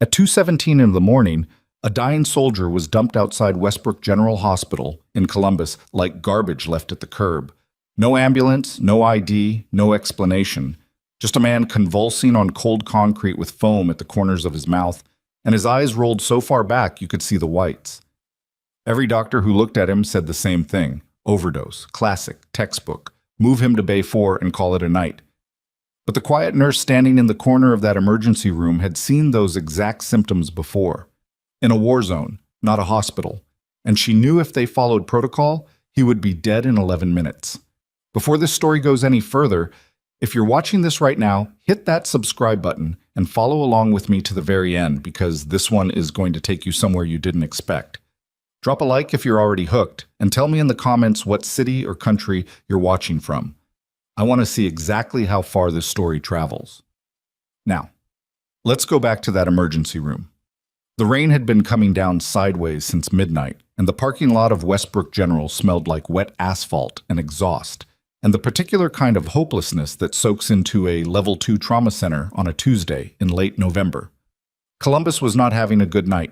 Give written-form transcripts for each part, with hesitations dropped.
At 2:17 in the morning, a dying soldier was dumped outside Westbrook General Hospital in Columbus like garbage left at the curb. No ambulance, no ID, no explanation. Just a man convulsing on cold concrete with foam at the corners of his mouth, and his eyes rolled so far back you could see the whites. Every doctor who looked at him said the same thing. Overdose, classic, textbook. Move him to Bay 4 and call it a night. But the quiet nurse standing in the corner of that emergency room had seen those exact symptoms before. In a war zone, not a hospital. And she knew if they followed protocol, he would be dead in 11 minutes. Before this story goes any further, if you're watching this right now, hit that subscribe button and follow along with me to the very end because this one is going to take you somewhere you didn't expect. Drop a like if you're already hooked, and tell me in the comments what city or country you're watching from. I want to see exactly how far this story travels. Now, let's go back to that emergency room. The rain had been coming down sideways since midnight, and the parking lot of Westbrook General smelled like wet asphalt and exhaust, and the particular kind of hopelessness that soaks into a Level 2 trauma center on a Tuesday in late November. Columbus was not having a good night.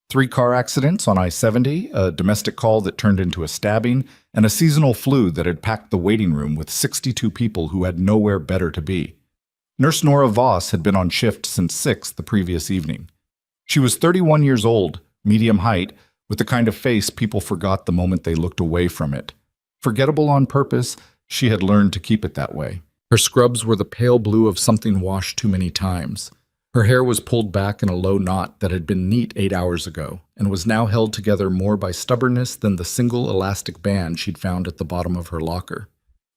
3 car accidents on I-70, a domestic call that turned into a stabbing, and a seasonal flu that had packed the waiting room with 62 people who had nowhere better to be. Nurse Nora Voss had been on shift since 6 the previous evening. She was 31 years old, medium height, with the kind of face people forgot the moment they looked away from it. Forgettable on purpose, she had learned to keep it that way. Her scrubs were the pale blue of something washed too many times. Her hair was pulled back in a low knot that had been neat 8 hours ago, and was now held together more by stubbornness than the single elastic band she'd found at the bottom of her locker.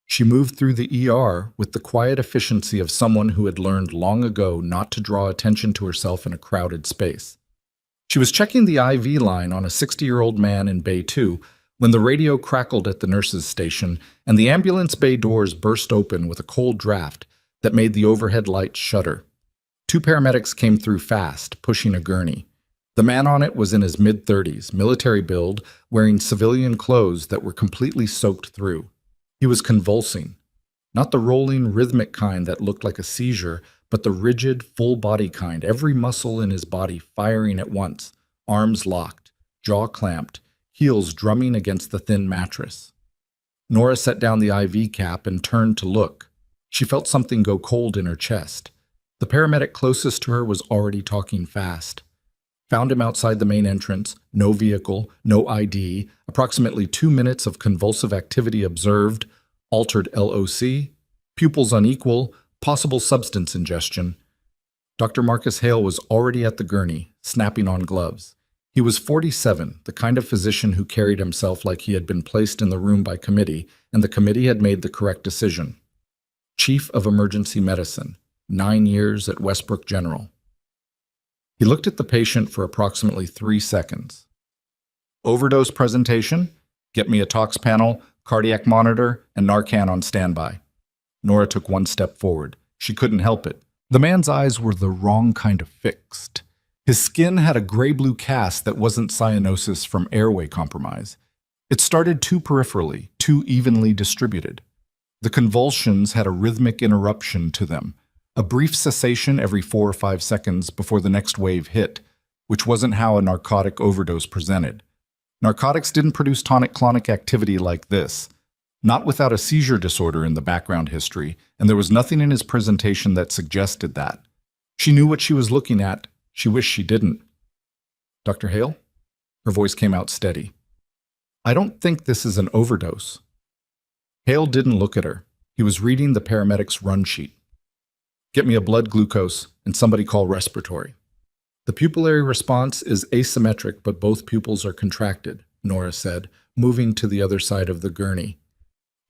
She moved through the ER with the quiet efficiency of someone who had learned long ago not to draw attention to herself in a crowded space. She was checking the IV line on a 60-year-old man in Bay 2 when the radio crackled at the nurse's station and the ambulance bay doors burst open with a cold draft that made the overhead lights shudder. 2 paramedics came through fast, pushing a gurney. The man on it was in his mid-30s, military build, wearing civilian clothes that were completely soaked through. He was convulsing. Not the rolling, rhythmic kind that looked like a seizure, but the rigid, full-body kind, every muscle in his body firing at once, arms locked, jaw clamped, heels drumming against the thin mattress. Nora set down the IV cap and turned to look. She felt something go cold in her chest. The paramedic closest to her was already talking fast. Found him outside the main entrance, no vehicle, no ID, approximately 2 minutes of convulsive activity observed, altered LOC, pupils unequal, possible substance ingestion. Dr. Marcus Hale was already at the gurney, snapping on gloves. He was 47, the kind of physician who carried himself like he had been placed in the room by committee, and the committee had made the correct decision. Chief of Emergency Medicine, 9 years at Westbrook General. He looked at the patient for approximately 3 seconds. Overdose presentation, get me a tox panel, cardiac monitor, and Narcan on standby. Nora took 1 step forward. She couldn't help it. The man's eyes were the wrong kind of fixed. His skin had a gray-blue cast that wasn't cyanosis from airway compromise. It started too peripherally, too evenly distributed. The convulsions had a rhythmic interruption to them, a brief cessation every 4 or 5 seconds before the next wave hit, which wasn't how a narcotic overdose presented. Narcotics didn't produce tonic-clonic activity like this, not without a seizure disorder in the background history, and there was nothing in his presentation that suggested that. She knew what she was looking at. She wished she didn't. Dr. Hale? Her voice came out steady. I don't think this is an overdose. Hale didn't look at her. He was reading the paramedic's run sheet. Get me a blood glucose and somebody call respiratory. The pupillary response is asymmetric, but both pupils are contracted, Nora said, moving to the other side of the gurney.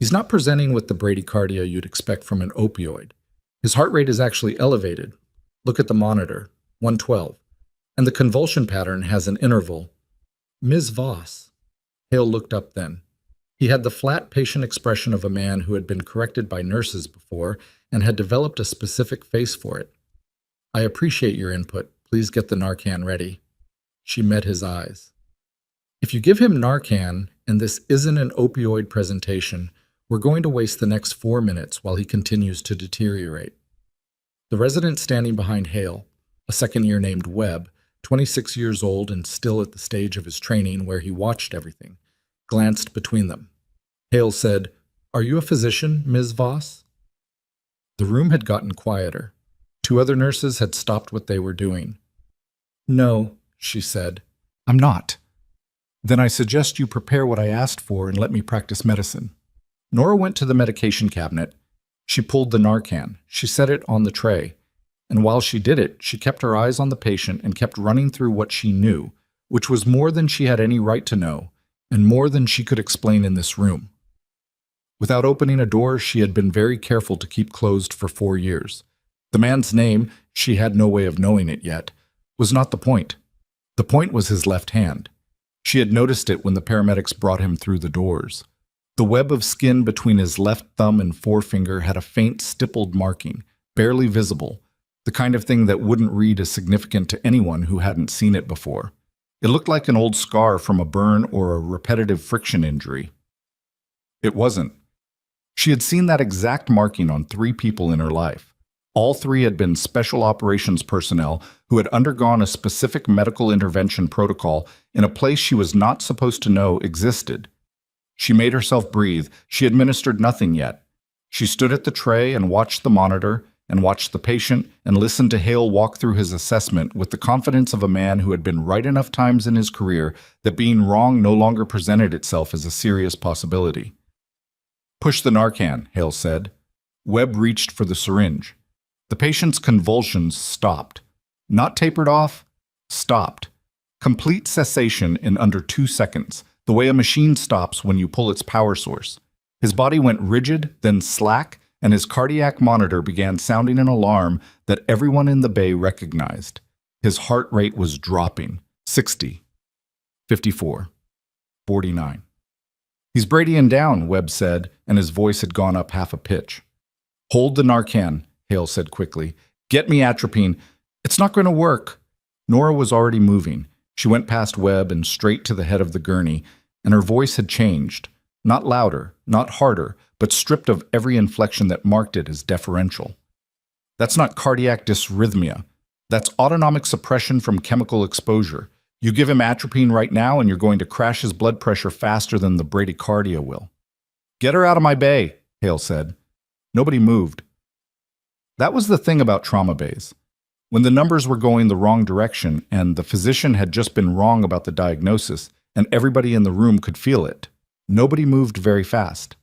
He's not presenting with the bradycardia you'd expect from an opioid. His heart rate is actually elevated. Look at the monitor, 112. And the convulsion pattern has an interval. Ms. Voss. Hale looked up then. He had the flat patient expression of a man who had been corrected by nurses before and had developed a specific face for it. I appreciate your input. Please get the Narcan ready. She met his eyes. If you give him Narcan, and this isn't an opioid presentation, we're going to waste the next 4 minutes while he continues to deteriorate. The resident standing behind Hale, a a second-year named Webb, 26 years old and still at the stage of his training where he watched everything, glanced between them. Hale said, "Are you a physician, Ms. Voss?" The room had gotten quieter. 2 other nurses had stopped what they were doing. "No," she said, "I'm not." "Then I suggest you prepare what I asked for and let me practice medicine." Nora went to the medication cabinet. She pulled the Narcan. She set it on the tray. And while she did it, she kept her eyes on the patient and kept running through what she knew, which was more than she had any right to know, and more than she could explain in this room. Without opening a door she had been very careful to keep closed for 4 years. The man's name, she had no way of knowing it yet, was not the point. The point was his left hand. She had noticed it when the paramedics brought him through the doors. The web of skin between his left thumb and forefinger had a faint stippled marking, barely visible, the kind of thing that wouldn't read as significant to anyone who hadn't seen it before. It looked like an old scar from a burn or a repetitive friction injury. It wasn't. She had seen that exact marking on 3 people in her life. All 3 had been special operations personnel who had undergone a specific medical intervention protocol in a place she was not supposed to know existed. She made herself breathe. She administered nothing yet. She stood at the tray and watched the monitor, and watched the patient, and listened to Hale walk through his assessment with the confidence of a man who had been right enough times in his career that being wrong no longer presented itself as a serious possibility. "Push the Narcan," Hale said. Webb reached for the syringe. The patient's convulsions stopped. Not tapered off, stopped. Complete cessation in under 2 seconds, the way a machine stops when you pull its power source. His body went rigid, then slack, and his cardiac monitor began sounding an alarm that everyone in the bay recognized. His heart rate was dropping. 60. 54. 49. "He's Bradying down," Webb said, and his voice had gone up half a pitch. "Hold the Narcan," Hale said quickly. "Get me atropine. It's not going to work." Nora was already moving. She went past Webb and straight to the head of the gurney, and her voice had changed. Not louder, not harder, but stripped of every inflection that marked it as deferential. "That's not cardiac dysrhythmia. That's autonomic suppression from chemical exposure. You give him atropine right now and you're going to crash his blood pressure faster than the bradycardia will." "Get her out of my bay," Hale said. Nobody moved. That was the thing about trauma bays. When the numbers were going the wrong direction and the physician had just been wrong about the diagnosis and everybody in the room could feel it, nobody moved very fast.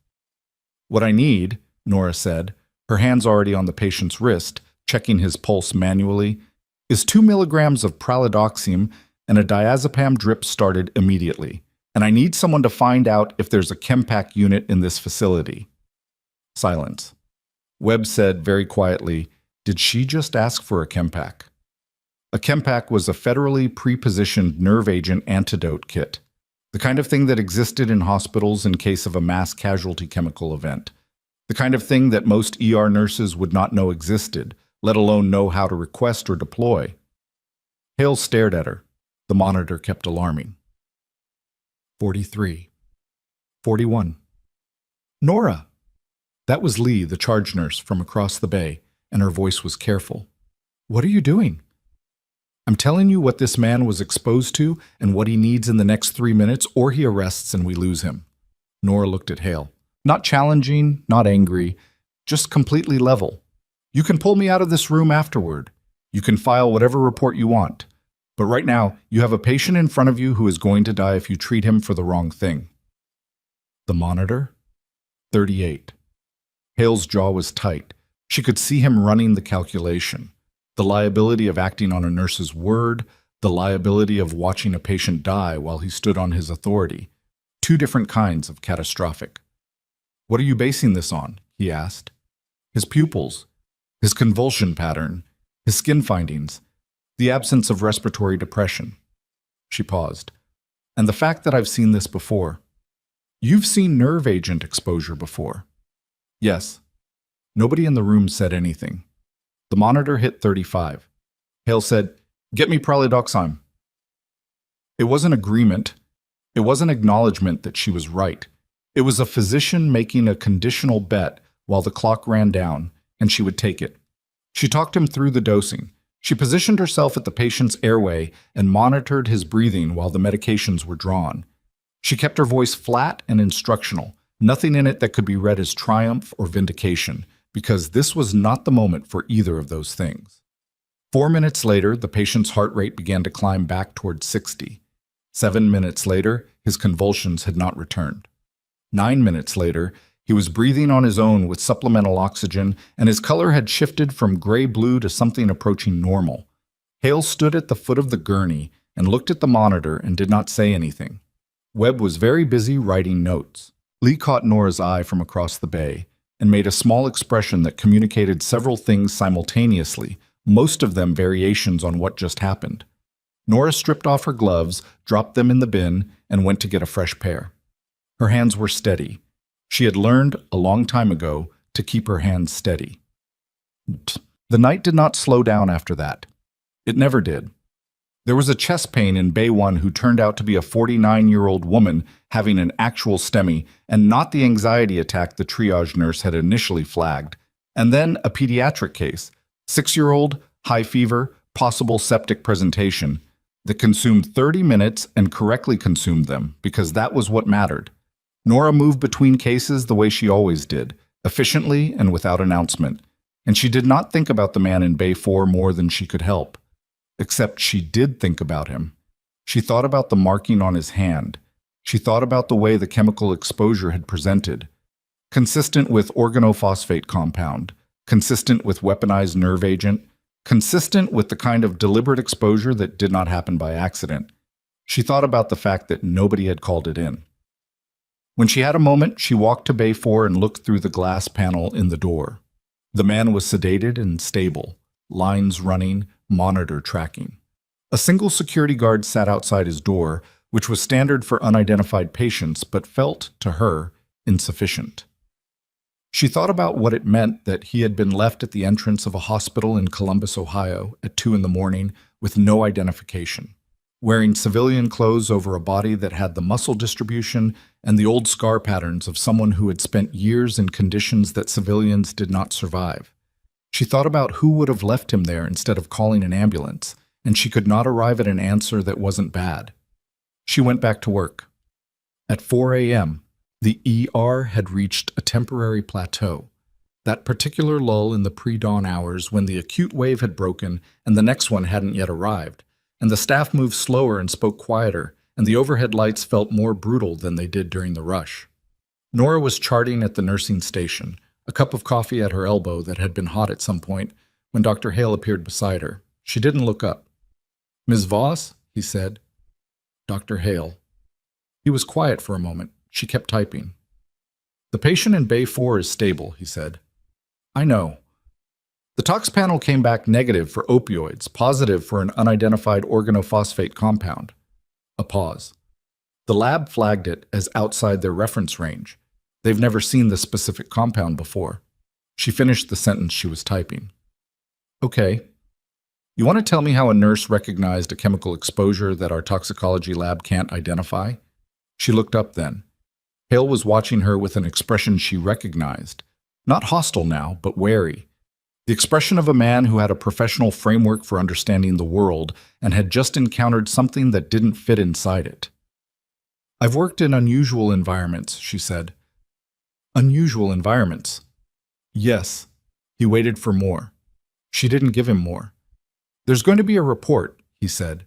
"What I need," Nora said, her hands already on the patient's wrist, checking his pulse manually, "is 2 milligrams of pralidoxime and a diazepam drip started immediately. And I need someone to find out if there's a Chempac unit in this facility." Silence. Webb said very quietly, "Did she just ask for a Chempac?" A Chempac was a federally pre-positioned nerve agent antidote kit, the kind of thing that existed in hospitals in case of a mass casualty chemical event, the kind of thing that most ER nurses would not know existed, let alone know how to request or deploy. Hale stared at her. The monitor kept alarming. 43. 41. "Nora!" That was Lee, the charge nurse, from across the bay, and her voice was careful. "What are you doing?" "I'm telling you what this man was exposed to and what he needs in the next 3 minutes, or he arrests and we lose him." Nora looked at Hale. Not challenging, not angry, just completely level. "You can pull me out of this room afterward. You can file whatever report you want. But right now, you have a patient in front of you who is going to die if you treat him for the wrong thing." The monitor? 38. Hale's jaw was tight. She could see him running the calculation. The liability of acting on a nurse's word, the liability of watching a patient die while he stood on his authority. 2 different kinds of catastrophic. "What are you basing this on?" he asked. "His pupils, his convulsion pattern, his skin findings, the absence of respiratory depression." She paused. "And the fact that I've seen this before." "You've seen nerve agent exposure before." "Yes." Nobody in the room said anything. The monitor hit 35. Hale said, "Get me pralidoxime." It wasn't agreement. It wasn't acknowledgement that she was right. It was a physician making a conditional bet while the clock ran down, and she would take it. She talked him through the dosing. She positioned herself at the patient's airway and monitored his breathing while the medications were drawn. She kept her voice flat and instructional, nothing in it that could be read as triumph or vindication, because this was not the moment for either of those things. 4 minutes later, the patient's heart rate began to climb back toward 60. 7 minutes later, his convulsions had not returned. 9 minutes later, he was breathing on his own with supplemental oxygen, and his color had shifted from gray-blue to something approaching normal. Hale stood at the foot of the gurney and looked at the monitor and did not say anything. Webb was very busy writing notes. Lee caught Nora's eye from across the bay and made a small expression that communicated several things simultaneously, most of them variations on what just happened. Nora stripped off her gloves, dropped them in the bin, and went to get a fresh pair. Her hands were steady. She had learned, a long time ago, to keep her hands steady. The night did not slow down after that. It never did. There was a chest pain in Bay 1 who turned out to be a 49-year-old woman having an actual STEMI and not the anxiety attack the triage nurse had initially flagged. And then a pediatric case, 6-year-old, high fever, possible septic presentation, that consumed 30 minutes and correctly consumed them because that was what mattered. Nora moved between cases the way she always did, efficiently and without announcement, and she did not think about the man in Bay 4 more than she could help. Except she did think about him. She thought about the marking on his hand. She thought about the way the chemical exposure had presented. Consistent with organophosphate compound, consistent with weaponized nerve agent, consistent with the kind of deliberate exposure that did not happen by accident. She thought about the fact that nobody had called it in. When she had a moment, she walked to Bay 4 and looked through the glass panel in the door. The man was sedated and stable, lines running, monitor tracking. A single security guard sat outside his door, which was standard for unidentified patients but felt, to her, insufficient. She thought about what it meant that he had been left at the entrance of a hospital in Columbus, Ohio, at 2 a.m. with no identification, wearing civilian clothes over a body that had the muscle distribution and the old scar patterns of someone who had spent years in conditions that civilians did not survive. She thought about who would have left him there instead of calling an ambulance, and she could not arrive at an answer that wasn't bad. She went back to work. At 4 a.m., the ER had reached a temporary plateau, that particular lull in the pre-dawn hours when the acute wave had broken and the next one hadn't yet arrived, and the staff moved slower and spoke quieter, and the overhead lights felt more brutal than they did during the rush. Nora was charting at the nursing station, a cup of coffee at her elbow that had been hot at some point, when Dr. Hale appeared beside her. She didn't look up. "Ms. Voss?" he said. "Dr. Hale." He was quiet for a moment. She kept typing. "The patient in Bay 4 is stable," he said. "I know. The tox panel came back negative for opioids, positive for an unidentified organophosphate compound." A pause. "The lab flagged it as outside their reference range. They've never seen the specific compound before." She finished the sentence she was typing. "Okay. You want to tell me how a nurse recognized a chemical exposure that our toxicology lab can't identify?" She looked up then. Hale was watching her with an expression she recognized. Not hostile now, but wary. The expression of a man who had a professional framework for understanding the world and had just encountered something that didn't fit inside it. "I've worked in unusual environments," she said. "Unusual environments?" "Yes." He waited for more. She didn't give him more. "There's going to be a report," he said.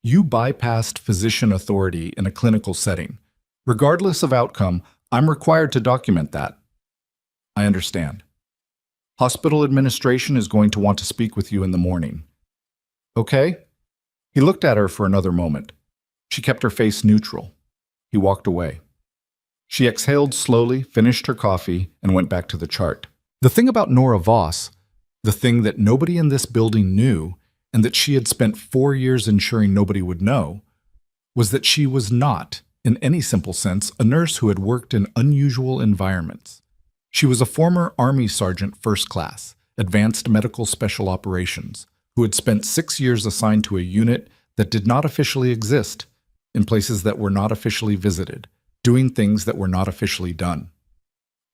"You bypassed physician authority in a clinical setting. Regardless of outcome, I'm required to document that." "I understand. Hospital administration is going to want to speak with you in the morning." "Okay." He looked at her for another moment. She kept her face neutral. He walked away. She exhaled slowly, finished her coffee, and went back to the chart. The thing about Nora Voss, the thing that nobody in this building knew, and that she had spent 4 years ensuring nobody would know, was that she was not, in any simple sense, a nurse who had worked in unusual environments. She was a former Army Sergeant First Class, Advanced Medical Special Operations, who had spent 6 years assigned to a unit that did not officially exist, in places that were not officially visited, doing things that were not officially done.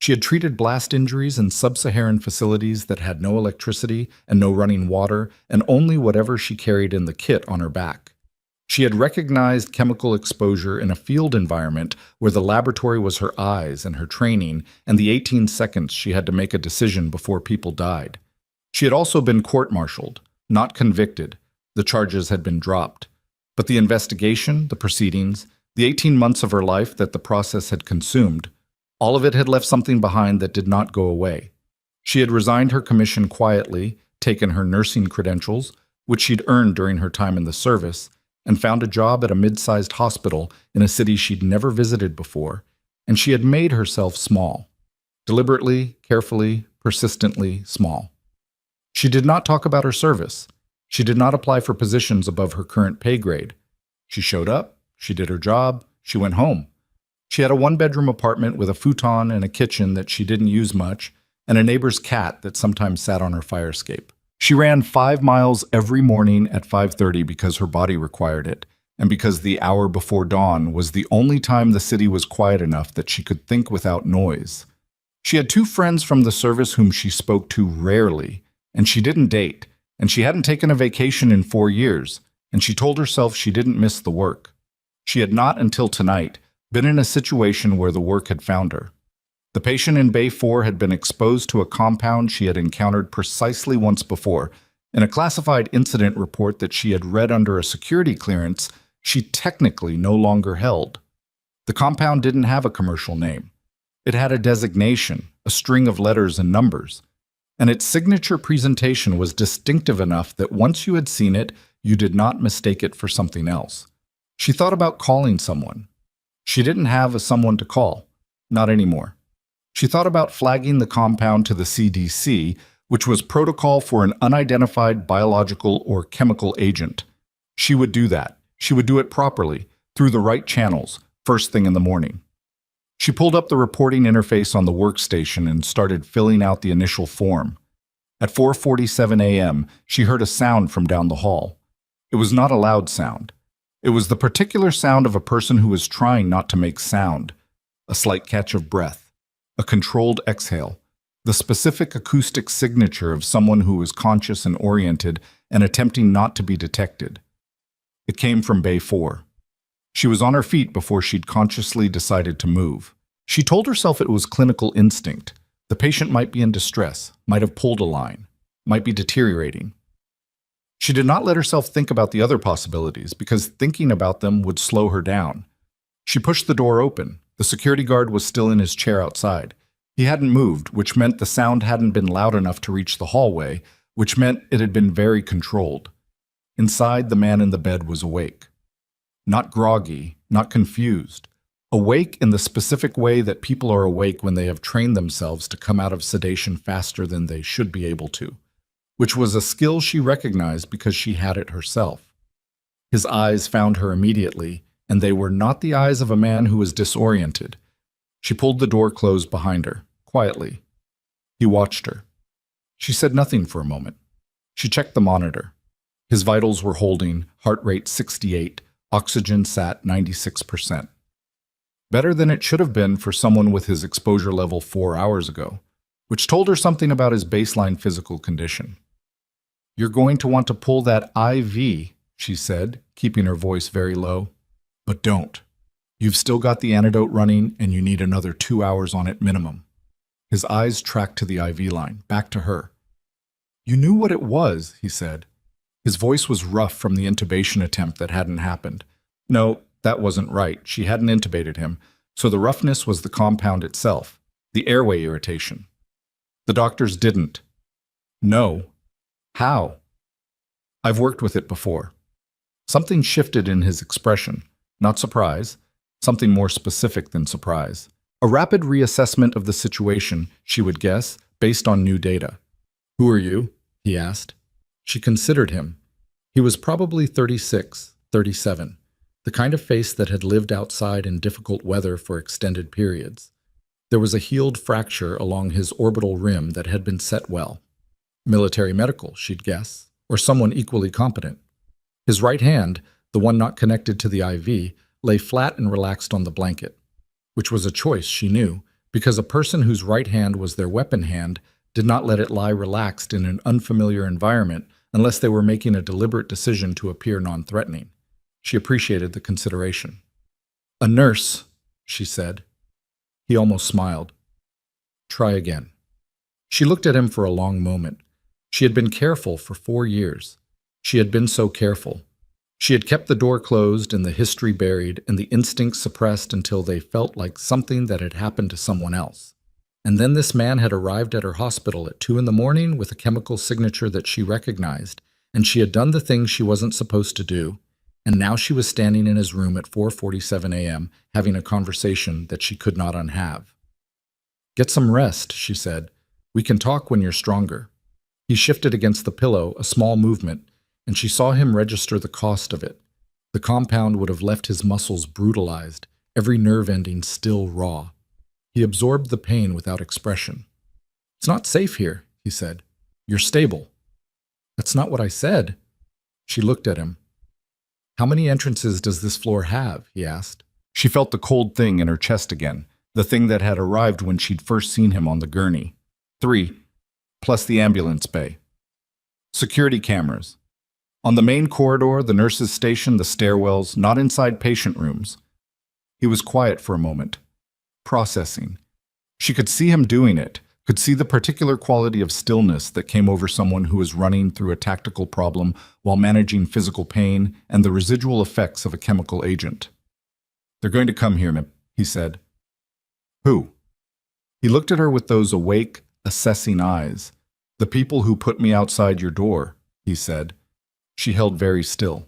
She had treated blast injuries in sub-Saharan facilities that had no electricity and no running water and only whatever she carried in the kit on her back. She had recognized chemical exposure in a field environment where the laboratory was her eyes and her training and the 18 seconds she had to make a decision before people died. She had also been court-martialed, not convicted. The charges had been dropped. But the investigation, the proceedings, the 18 months of her life that the process had consumed, all of it had left something behind that did not go away. She had resigned her commission quietly, taken her nursing credentials, which she'd earned during her time in the service, and found a job at a mid-sized hospital in a city she'd never visited before, and she had made herself small. Deliberately, carefully, persistently small. She did not talk about her service. She did not apply for positions above her current pay grade. She showed up, she did her job, she went home. She had a one-bedroom apartment with a futon and a kitchen that she didn't use much, and a neighbor's cat that sometimes sat on her fire escape. She ran 5 miles every morning at 5:30 because her body required it, and because the hour before dawn was the only time the city was quiet enough that she could think without noise. She had 2 friends from the service whom she spoke to rarely, and she didn't date, and she hadn't taken a vacation in 4 years, and she told herself she didn't miss the work. She had not, until tonight, been in a situation where the work had found her. The patient in Bay 4 had been exposed to a compound she had encountered precisely once before. In a classified incident report that she had read under a security clearance, she technically no longer held. The compound didn't have a commercial name. It had a designation, a string of letters and numbers, and its signature presentation was distinctive enough that once you had seen it, you did not mistake it for something else. She thought about calling someone. She didn't have a someone to call, not anymore. She thought about flagging the compound to the CDC, which was protocol for an unidentified biological or chemical agent. She would do that. She would do it properly, through the right channels, first thing in the morning. She pulled up the reporting interface on the workstation and started filling out the initial form. At 4:47 a.m., she heard a sound from down the hall. It was not a loud sound. It was the particular sound of a person who was trying not to make sound, a slight catch of breath, a controlled exhale, the specific acoustic signature of someone who was conscious and oriented and attempting not to be detected. It came from Bay 4. She was on her feet before she'd consciously decided to move. She told herself it was clinical instinct. The patient might be in distress, might have pulled a line, might be deteriorating. She did not let herself think about the other possibilities because thinking about them would slow her down. She pushed the door open. The security guard was still in his chair outside. He hadn't moved, which meant the sound hadn't been loud enough to reach the hallway, which meant it had been very controlled. Inside, the man in the bed was awake. Not groggy, not confused. Awake in the specific way that people are awake when they have trained themselves to come out of sedation faster than they should be able to, which was a skill she recognized because she had it herself. His eyes found her immediately, and they were not the eyes of a man who was disoriented. She pulled the door closed behind her, quietly. He watched her. She said nothing for a moment. She checked the monitor. His vitals were holding, heart rate 68, oxygen sat 96%. Better than it should have been for someone with his exposure level 4 hours ago, which told her something about his baseline physical condition. "You're going to want to pull that IV," she said, keeping her voice very low. "But don't. You've still got the antidote running and you need another 2 hours on it minimum." His eyes tracked to the IV line, back to her. "You knew what it was," he said. His voice was rough from the intubation attempt that hadn't happened. No, that wasn't right. She hadn't intubated him, so the roughness was the compound itself, the airway irritation. The doctors didn't. No. How? "I've worked with it before." Something shifted in his expression. Not surprise. Something more specific than surprise. A rapid reassessment of the situation, she would guess, based on new data. "Who are you?" he asked. She considered him. He was probably 36, 37, the kind of face that had lived outside in difficult weather for extended periods. There was a healed fracture along his orbital rim that had been set well. Military medical, she'd guess, or someone equally competent. His right hand, the one not connected to the IV, lay flat and relaxed on the blanket, which was a choice she knew, because a person whose right hand was their weapon hand did not let it lie relaxed in an unfamiliar environment unless they were making a deliberate decision to appear non-threatening. She appreciated the consideration. "A nurse," she said. He almost smiled. "Try again." She looked at him for a long moment. She had been careful for 4 years. She had been so careful. She had kept the door closed and the history buried and the instincts suppressed until they felt like something that had happened to someone else. And then this man had arrived at her hospital at 2 in the morning with a chemical signature that she recognized, and she had done the things she wasn't supposed to do, and now she was standing in his room at 4:47 a.m. having a conversation that she could not unhave. "Get some rest," she said. "We can talk when you're stronger." He shifted against the pillow, a small movement, and she saw him register the cost of it. The compound would have left his muscles brutalized, every nerve ending still raw. He absorbed the pain without expression. "It's not safe here," he said. "You're stable." "That's not what I said." She looked at him. "How many entrances does this floor have?" he asked. She felt the cold thing in her chest again, the thing that had arrived when she'd first seen him on the gurney. 3, plus the ambulance bay. Security cameras. On the main corridor, the nurses' station, the stairwells, not inside patient rooms. He was quiet for a moment, processing. She could see him doing it, could see the particular quality of stillness that came over someone who was running through a tactical problem while managing physical pain and the residual effects of a chemical agent. "They're going to come here," he said. "Who?" He looked at her with those awake, assessing eyes. "The people who put me outside your door," he said. She held very still.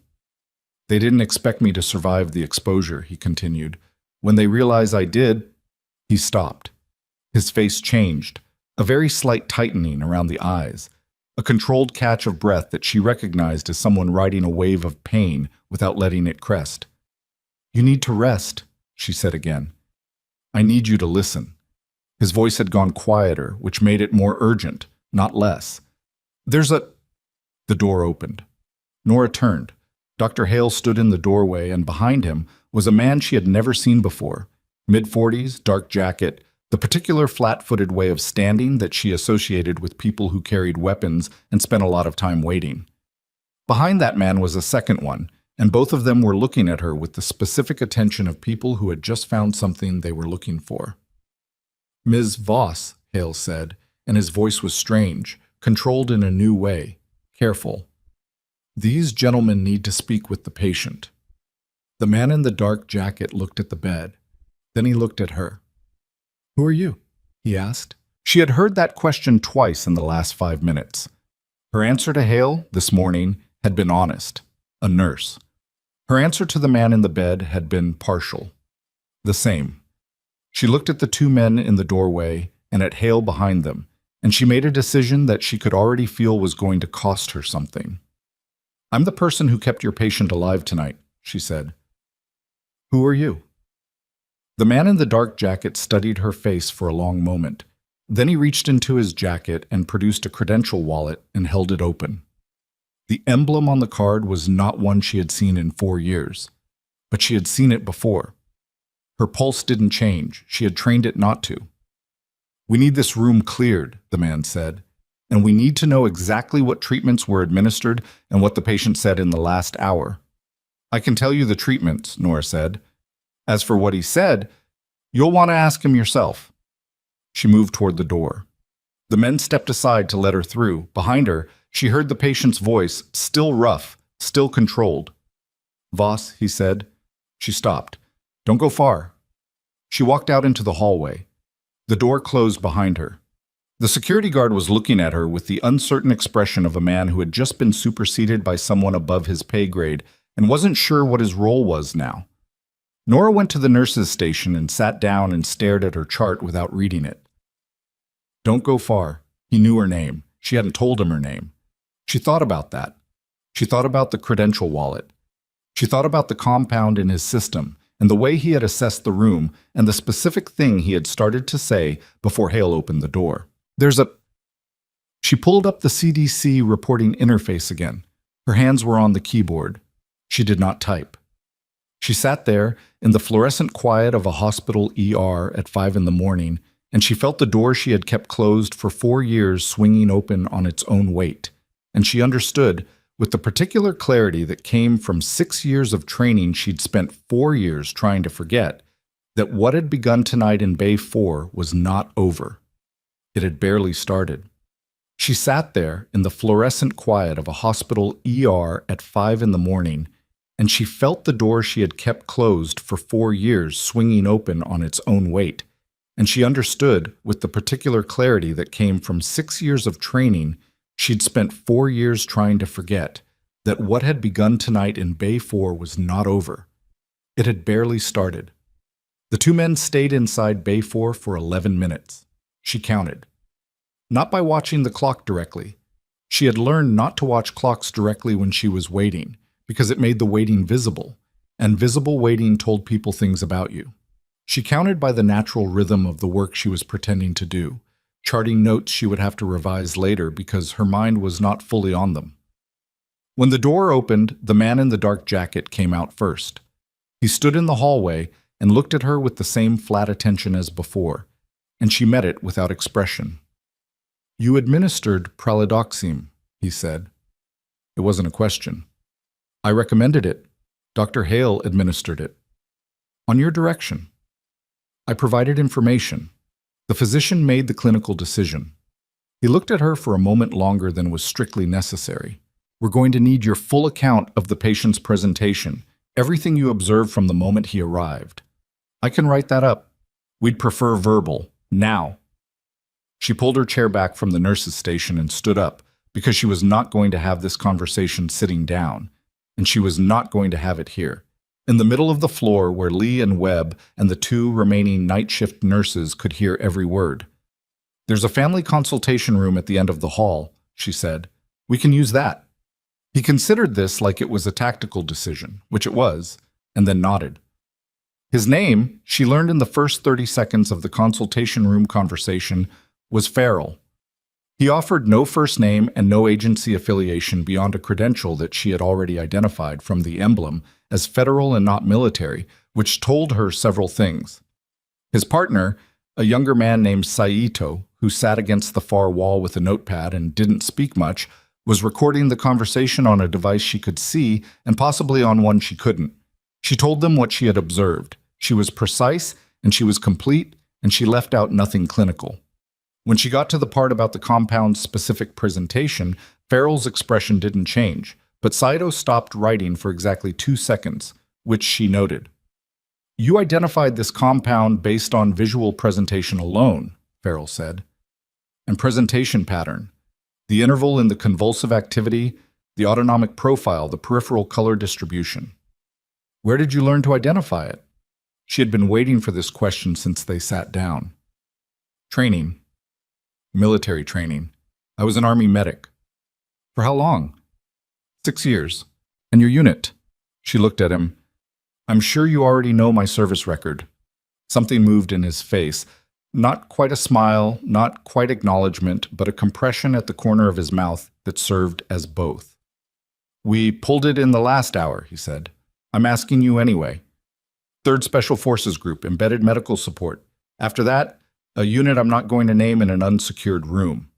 "They didn't expect me to survive the exposure," he continued. "When they realized I did..." He stopped. His face changed, a very slight tightening around the eyes, a controlled catch of breath that she recognized as someone riding a wave of pain without letting it crest. "You need to rest," she said again. "I need you to listen." His voice had gone quieter, which made it more urgent, not less. "There's a..." The door opened. Nora turned. Dr. Hale stood in the doorway, and behind him was a man she had never seen before. Mid-40s, dark jacket, the particular flat-footed way of standing that she associated with people who carried weapons and spent a lot of time waiting. Behind that man was a second one, and both of them were looking at her with the specific attention of people who had just found something they were looking for. "Ms. Voss," Hale said, and his voice was strange, controlled in a new way, careful. "These gentlemen need to speak with the patient." The man in the dark jacket looked at the bed. Then he looked at her. "Who are you?" he asked. She had heard that question twice in the last 5 minutes. Her answer to Hale, this morning, had been honest. A nurse. Her answer to the man in the bed had been partial. The same. She looked at the 2 men in the doorway and at Hale behind them, and she made a decision that she could already feel was going to cost her something. "I'm the person who kept your patient alive tonight," she said. "Who are you?" The man in the dark jacket studied her face for a long moment. Then he reached into his jacket and produced a credential wallet and held it open. The emblem on the card was not one she had seen in 4 years, but she had seen it before. Her pulse didn't change. She had trained it not to. "We need this room cleared," the man said, "and we need to know exactly what treatments were administered and what the patient said in the last hour." "I can tell you the treatments," Nora said. "As for what he said, you'll want to ask him yourself." She moved toward the door. The men stepped aside to let her through. Behind her, she heard the patient's voice, still rough, still controlled. "Voss," he said. She stopped. "Don't go far." She walked out into the hallway. The door closed behind her. The security guard was looking at her with the uncertain expression of a man who had just been superseded by someone above his pay grade and wasn't sure what his role was now. Nora went to the nurse's station and sat down and stared at her chart without reading it. "Don't go far." He knew her name. She hadn't told him her name. She thought about that. She thought about the credential wallet. She thought about the compound in his system and the way he had assessed the room and the specific thing he had started to say before Hale opened the door. "There's a..." She pulled up the CDC reporting interface again. Her hands were on the keyboard. She did not type. She sat there in the fluorescent quiet of a hospital ER at 5 in the morning and she felt the door she had kept closed for 4 years swinging open on its own weight. And she understood, with the particular clarity that came from 6 years of training she'd spent 4 years trying to forget, that what had begun tonight in Bay 4 was not over. It had barely started. She sat there in the fluorescent quiet of a hospital ER at 5 in the morning, and she felt the door she had kept closed for 4 years swinging open on its own weight. And she understood, with the particular clarity that came from 6 years of training she'd spent 4 years trying to forget, that what had begun tonight in Bay 4 was not over. It had barely started. The two men stayed inside Bay 4 for 11 minutes. She counted. Not by watching the clock directly. She had learned not to watch clocks directly when she was waiting, because it made the waiting visible, and visible waiting told people things about you. She counted by the natural rhythm of the work she was pretending to do, charting notes she would have to revise later because her mind was not fully on them. When the door opened, the man in the dark jacket came out first. He stood in the hallway and looked at her with the same flat attention as before, and she met it without expression. "You administered pralidoxime," he said. It wasn't a question. "I recommended it. Dr. Hale administered it. On your direction. I provided information. The physician made the clinical decision." He looked at her for a moment longer than was strictly necessary. "We're going to need your full account of the patient's presentation, everything you observed from the moment he arrived." "I can write that up. We'd prefer verbal, now." She pulled her chair back from the nurse's station and stood up, because she was not going to have this conversation sitting down, and she was not going to have it here, in the middle of the floor where Lee and Webb and the 2 remaining night shift nurses could hear every word. "There's a family consultation room at the end of the hall," she said. "We can use that." He considered this like it was a tactical decision, which it was, and then nodded. His name, she learned in the first 30 seconds of the consultation room conversation, was Farrell. He offered no first name and no agency affiliation beyond a credential that she had already identified from the emblem as federal and not military, which told her several things. His partner, a younger man named Saito, who sat against the far wall with a notepad and didn't speak much, was recording the conversation on a device she could see and possibly on one she couldn't. She told them what she had observed. She was precise and she was complete, and she left out nothing clinical. When she got to the part about the compound's specific presentation, Farrell's expression didn't change, but Saito stopped writing for exactly 2 seconds, which she noted. "You identified this compound based on visual presentation alone," Farrell said. "And presentation pattern. The interval in the convulsive activity, the autonomic profile, the peripheral color distribution. Where did you learn to identify it?" She had been waiting for this question since they sat down. "Training. Military training. I was an Army medic." "For how long?" 6 years. "And your unit?" She looked at him. "I'm sure you already know my service record." Something moved in his face. Not quite a smile, not quite acknowledgement, but a compression at the corner of his mouth that served as both. "We pulled it in the last hour," he said. "I'm asking you anyway. 3rd Special Forces Group, embedded medical support. After that, a unit I'm not going to name in an unsecured room."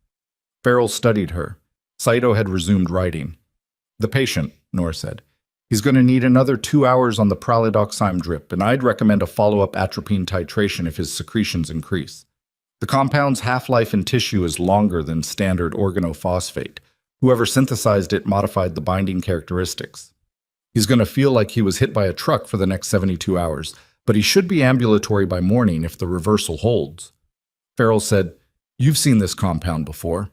Farrell studied her. Saito had resumed writing. "The patient," Nora said. "He's going to need another 2 hours on the pralidoxime drip, and I'd recommend a follow-up atropine titration if his secretions increase. The compound's half-life in tissue is longer than standard organophosphate. Whoever synthesized it modified the binding characteristics. He's going to feel like he was hit by a truck for the next 72 hours, but he should be ambulatory by morning if the reversal holds." Farrell said, "You've seen this compound before."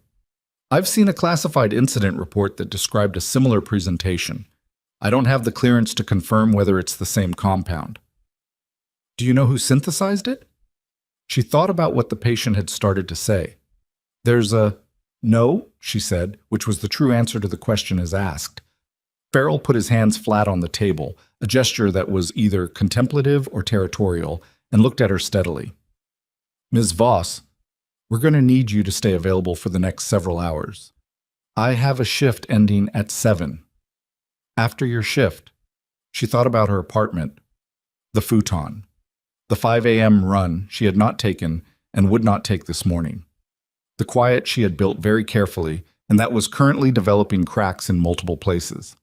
"I've seen a classified incident report that described a similar presentation. I don't have the clearance to confirm whether it's the same compound." "Do you know who synthesized it?" She thought about what the patient had started to say. "There's a—" "No," she said, which was the true answer to the question as asked. Farrell put his hands flat on the table, a gesture that was either contemplative or territorial, and looked at her steadily. "Ms. Voss, we're going to need you to stay available for the next several hours. I have a shift ending at 7. After your shift," she thought about her apartment, the futon, the 5 a.m. run she had not taken, and would not take this morning. The quiet she had built very carefully, and that was currently developing cracks in multiple places.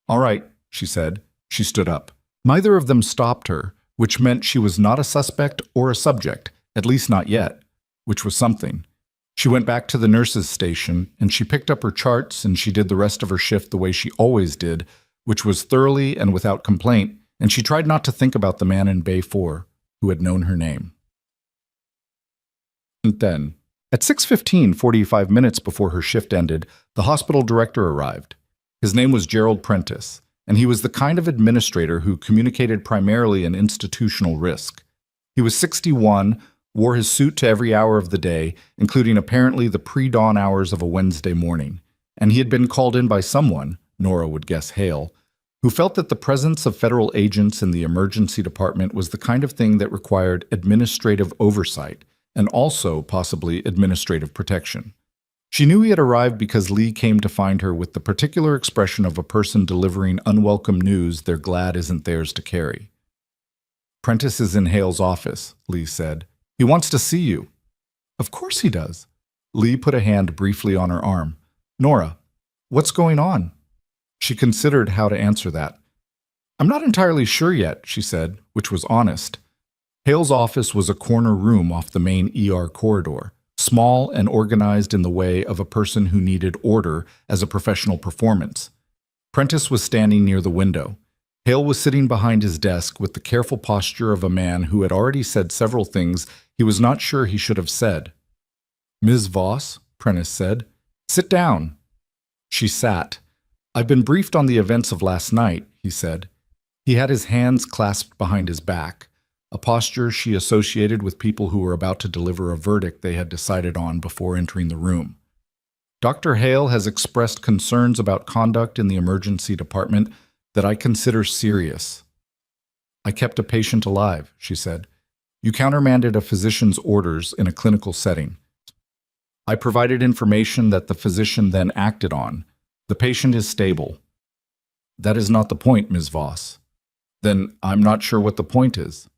"All right," she said. She stood up. Neither of them stopped her, which meant she was not a suspect or a subject, at least not yet, which was something. She went back to the nurse's station, and she picked up her charts, and she did the rest of her shift the way she always did, which was thoroughly and without complaint, and she tried not to think about the man in Bay 4 who had known her name. And then, at 6:15, 45 minutes before her shift ended, the hospital director arrived. His name was Gerald Prentice, and he was the kind of administrator who communicated primarily in institutional risk. He was 61, wore his suit to every hour of the day, including apparently the pre-dawn hours of a Wednesday morning, and he had been called in by someone, Nora would guess Hale, who felt that the presence of federal agents in the emergency department was the kind of thing that required administrative oversight and also possibly administrative protection. She knew he had arrived because Lee came to find her with the particular expression of a person delivering unwelcome news they're glad isn't theirs to carry. "Prentice is in Hale's office," Lee said. "He wants to see you." "Of course he does." Lee put a hand briefly on her arm. "Nora, what's going on?" She considered how to answer that. "I'm not entirely sure yet," she said, which was honest. Hale's office was a corner room off the main ER corridor, small and organized in the way of a person who needed order as a professional performance. Prentice was standing near the window. Hale was sitting behind his desk with the careful posture of a man who had already said several things he was not sure he should have said. "Ms. Voss," Prentice said, "sit down." She sat. "I've been briefed on the events of last night," he said. He had his hands clasped behind his back, a posture she associated with people who were about to deliver a verdict they had decided on before entering the room. "Dr. Hale has expressed concerns about conduct in the emergency department that I consider serious." "I kept a patient alive," she said. "You countermanded a physician's orders in a clinical setting. I provided information that the physician then acted on. The patient is stable." "That is not the point, Ms. Voss." "Then I'm not sure what the point is."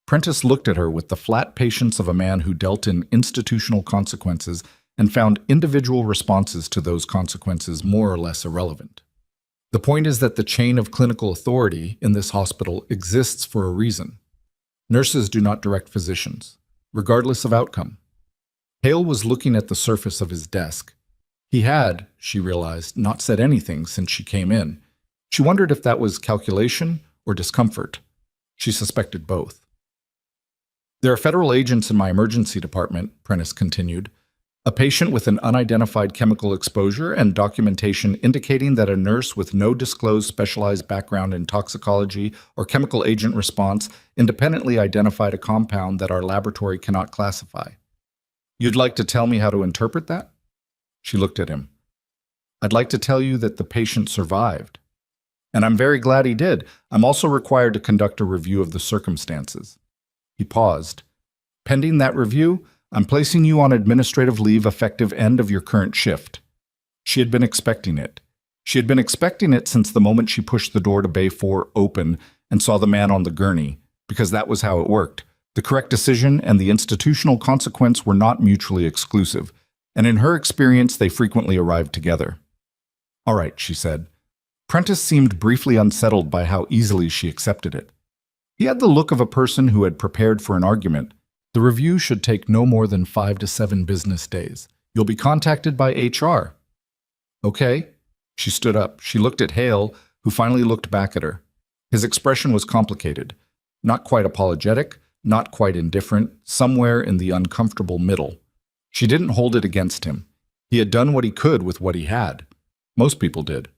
Prentice looked at her with the flat patience of a man who dealt in institutional consequences and found individual responses to those consequences more or less irrelevant. "The point is that the chain of clinical authority in this hospital exists for a reason. Nurses do not direct physicians, regardless of outcome." Hale was looking at the surface of his desk. He had, she realized, not said anything since she came in. She wondered if that was calculation or discomfort. She suspected both. "There are federal agents in my emergency department," Prentice continued. "A patient with an unidentified chemical exposure and documentation indicating that a nurse with no disclosed specialized background in toxicology or chemical agent response independently identified a compound that our laboratory cannot classify. You'd like to tell me how to interpret that?" She looked at him. "I'd like to tell you that the patient survived. And I'm very glad he did. I'm also required to conduct a review of the circumstances." He paused. "Pending that review, I'm placing you on administrative leave effective end of your current shift." She had been expecting it. She had been expecting it since the moment she pushed the door to Bay 4 open and saw the man on the gurney, because that was how it worked. The correct decision and the institutional consequence were not mutually exclusive, and in her experience they frequently arrived together. "All right," she said. Prentice seemed briefly unsettled by how easily she accepted it. He had the look of a person who had prepared for an argument. "The review should take no more than 5 to 7 business days. You'll be contacted by HR." "Okay." She stood up. She looked at Hale, who finally looked back at her. His expression was complicated. Not quite apologetic, not quite indifferent, somewhere in the uncomfortable middle. She didn't hold it against him. He had done what he could with what he had. Most people did.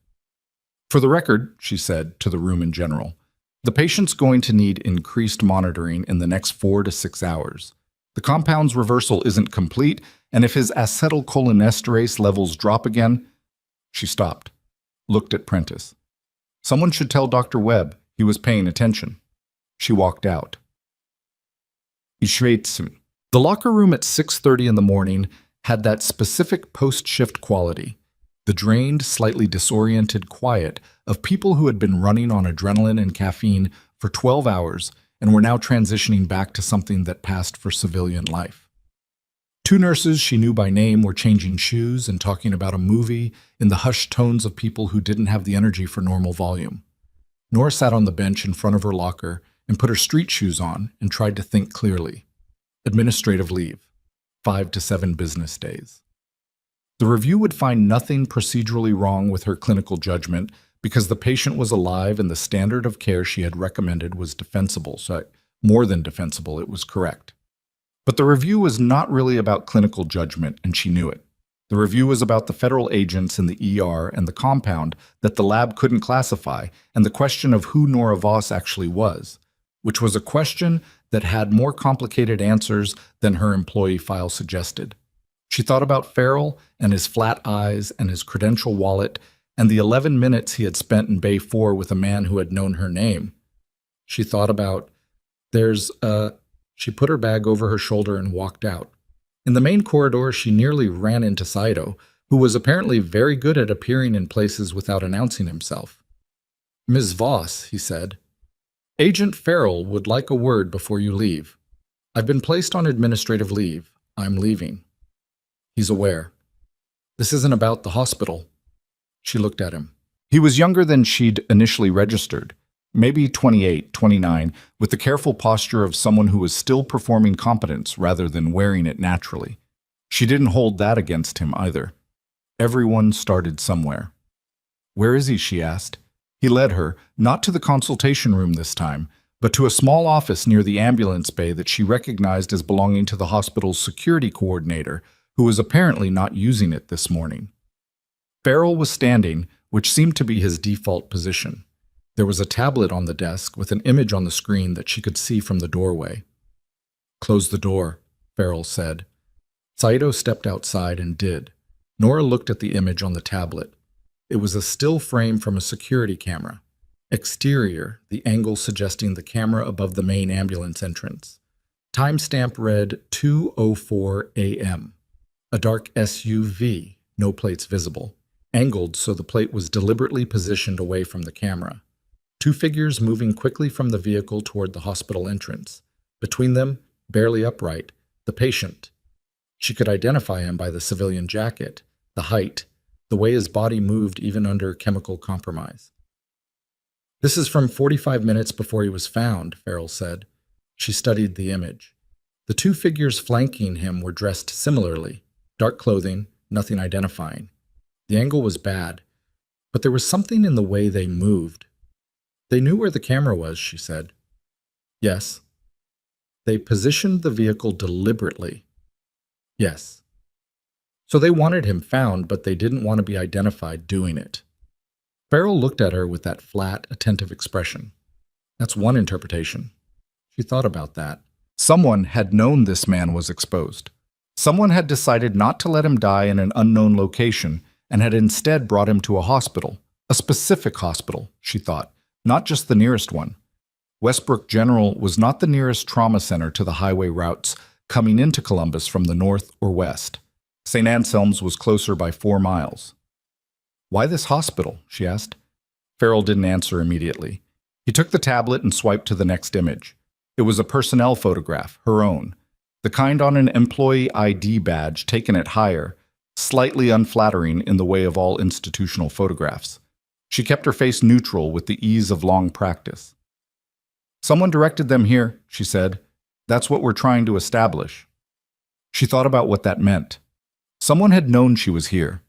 "For the record," she said to the room in general, "the patient's going to need increased monitoring in the next 4 to 6 hours. The compound's reversal isn't complete, and if his acetylcholinesterase levels drop again—" She stopped, looked at Prentice. "Someone should tell Dr. Webb he was paying attention." She walked out. The locker room at 6:30 in the morning had that specific post-shift quality, the drained, slightly disoriented quiet of people who had been running on adrenaline and caffeine for 12 hours and were now transitioning back to something that passed for civilian life. Two nurses she knew by name were changing shoes and talking about a movie in the hushed tones of people who didn't have the energy for normal volume. Nora sat on the bench in front of her locker and put her street shoes on and tried to think clearly. Administrative leave, 5 to 7 business days. The review would find nothing procedurally wrong with her clinical judgment because the patient was alive and the standard of care she had recommended was defensible, so more than defensible, it was correct. But the review was not really about clinical judgment, and she knew it. The review was about the federal agents in the ER and the compound that the lab couldn't classify, and the question of who Nora Voss actually was, which was a question that had more complicated answers than her employee file suggested. She thought about Farrell and his flat eyes and his credential wallet and the 11 minutes he had spent in Bay 4 with a man who had known her name. She thought about, She put her bag over her shoulder and walked out. In the main corridor, she nearly ran into Saito, who was apparently very good at appearing in places without announcing himself. "Ms. Voss," he said, "Agent Farrell would like a word before you leave. I've been placed on administrative leave. I'm leaving." He's aware. "This isn't about the hospital." She looked at him. He was younger than she'd initially registered. Maybe 28, 29, with the careful posture of someone who was still performing competence rather than wearing it naturally. She didn't hold that against him either. Everyone started somewhere. "Where is he?" she asked. He led her, not to the consultation room this time, but to a small office near the ambulance bay that she recognized as belonging to the hospital's security coordinator, who was apparently not using it this morning. Farrell was standing, which seemed to be his default position. There was a tablet on the desk with an image on the screen that she could see from the doorway. "Close the door," Farrell said. Saito stepped outside and did. Nora looked at the image on the tablet. It was a still frame from a security camera. Exterior, the angle suggesting the camera above the main ambulance entrance. Timestamp read 2:04 a.m. A dark SUV, no plates visible. Angled so the plate was deliberately positioned away from the camera. Two figures moving quickly from the vehicle toward the hospital entrance. Between them, barely upright, the patient. She could identify him by the civilian jacket, the height, the way his body moved even under chemical compromise. "This is from 45 minutes before he was found," Farrell said. She studied the image. The two figures flanking him were dressed similarly, dark clothing, nothing identifying. The angle was bad, but there was something in the way they moved. "They knew where the camera was," she said. "Yes." "They positioned the vehicle deliberately." "Yes." "So they wanted him found, but they didn't want to be identified doing it." Farrell looked at her with that flat, attentive expression. That's one interpretation. She thought about that. Someone had known this man was exposed. Someone had decided not to let him die in an unknown location and had instead brought him to a hospital, a specific hospital, she thought, not just the nearest one. Westbrook General was not the nearest trauma center to the highway routes coming into Columbus from the north or west. St. Anselm's was closer by 4 miles. "Why this hospital?" she asked. Farrell didn't answer immediately. He took the tablet and swiped to the next image. It was a personnel photograph, her own, the kind on an employee ID badge taken at hire, slightly unflattering in the way of all institutional photographs. She kept her face neutral with the ease of long practice. "Someone directed them here," she said. "That's what we're trying to establish." She thought about what that meant. Someone had known she was here.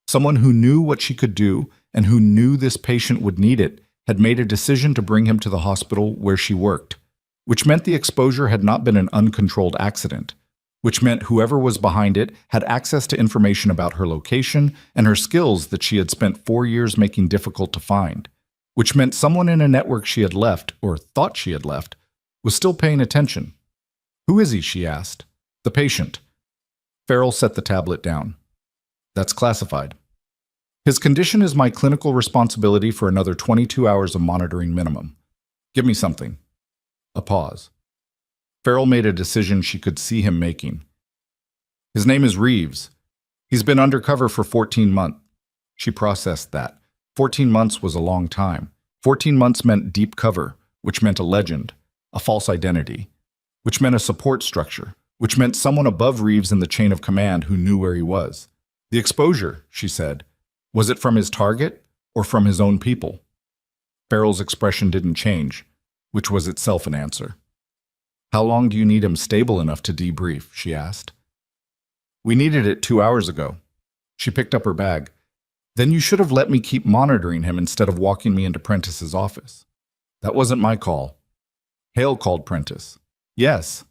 Someone who knew what she could do and who knew this patient would need it had made a decision to bring him to the hospital where she worked, which meant the exposure had not been an uncontrolled accident, which meant whoever was behind it had access to information about her location and her skills that she had spent 4 years making difficult to find, which meant someone in a network she had left, or thought she had left, was still paying attention. "Who is he?" she asked. "The patient." Farrell set the tablet down. "That's classified. His condition is my clinical responsibility for another 22 hours of monitoring minimum. Give me something." A pause. Farrell made a decision she could see him making. "His name is Reeves. He's been undercover for 14 months. She processed that. 14 months was a long time. 14 months meant deep cover, which meant a legend, a false identity, which meant a support structure, which meant someone above Reeves in the chain of command who knew where he was. The exposure, she said. Was it from his target or from his own people? Farrell's expression didn't change, which was itself an answer. How long do you need him stable enough to debrief? She asked. We needed it 2 hours ago. She picked up her bag. Then you should have let me keep monitoring him instead of walking me into Prentice's office. That wasn't my call. Hale called Prentice. Yes.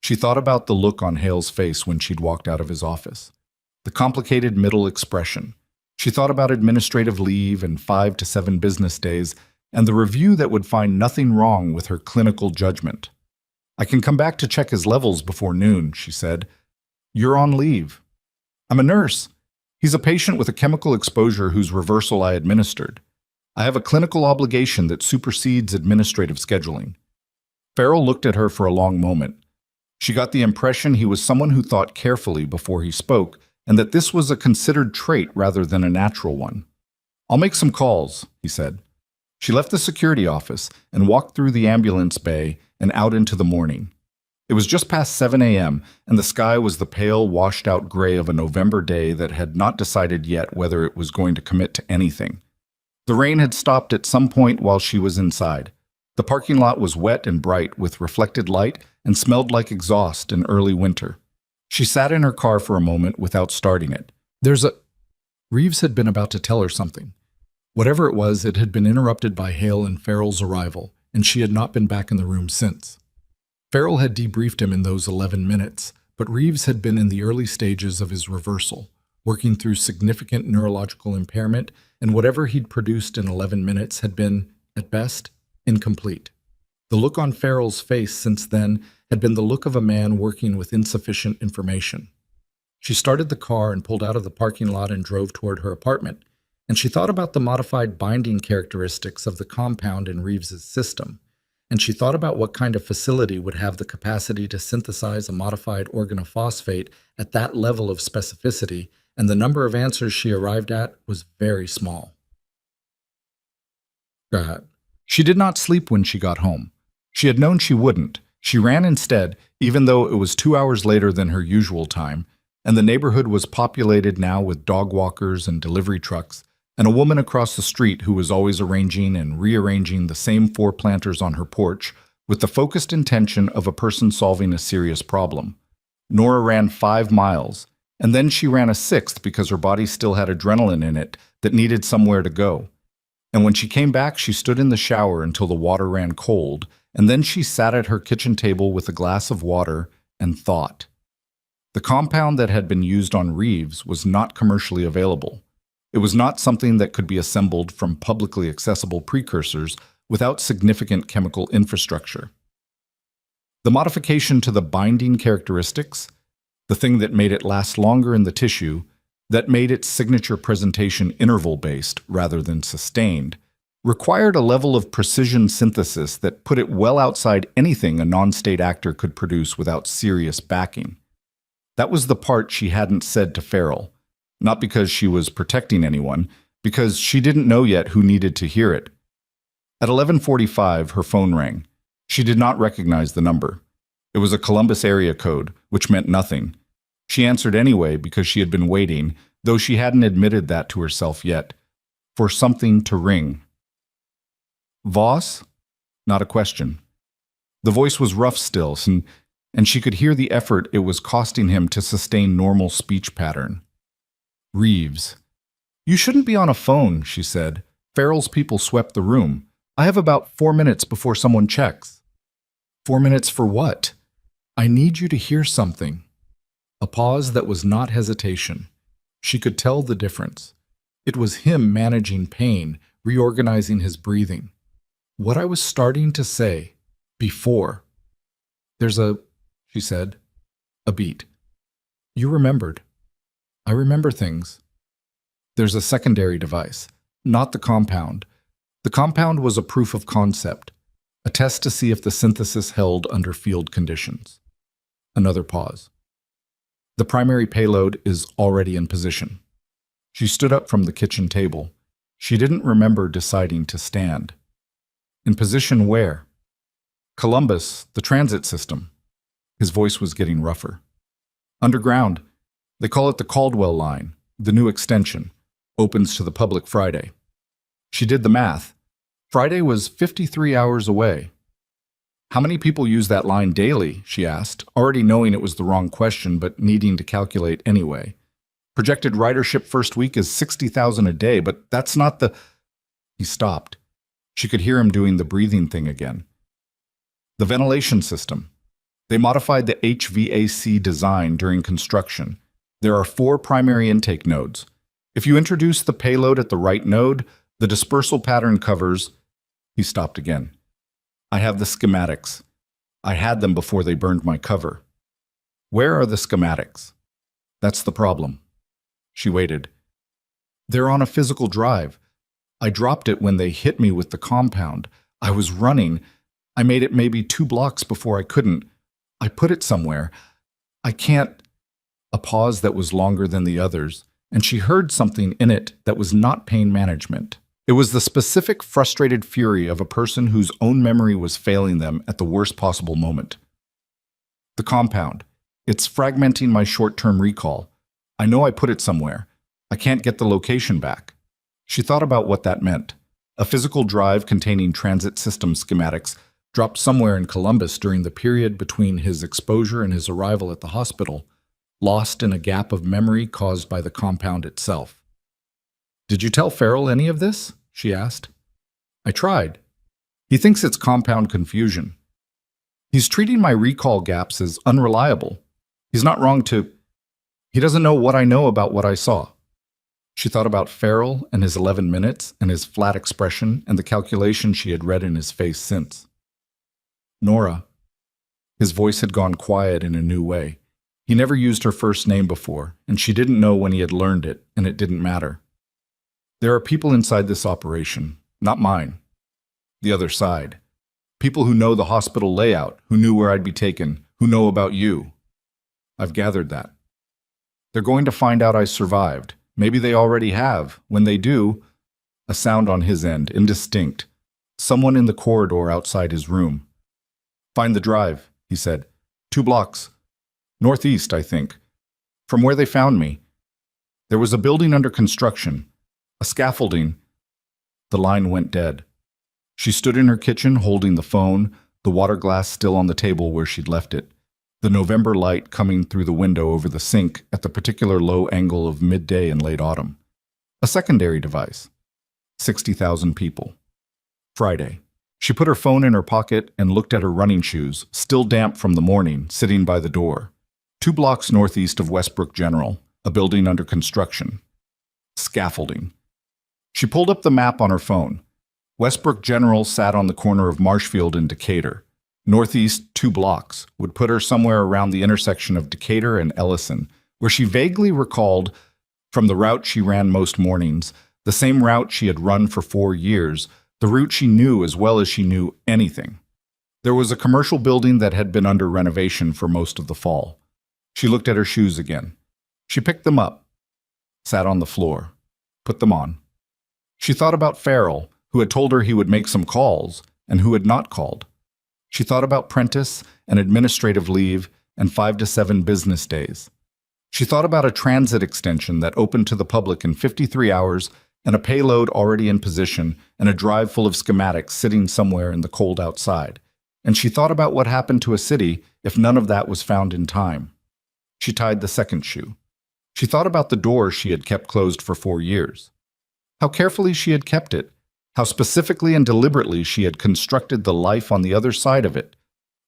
She thought about the look on Hale's face when she'd walked out of his office. The complicated middle expression. She thought about administrative leave and 5 to 7 business days and the review that would find nothing wrong with her clinical judgment. I can come back to check his levels before noon, she said. You're on leave. I'm a nurse. He's a patient with a chemical exposure whose reversal I administered. I have a clinical obligation that supersedes administrative scheduling. Farrell looked at her for a long moment. She got the impression he was someone who thought carefully before he spoke, and that this was a considered trait rather than a natural one. I'll make some calls, he said. She left the security office and walked through the ambulance bay and out into the morning. It was just past 7 a.m., and the sky was the pale, washed-out gray of a November day that had not decided yet whether it was going to commit to anything. The rain had stopped at some point while she was inside. The parking lot was wet and bright with reflected light and smelled like exhaust in early winter. She sat in her car for a moment without starting it. Reeves had been about to tell her something. Whatever it was, it had been interrupted by Hale and Farrell's arrival, and she had not been back in the room since. Farrell had debriefed him in those 11 minutes, but Reeves had been in the early stages of his reversal, working through significant neurological impairment, and whatever he'd produced in 11 minutes had been, at best, incomplete. The look on Farrell's face since then had been the look of a man working with insufficient information. She started the car and pulled out of the parking lot and drove toward her apartment, and she thought about the modified binding characteristics of the compound in Reeves's system, and she thought about what kind of facility would have the capacity to synthesize a modified organophosphate at that level of specificity, and the number of answers she arrived at was very small. She did not sleep when she got home. She had known she wouldn't. She ran instead, even though it was 2 hours later than her usual time, and the neighborhood was populated now with dog walkers and delivery trucks, and a woman across the street who was always arranging and rearranging the same 4 planters on her porch with the focused intention of a person solving a serious problem. Nora ran 5 miles, and then she ran a 6th because her body still had adrenaline in it that needed somewhere to go. And when she came back, she stood in the shower until the water ran cold, and then she sat at her kitchen table with a glass of water and thought. The compound that had been used on Reeves was not commercially available. It was not something that could be assembled from publicly accessible precursors without significant chemical infrastructure. The modification to the binding characteristics, the thing that made it last longer in the tissue, that made its signature presentation interval-based rather than sustained, required a level of precision synthesis that put it well outside anything a non-state actor could produce without serious backing. That was the part she hadn't said to Farrell, not because she was protecting anyone, because she didn't know yet who needed to hear it. At 11:45, her phone rang. She did not recognize the number. It was a Columbus area code, which meant nothing. She answered anyway because she had been waiting, though she hadn't admitted that to herself yet, for something to ring. Voss? Not a question. The voice was rough still, and she could hear the effort it was costing him to sustain normal speech pattern. Reeves. You shouldn't be on a phone, she said. Farrell's people swept the room. I have about 4 minutes before someone checks. 4 minutes for what? I need you to hear something. A pause that was not hesitation. She could tell the difference. It was him managing pain, reorganizing his breathing. What I was starting to say, before. She said, a beat. You remembered. I remember things. There's a secondary device, not the compound. The compound was a proof of concept, a test to see if the synthesis held under field conditions. Another pause. The primary payload is already in position. She stood up from the kitchen table. She didn't remember deciding to stand. In position where? Columbus, the transit system. His voice was getting rougher. Underground. They call it the Caldwell Line, the new extension. Opens to the public Friday. She did the math. Friday was 53 hours away. How many people use that line daily, she asked, already knowing it was the wrong question but needing to calculate anyway. Projected ridership first week is 60,000 a day, but that's not the... He stopped. She could hear him doing the breathing thing again. The ventilation system. They modified the HVAC design during construction. There are 4 primary intake nodes. If you introduce the payload at the right node, the dispersal pattern covers... He stopped again. I have the schematics. I had them before they burned my cover. Where are the schematics? That's the problem. She waited. They're on a physical drive. I dropped it when they hit me with the compound. I was running. I made it maybe 2 blocks before I couldn't. I put it somewhere. I can't... A pause that was longer than the others, and she heard something in it that was not pain management. It was the specific frustrated fury of a person whose own memory was failing them at the worst possible moment. The compound. It's fragmenting my short-term recall. I know I put it somewhere. I can't get the location back. She thought about what that meant. A physical drive containing transit system schematics dropped somewhere in Columbus during the period between his exposure and his arrival at the hospital, lost in a gap of memory caused by the compound itself. Did you tell Farrell any of this? She asked. I tried. He thinks it's compound confusion. He's treating my recall gaps as unreliable. He's not wrong to... He doesn't know what I know about what I saw. She thought about Farrell and his 11 minutes and his flat expression and the calculation she had read in his face since. Nora. His voice had gone quiet in a new way. He never used her first name before, and she didn't know when he had learned it, and it didn't matter. There are people inside this operation, not mine. The other side. People who know the hospital layout, who knew where I'd be taken, who know about you. I've gathered that. They're going to find out I survived. Maybe they already have. When they do, a sound on his end, indistinct. Someone in the corridor outside his room. Find the drive, he said. 2 blocks. Northeast, I think. From where they found me. There was a building under construction. A scaffolding. The line went dead. She stood in her kitchen holding the phone, the water glass still on the table where she'd left it, the November light coming through the window over the sink at the particular low angle of midday in late autumn. A secondary device. 60,000 people. Friday. She put her phone in her pocket and looked at her running shoes, still damp from the morning, sitting by the door. 2 blocks northeast of Westbrook General, a building under construction. Scaffolding. She pulled up the map on her phone. Westbrook General sat on the corner of Marshfield and Decatur. Northeast 2 blocks would put her somewhere around the intersection of Decatur and Ellison, where she vaguely recalled, from the route she ran most mornings, the same route she had run for 4 years, the route she knew as well as she knew anything. There was a commercial building that had been under renovation for most of the fall. She looked at her shoes again. She picked them up, sat on the floor, put them on. She thought about Farrell, who had told her he would make some calls, and who had not called. She thought about Prentice and administrative leave and 5 to 7 business days. She thought about a transit extension that opened to the public in 53 hours and a payload already in position and a drive full of schematics sitting somewhere in the cold outside. And she thought about what happened to a city if none of that was found in time. She tied the second shoe. She thought about the door she had kept closed for 4 years. How carefully she had kept it. How specifically and deliberately she had constructed the life on the other side of it.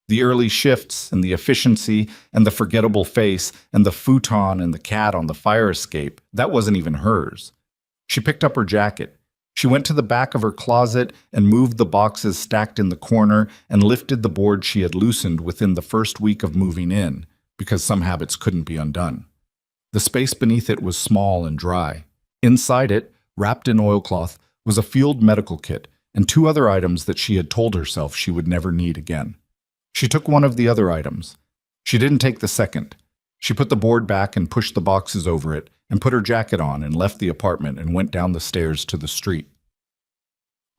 The early shifts and the efficiency and the forgettable face and the futon and the cat on the fire escape, that wasn't even hers. She picked up her jacket. She went to the back of her closet and moved the boxes stacked in the corner and lifted the board she had loosened within the first week of moving in, because some habits couldn't be undone. The space beneath it was small and dry. Inside it, wrapped in oilcloth, was a field medical kit and 2 other items that she had told herself she would never need again. She took one of the other items. She didn't take the second. She put the board back and pushed the boxes over it and put her jacket on and left the apartment and went down the stairs to the street.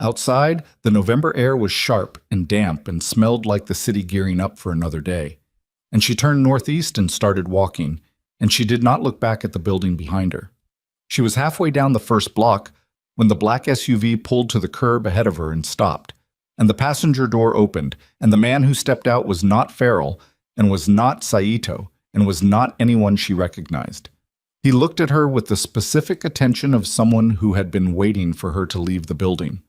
Outside, the November air was sharp and damp and smelled like the city gearing up for another day. and she turned northeast and started walking, and she did not look back at the building behind her. She was halfway down the first block when the black SUV pulled to the curb ahead of her and stopped, and the passenger door opened, and the man who stepped out was not Farrell, and was not Saito, and was not anyone she recognized. He looked at her with the specific attention of someone who had been waiting for her to leave the building.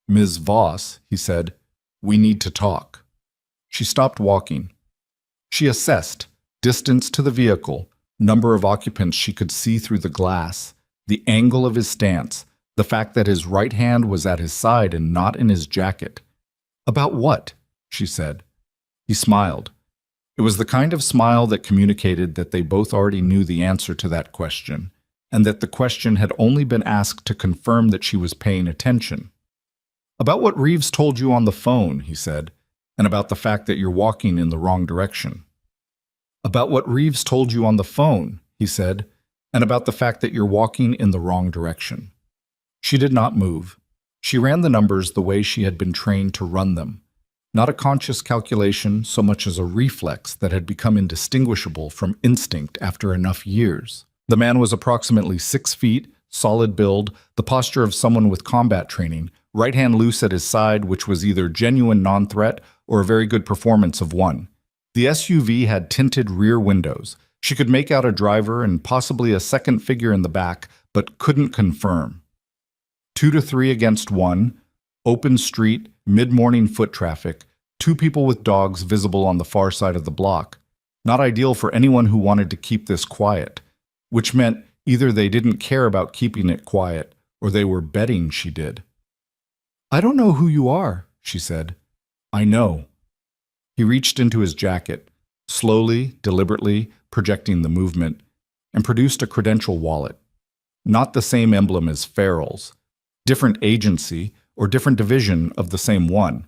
"Ms. Voss," he said, "we need to talk." She stopped walking. She assessed distance to the vehicle, number of occupants she could see through the glass, the angle of his stance, the fact that his right hand was at his side and not in his jacket. "About what?" she said. He smiled. It was the kind of smile that communicated that they both already knew the answer to that question, and that the question had only been asked to confirm that she was paying attention. "About what Reeves told you on the phone," he said, "and about the fact that you're walking in the wrong direction." "About what Reeves told you on the phone," he said, "and about the fact that you're walking in the wrong direction." She did not move. She ran the numbers the way she had been trained to run them. Not a conscious calculation so much as a reflex that had become indistinguishable from instinct after enough years. The man was approximately 6 feet, solid build, the posture of someone with combat training, right hand loose at his side, which was either genuine non-threat or a very good performance of one. The SUV had tinted rear windows. She could make out a driver and possibly a second figure in the back, but couldn't confirm. 2 to 3 against 1, open street, mid-morning foot traffic, 2 people with dogs visible on the far side of the block. Not ideal for anyone who wanted to keep this quiet, which meant either they didn't care about keeping it quiet, or they were betting she did. "I don't know who you are," she said. "I know." He reached into his jacket, slowly, deliberately, projecting the movement, and produced a credential wallet. Not the same emblem as Farrell's. Different agency, or different division of the same one.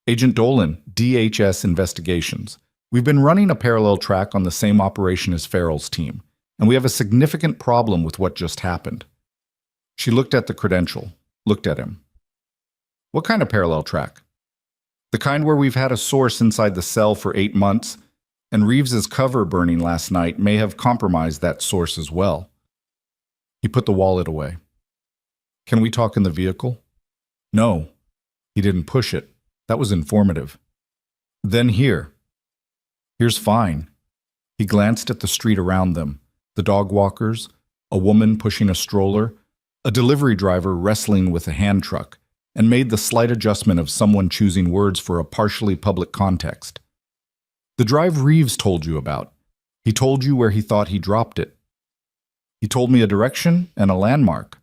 "Agent Dolan, DHS Investigations. We've been running a parallel track on the same operation as Farrell's team, and we have a significant problem with what just happened." She looked at the credential, looked at him. "What kind of parallel track?" "The kind where we've had a source inside the cell for 8 months, and Reeves's cover burning last night may have compromised that source as well." He put the wallet away. "Can we talk in the vehicle?" "No." He didn't push it. That was informative. "Then here." "Here's fine." He glanced at the street around them, the dog walkers, a woman pushing a stroller, a delivery driver wrestling with a hand truck, and made the slight adjustment of someone choosing words for a partially public context. "The drive Reeves told you about. He told you where he thought he dropped it." "He told me a direction and a landmark."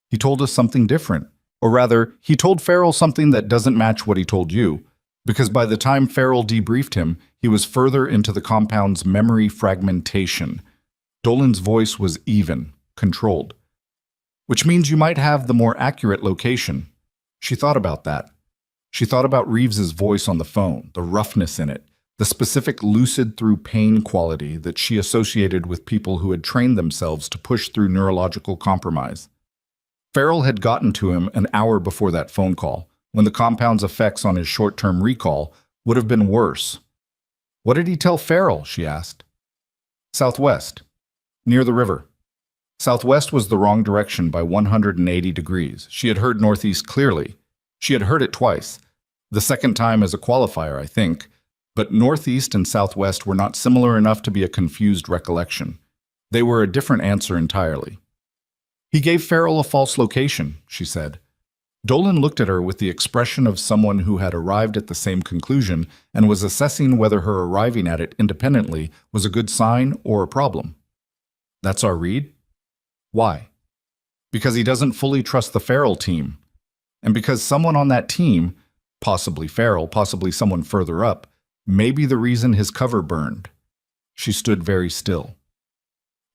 "He told us something different. Or rather, he told Farrell something that doesn't match what he told you, because by the time Farrell debriefed him, he was further into the compound's memory fragmentation. Dolan's voice was even, controlled. "Which means you might have the more accurate location." She thought about that. She thought about Reeves's voice on the phone, the roughness in it, the specific lucid through pain quality that she associated with people who had trained themselves to push through neurological compromise. Farrell had gotten to him an hour before that phone call, when the compound's effects on his short-term recall would have been worse. "What did he tell Farrell?" she asked. "Southwest, near the river." Southwest was the wrong direction by 180 degrees. She had heard northeast clearly. She had heard it twice, the second time as a qualifier, I think, but northeast and southwest were not similar enough to be a confused recollection. They were a different answer entirely. "He gave Farrell a false location," she said. Dolan looked at her with the expression of someone who had arrived at the same conclusion and was assessing whether her arriving at it independently was a good sign or a problem. "That's our read?" "Why?" "Because he doesn't fully trust the Farrell team. And because someone on that team, possibly Farrell, possibly someone further up, may be the reason his cover burned." She stood very still.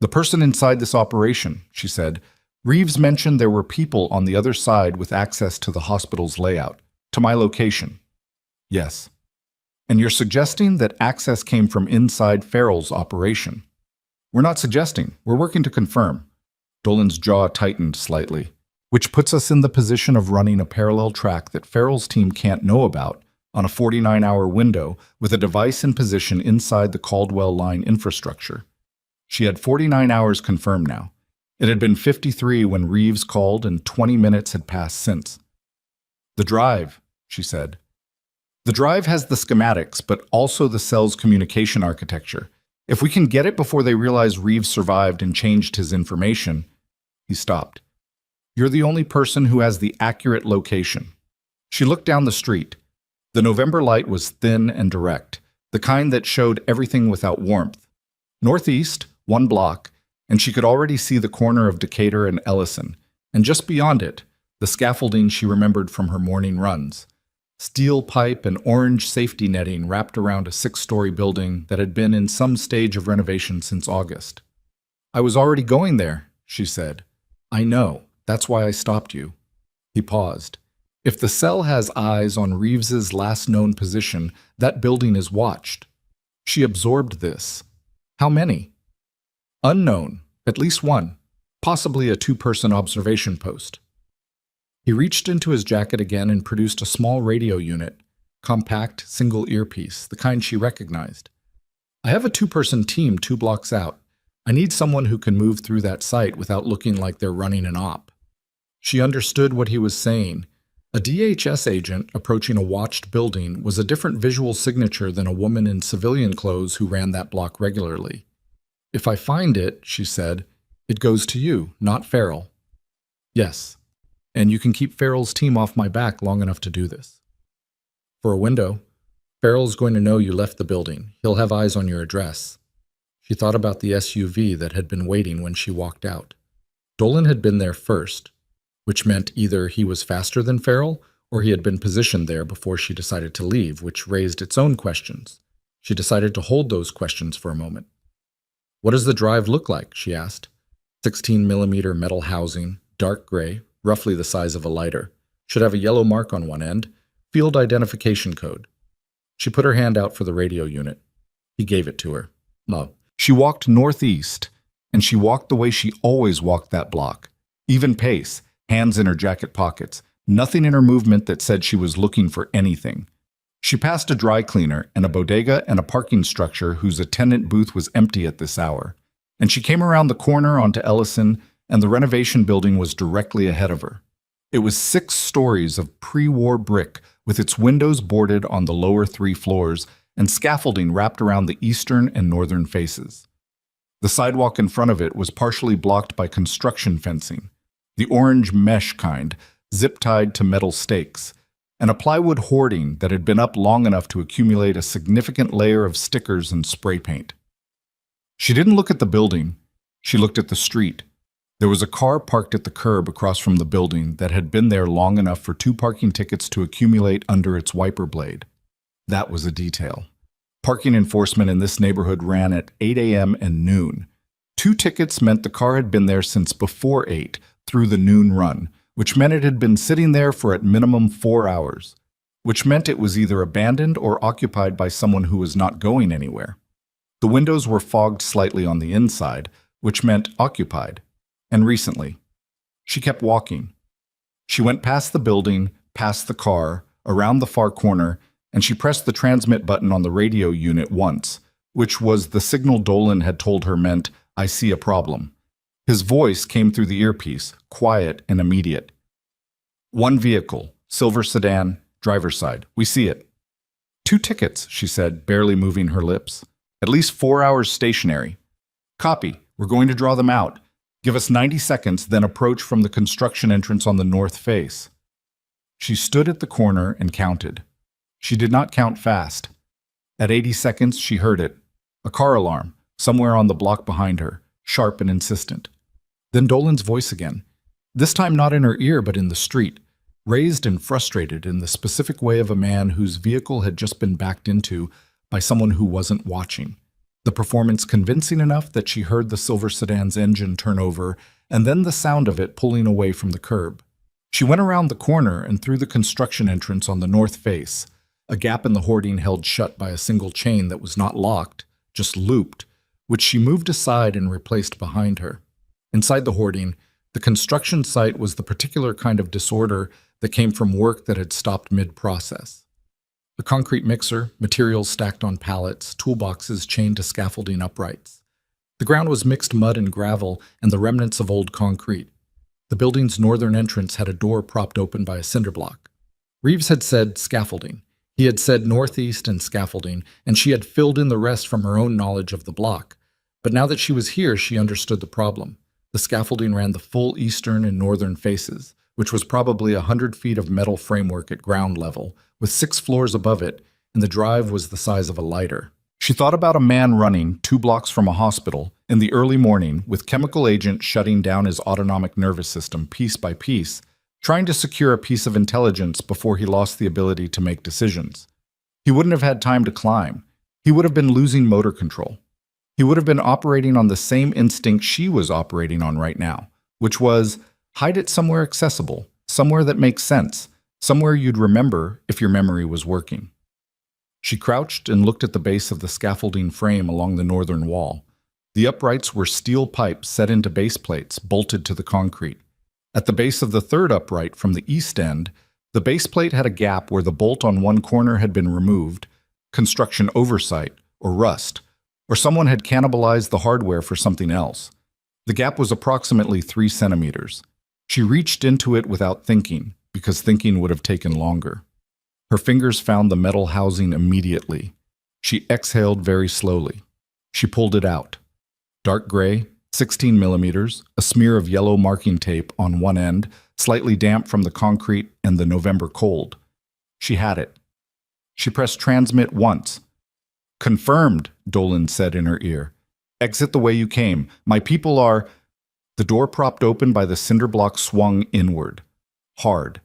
"The person inside this operation," she said, "Reeves mentioned there were people on the other side with access to the hospital's layout, to my location." "Yes." "And you're suggesting that access came from inside Farrell's operation?" "We're not suggesting. We're working to confirm." Dolan's jaw tightened slightly. "Which puts us in the position of running a parallel track that Farrell's team can't know about, on a 49-hour window with a device in position inside the Caldwell line infrastructure. She had 49 hours confirmed now. It had been 53 when Reeves called, and 20 minutes had passed since. "The drive," she said. "The drive has the schematics, but also the cell's communication architecture. If we can get it before they realize Reeves survived and changed his information..." He stopped. "You're the only person who has the accurate location." She looked down the street. The November light was thin and direct, the kind that showed everything without warmth. Northeast, 1 block, and she could already see the corner of Decatur and Ellison, and just beyond it, the scaffolding she remembered from her morning runs. Steel pipe and orange safety netting wrapped around a 6-story building that had been in some stage of renovation since August. "I was already going there," she said. "I know. That's why I stopped you." He paused. If the cell has eyes on Reeves's last known position, that building is watched. She absorbed this. How many? Unknown. At least one. Possibly a 2-person observation post. He reached into his jacket again and produced a small radio unit, compact, single earpiece, the kind she recognized. "I have a 2-person team 2 blocks out. I need someone who can move through that site without looking like they're running an op." She understood what he was saying. A DHS agent approaching a watched building was a different visual signature than a woman in civilian clothes who ran that block regularly. "If I find it," she said, "it goes to you, not Farrell." "Yes. And you can keep Farrell's team off my back long enough to do this." "For a window. Farrell's going to know you left the building. He'll have eyes on your address." She thought about the SUV that had been waiting when she walked out. Dolan had been there first, which meant either he was faster than Farrell or he had been positioned there before she decided to leave, which raised its own questions. She decided to hold those questions for a moment. "What does the drive look like?" she asked. 16mm metal housing, dark gray, roughly the size of a lighter. Should have a yellow mark on one end. Field identification code. She put her hand out for the radio unit. He gave it to her. No. She walked northeast, and she walked the way she always walked that block. Even pace, hands in her jacket pockets, nothing in her movement that said she was looking for anything. She passed a dry cleaner and a bodega and a parking structure whose attendant booth was empty at this hour. And she came around the corner onto Ellison, and the renovation building was directly ahead of her. It was 6 stories of pre-war brick with its windows boarded on the lower 3 floors and scaffolding wrapped around the eastern and northern faces. The sidewalk in front of it was partially blocked by construction fencing, the orange mesh kind, zip-tied to metal stakes, and a plywood hoarding that had been up long enough to accumulate a significant layer of stickers and spray paint. She didn't look at the building. She looked at the street. There was a car parked at the curb across from the building that had been there long enough for 2 parking tickets to accumulate under its wiper blade. That was a detail. Parking enforcement in this neighborhood ran at 8 a.m. and noon. 2 tickets meant the car had been there since before 8, through the noon run, which meant it had been sitting there for at minimum 4 hours, which meant it was either abandoned or occupied by someone who was not going anywhere. The windows were fogged slightly on the inside, which meant occupied, and recently. She kept walking. She went past the building, past the car, around the far corner, and she pressed the transmit button on the radio unit once, which was the signal Dolan had told her meant, "I see a problem." His voice came through the earpiece, quiet and immediate. "1 vehicle, silver sedan, driver's side. We see it." 2 tickets, she said, barely moving her lips. "At least 4 hours stationary." "Copy. We're going to draw them out. Give us 90 seconds, then approach from the construction entrance on the north face." She stood at the corner and counted. She did not count fast. At 80 seconds, she heard it. A car alarm, somewhere on the block behind her, sharp and insistent. Then Dolan's voice again, this time not in her ear but in the street, raised and frustrated in the specific way of a man whose vehicle had just been backed into by someone who wasn't watching. The performance convincing enough that she heard the silver sedan's engine turn over and then the sound of it pulling away from the curb. She went around the corner and through the construction entrance on the north face, a gap in the hoarding held shut by a single chain that was not locked, just looped, which she moved aside and replaced behind her. Inside the hoarding, the construction site was the particular kind of disorder that came from work that had stopped mid-process. A concrete mixer, materials stacked on pallets, toolboxes chained to scaffolding uprights. The ground was mixed mud and gravel and the remnants of old concrete. The building's northern entrance had a door propped open by a cinder block. Reeves had said scaffolding. He had said northeast and scaffolding, and she had filled in the rest from her own knowledge of the block. But now that she was here, she understood the problem. The scaffolding ran the full eastern and northern faces, which was probably 100 feet of metal framework at ground level, with 6 floors above it, and the drive was the size of a lighter. She thought about a man running 2 blocks from a hospital in the early morning with chemical agents shutting down his autonomic nervous system piece by piece, trying to secure a piece of intelligence before he lost the ability to make decisions. He wouldn't have had time to climb. He would have been losing motor control. He would have been operating on the same instinct she was operating on right now, which was hide it somewhere accessible, somewhere that makes sense, somewhere you'd remember if your memory was working. She crouched and looked at the base of the scaffolding frame along the northern wall. The uprights were steel pipes set into base plates, bolted to the concrete. At the base of the third upright from the east end, the base plate had a gap where the bolt on one corner had been removed, construction oversight, or rust, or someone had cannibalized the hardware for something else. The gap was approximately 3 centimeters. She reached into it without thinking, because thinking would have taken longer. Her fingers found the metal housing immediately. She exhaled very slowly. She pulled it out. Dark gray, 16 millimeters, a smear of yellow marking tape on one end, slightly damp from the concrete and the November cold. She had it. She pressed transmit once. "Confirmed," Dolan said in her ear. "Exit the way you came. My people are—" The door propped open by the cinder block swung inward. Hard.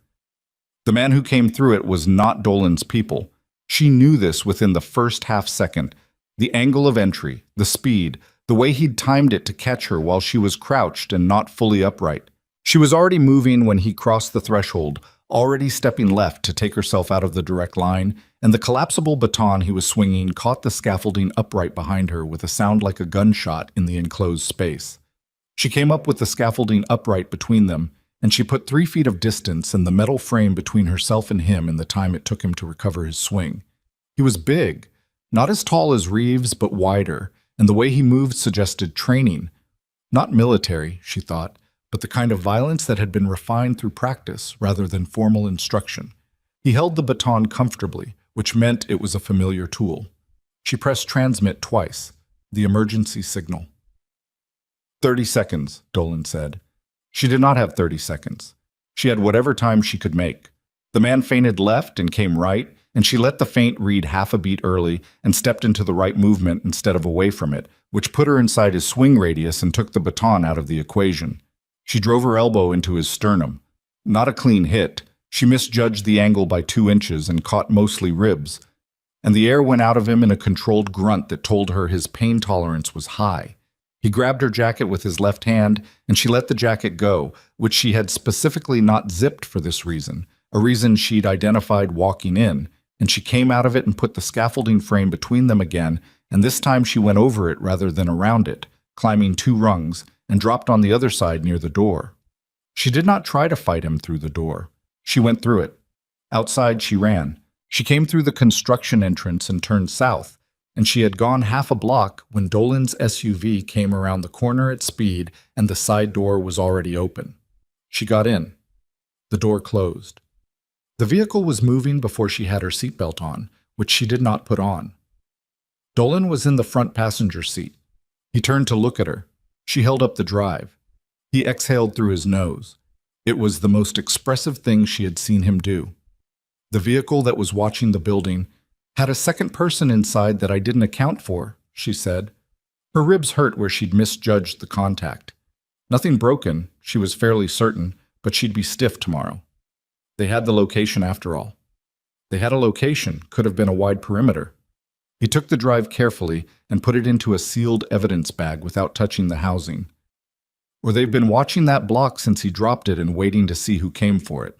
The man who came through it was not Dolan's people. She knew this within the first half second. The angle of entry, the speed, the way he'd timed it to catch her while she was crouched and not fully upright. She was already moving when he crossed the threshold, already stepping left to take herself out of the direct line, and the collapsible baton he was swinging caught the scaffolding upright behind her with a sound like a gunshot in the enclosed space. She came up with the scaffolding upright between them, and she put 3 feet of distance and the metal frame between herself and him in the time it took him to recover his swing. He was big, not as tall as Reeves, but wider, and the way he moved suggested training. Not military, she thought, but the kind of violence that had been refined through practice rather than formal instruction. He held the baton comfortably, which meant it was a familiar tool. She pressed transmit twice, the emergency signal. 30 seconds, Dolan said. She did not have 30 seconds. She had whatever time she could make. The man feinted left and came right, and she let the feint read half a beat early and stepped into the right movement instead of away from it, which put her inside his swing radius and took the baton out of the equation. She drove her elbow into his sternum. Not a clean hit. She misjudged the angle by 2 inches and caught mostly ribs. And the air went out of him in a controlled grunt that told her his pain tolerance was high. He grabbed her jacket with his left hand, and she let the jacket go, which she had specifically not zipped for this reason, a reason she'd identified walking in, and she came out of it and put the scaffolding frame between them again, and this time she went over it rather than around it, climbing 2 rungs, and dropped on the other side near the door. She did not try to fight him through the door. She went through it. Outside she ran. She came through the construction entrance and turned south, and she had gone half a block when Dolan's SUV came around the corner at speed and the side door was already open. She got in. The door closed. The vehicle was moving before she had her seatbelt on, which she did not put on. Dolan was in the front passenger seat. He turned to look at her. She held up the drive. He exhaled through his nose. It was the most expressive thing she had seen him do. The vehicle that was watching the building had a second person inside that I didn't account for, she said. Her ribs hurt where she'd misjudged the contact. Nothing broken, she was fairly certain, but she'd be stiff tomorrow. They had the location after all. They had a location, could have been a wide perimeter. He took the drive carefully and put it into a sealed evidence bag without touching the housing. Or they've been watching that block since he dropped it and waiting to see who came for it.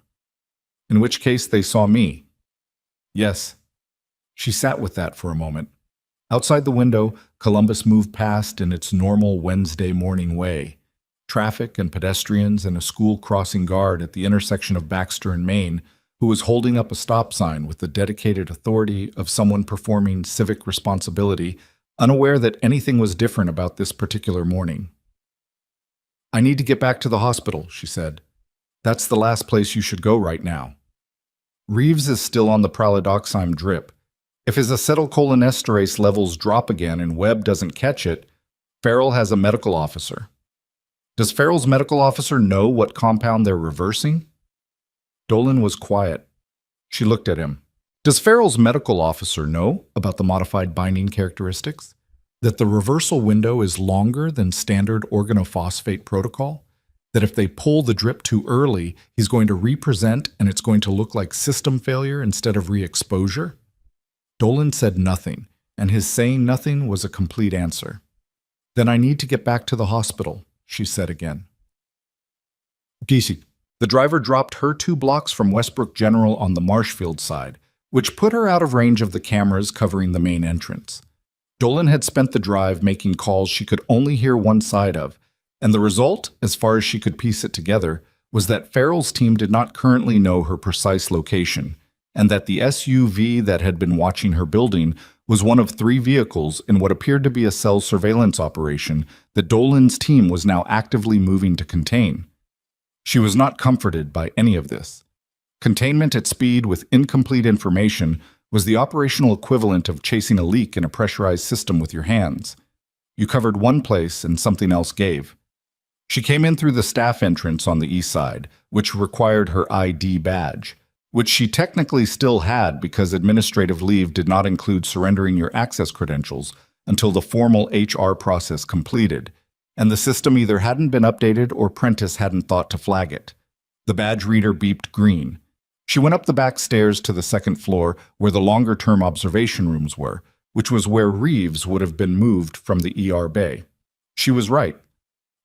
In which case they saw me. Yes. She sat with that for a moment. Outside the window, Columbus moved past in its normal Wednesday morning way. Traffic and pedestrians and a school crossing guard at the intersection of Baxter and Main, who was holding up a stop sign with the dedicated authority of someone performing civic responsibility, unaware that anything was different about this particular morning. "I need to get back to the hospital," she said. "That's the last place you should go right now." Reeves is still on the pralidoxime drip. If his acetylcholinesterase levels drop again and Webb doesn't catch it, Farrell has a medical officer. Does Farrell's medical officer know what compound they're reversing? Dolan was quiet. She looked at him. Does Farrell's medical officer know about the modified binding characteristics? That the reversal window is longer than standard organophosphate protocol? That if they pull the drip too early, he's going to represent and it's going to look like system failure instead of re-exposure? Dolan said nothing, and his saying nothing was a complete answer. "Then I need to get back to the hospital," she said again. Giesy. The driver dropped her 2 blocks from Westbrook General on the Marshfield side, which put her out of range of the cameras covering the main entrance. Dolan had spent the drive making calls she could only hear one side of, and the result, as far as she could piece it together, was that Farrell's team did not currently know her precise location, and that the SUV that had been watching her building was one of 3 vehicles in what appeared to be a cell surveillance operation that Dolan's team was now actively moving to contain. She was not comforted by any of this. Containment at speed with incomplete information was the operational equivalent of chasing a leak in a pressurized system with your hands. You covered one place and something else gave. She came in through the staff entrance on the east side, which required her ID badge, which she technically still had because administrative leave did not include surrendering your access credentials until the formal HR process completed, and the system either hadn't been updated or Prentice hadn't thought to flag it. The badge reader beeped green. She went up the back stairs to the second floor where the longer-term observation rooms were, which was where Reeves would have been moved from the ER bay. She was right.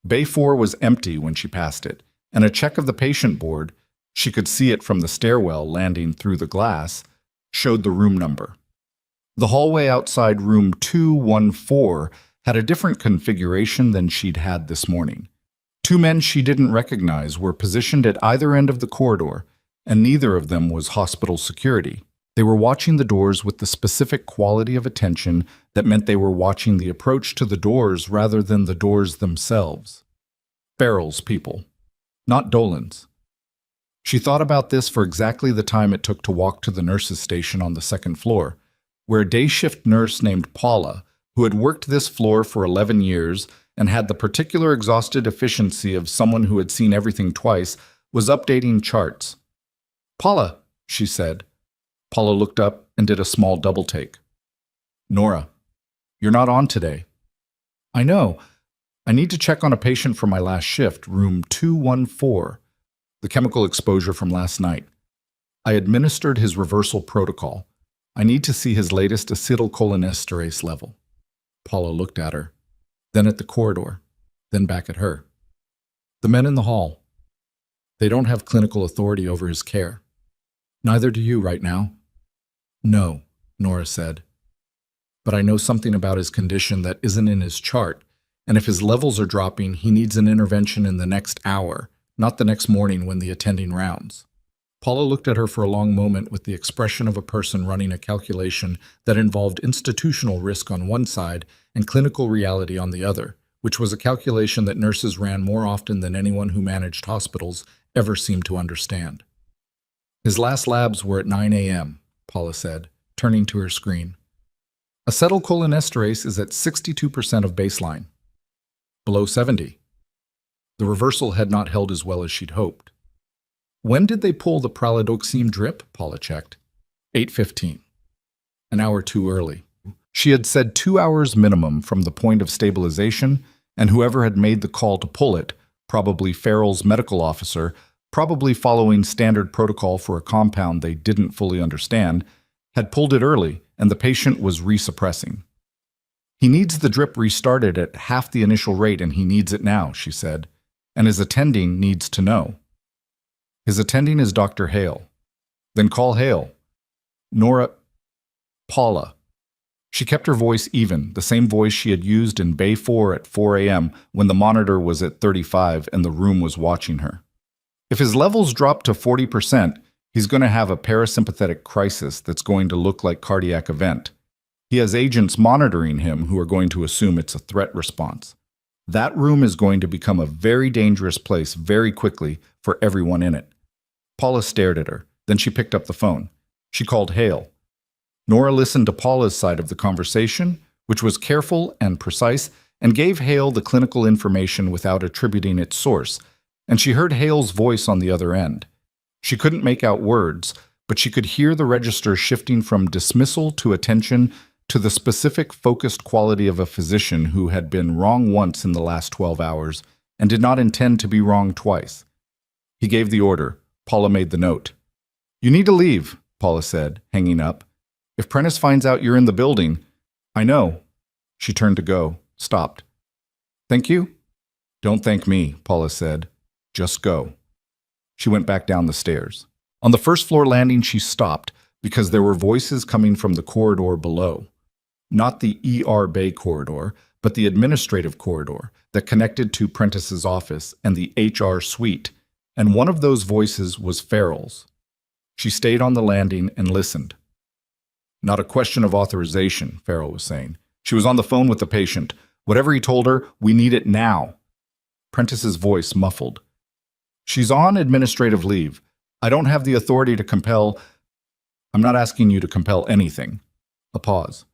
Bay 4 was empty when she passed it, and a check of the patient board, she could see it from the stairwell landing through the glass, showed the room number. The hallway outside room 214 had a different configuration than she'd had this morning. 2 men she didn't recognize were positioned at either end of the corridor, and neither of them was hospital security. They were watching the doors with the specific quality of attention that meant they were watching the approach to the doors rather than the doors themselves. Farrell's people, not Dolan's. She thought about this for exactly the time it took to walk to the nurse's station on the second floor, where a day shift nurse named Paula, who had worked this floor for 11 years and had the particular exhausted efficiency of someone who had seen everything twice, was updating charts. "Paula," she said. Paula looked up and did a small double take. "Nora, you're not on today." "I know. I need to check on a patient from my last shift, room 214, the chemical exposure from last night. I administered his reversal protocol. I need to see his latest acetylcholinesterase level." Paula looked at her, then at the corridor, then back at her. "The men in the hall. They don't have clinical authority over his care. Neither do you right now." "No," Nora said. "But I know something about his condition that isn't in his chart, and if his levels are dropping, he needs an intervention in the next hour, not the next morning when the attending rounds." Paula looked at her for a long moment with the expression of a person running a calculation that involved institutional risk on one side and clinical reality on the other, which was a calculation that nurses ran more often than anyone who managed hospitals ever seemed to understand. "His last labs were at 9 a.m., Paula said, turning to her screen. "Acetylcholinesterase is at 62% of baseline. Below 70. The reversal had not held as well as she'd hoped. When did they pull the pralidoxime drip? Paula checked. 8:15. An hour too early. She had said 2 hours minimum from the point of stabilization, and whoever had made the call to pull it, probably Farrell's medical officer, probably following standard protocol for a compound they didn't fully understand, had pulled it early, and the patient was resuppressing. "He needs the drip restarted at half the initial rate, and he needs it now," she said, "and his attending needs to know." "His attending is Dr. Hale." "Then call Hale." "Nora..." "Paula." She kept her voice even, the same voice she had used in Bay 4 at 4 a.m. when the monitor was at 35 and the room was watching her. "If his levels drop to 40%, He's going to have a parasympathetic crisis that's going to look like cardiac event. He has agents monitoring him who are going to assume it's a threat response. That room is going to become a very dangerous place very quickly for everyone in it. Paula stared at her. Then she picked up the phone. She called Hale. Nora listened to Paula's side of the conversation, which was careful and precise, and gave Hale the clinical information without attributing its source, and she heard Hale's voice on the other end. She couldn't make out words, but she could hear the register shifting from dismissal to attention to the specific focused quality of a physician who had been wrong once in the last 12 hours and did not intend to be wrong twice. He gave the order. Paula made the note. "You need to leave," Paula said, hanging up. "If Prentice finds out you're in the building—" "I know." She turned to go, stopped. "Thank you?" "Don't thank me," Paula said. "Just go." She went back down the stairs. On the first-floor landing, she stopped because there were voices coming from the corridor below. Not the ER Bay corridor, but the administrative corridor that connected to Prentice's office and the HR suite, and one of those voices was Farrell's. She stayed on the landing and listened. "Not a question of authorization," Farrell was saying. She was on the phone with the patient. "Whatever he told her, we need it now." Prentice's voice muffled. "She's on administrative leave. I don't have the authority to compel—" "I'm not asking you to compel anything." A pause.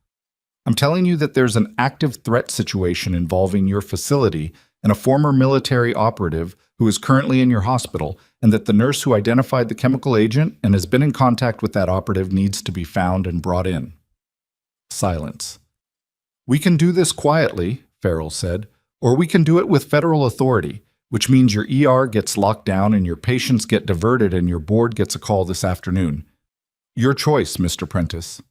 "I'm telling you that there's an active threat situation involving your facility and a former military operative who is currently in your hospital, and that the nurse who identified the chemical agent and has been in contact with that operative needs to be found and brought in." Silence. "We can do this quietly," Farrell said, "or we can do it with federal authority, which means your ER gets locked down and your patients get diverted and your board gets a call this afternoon. Your choice, Mr. Prentice."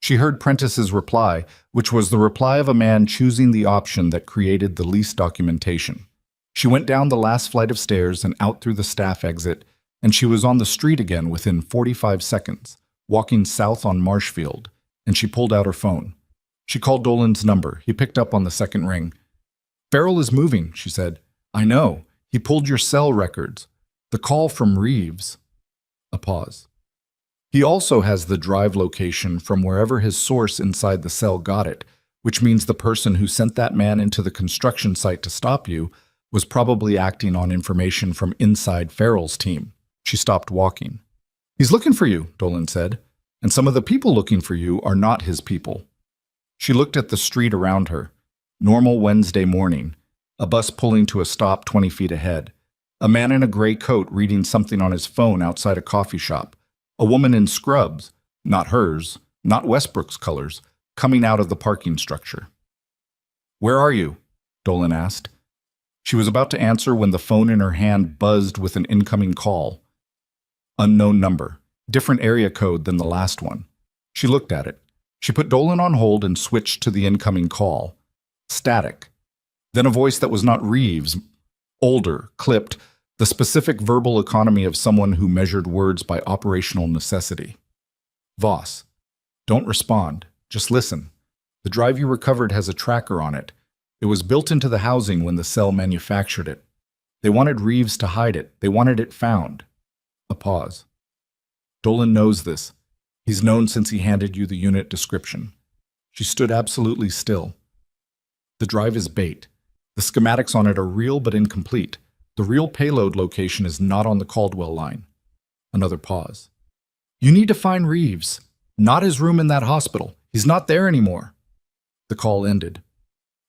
She heard Prentice's reply, which was the reply of a man choosing the option that created the least documentation. She went down the last flight of stairs and out through the staff exit, and she was on the street again within 45 seconds, walking south on Marshfield, and she pulled out her phone. She called Dolan's number. He picked up on the second ring. "Farrell is moving," she said. "I know. He pulled your cell records. The call from Reeves." A pause. "He also has the drive location from wherever his source inside the cell got it, which means the person who sent that man into the construction site to stop you was probably acting on information from inside Farrell's team." She stopped walking. "He's looking for you," Dolan said, "and some of the people looking for you are not his people." She looked at the street around her. Normal Wednesday morning. A bus pulling to a stop 20 feet ahead. A man in a gray coat reading something on his phone outside a coffee shop. A woman in scrubs, not hers, not Westbrook's colors, coming out of the parking structure. "Where are you?" Dolan asked. She was about to answer when the phone in her hand buzzed with an incoming call. Unknown number, different area code than the last one. She looked at it. She put Dolan on hold and switched to the incoming call. Static. Then a voice that was not Reeves, older, clipped, the specific verbal economy of someone who measured words by operational necessity. "Voss, don't respond. Just listen. The drive you recovered has a tracker on it. It was built into the housing when the cell manufactured it. They wanted Reeves to hide it. They wanted it found." A pause. "Dolan knows this. He's known since he handed you the unit description." She stood absolutely still. "The drive is bait. The schematics on it are real but incomplete. The real payload location is not on the Caldwell line." Another pause. "You need to find Reeves. Not his room in that hospital. He's not there anymore." The call ended.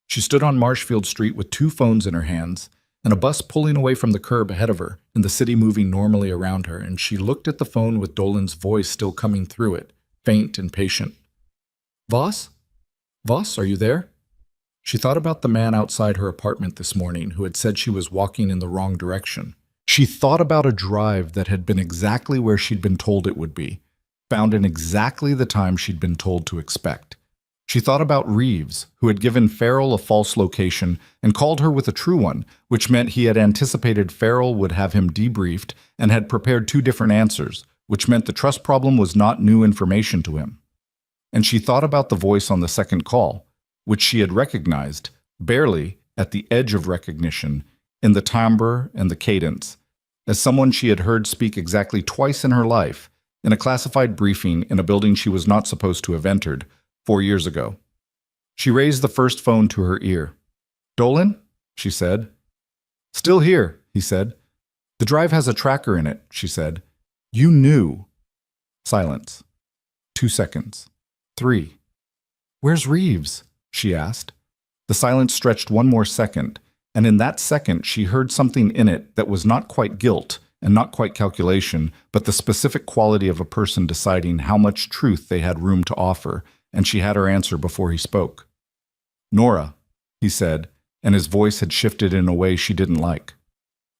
She stood on Marshfield Street with two phones in her hands, and a bus pulling away from the curb ahead of her, and the city moving normally around her, and she looked at the phone with Dolan's voice still coming through it, faint and patient. "Voss? Voss, are you there?" She thought about the man outside her apartment this morning who had said she was walking in the wrong direction. She thought about a drive that had been exactly where she'd been told it would be, found in exactly the time she'd been told to expect. She thought about Reeves, who had given Farrell a false location and called her with a true one, which meant he had anticipated Farrell would have him debriefed and had prepared two different answers, which meant the trust problem was not new information to him. And she thought about the voice on the second call, which she had recognized, barely, at the edge of recognition, in the timbre and the cadence, as someone she had heard speak exactly twice in her life, in a classified briefing in a building she was not supposed to have entered 4 years ago. She raised the first phone to her ear. "Dolan?" she said. "Still here," he said. "The drive has a tracker in it," she said. "You knew." Silence. 2 seconds. 3. "Where's Reeves?" she asked. The silence stretched one more second, and in that second she heard something in it that was not quite guilt and not quite calculation, but the specific quality of a person deciding how much truth they had room to offer, and she had her answer before he spoke. "Nora," he said, and his voice had shifted in a way she didn't like.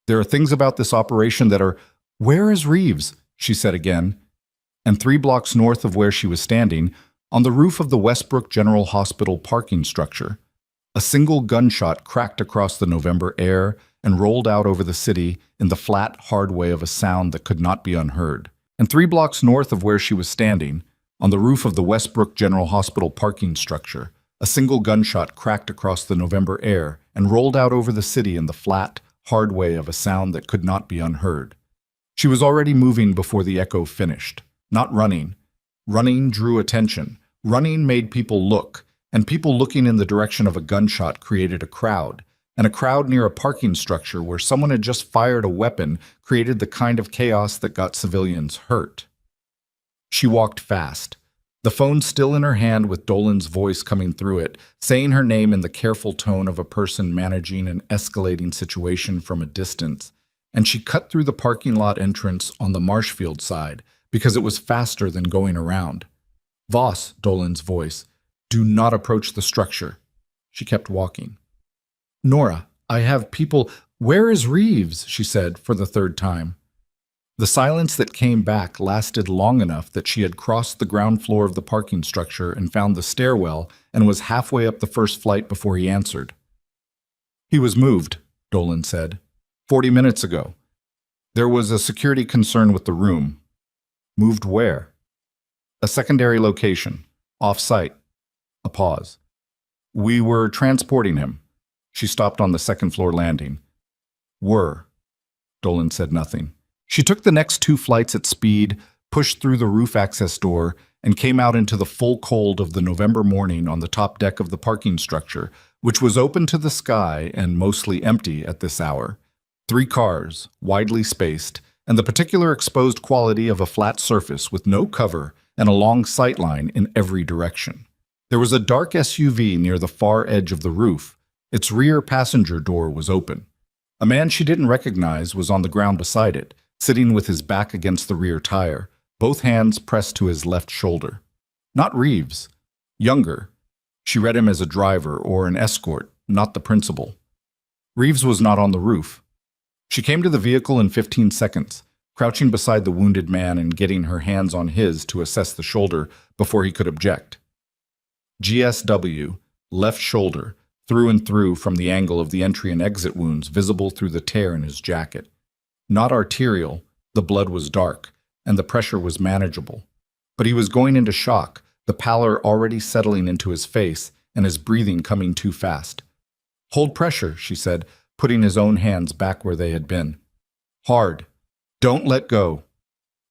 "There are things about this operation that are—" "Where is Reeves?" she said again. And 3 blocks north of where she was standing, on the roof of the Westbrook General Hospital parking structure, a single gunshot cracked across the November air and rolled out over the city in the flat, hard way of a sound that could not be unheard. And 3 blocks north of where she was standing, on the roof of the Westbrook General Hospital parking structure, a single gunshot cracked across the November air and rolled out over the city in the flat, hard way of a sound that could not be unheard. She was already moving before the echo finished. Not running. Running drew attention. Running made people look, and people looking in the direction of a gunshot created a crowd, and a crowd near a parking structure where someone had just fired a weapon created the kind of chaos that got civilians hurt. She walked fast, the phone still in her hand with Dolan's voice coming through it, saying her name in the careful tone of a person managing an escalating situation from a distance, and she cut through the parking lot entrance on the Marshfield side, because it was faster than going around. "Voss," Dolan's voice, "do not approach the structure." She kept walking. "Nora, I have people—" "Where is Reeves?" she said for the 3rd time. The silence that came back lasted long enough that she had crossed the ground floor of the parking structure and found the stairwell and was halfway up the first flight before he answered. "He was moved," Dolan said. 40 minutes ago. There was a security concern with the room." "Moved where?" "A secondary location. Off-site." A pause. "We were transporting him." She stopped on the second-floor landing. "Were." Dolan said nothing. She took the next 2 flights at speed, pushed through the roof access door, and came out into the full cold of the November morning on the top deck of the parking structure, which was open to the sky and mostly empty at this hour. 3 cars, widely spaced, and the particular exposed quality of a flat surface with no cover and a long sightline in every direction. There was a dark SUV near the far edge of the roof. Its rear passenger door was open. A man she didn't recognize was on the ground beside it, sitting with his back against the rear tire, both hands pressed to his left shoulder. Not Reeves. Younger. She read him as a driver or an escort, not the principal. Reeves was not on the roof. She came to the vehicle in 15 seconds, crouching beside the wounded man and getting her hands on his to assess the shoulder before he could object. GSW, left shoulder, through and through from the angle of the entry and exit wounds visible through the tear in his jacket. Not arterial, the blood was dark, and the pressure was manageable. But he was going into shock, the pallor already settling into his face and his breathing coming too fast. "Hold pressure," she said, putting his own hands back where they had been. "Hard. Don't let go."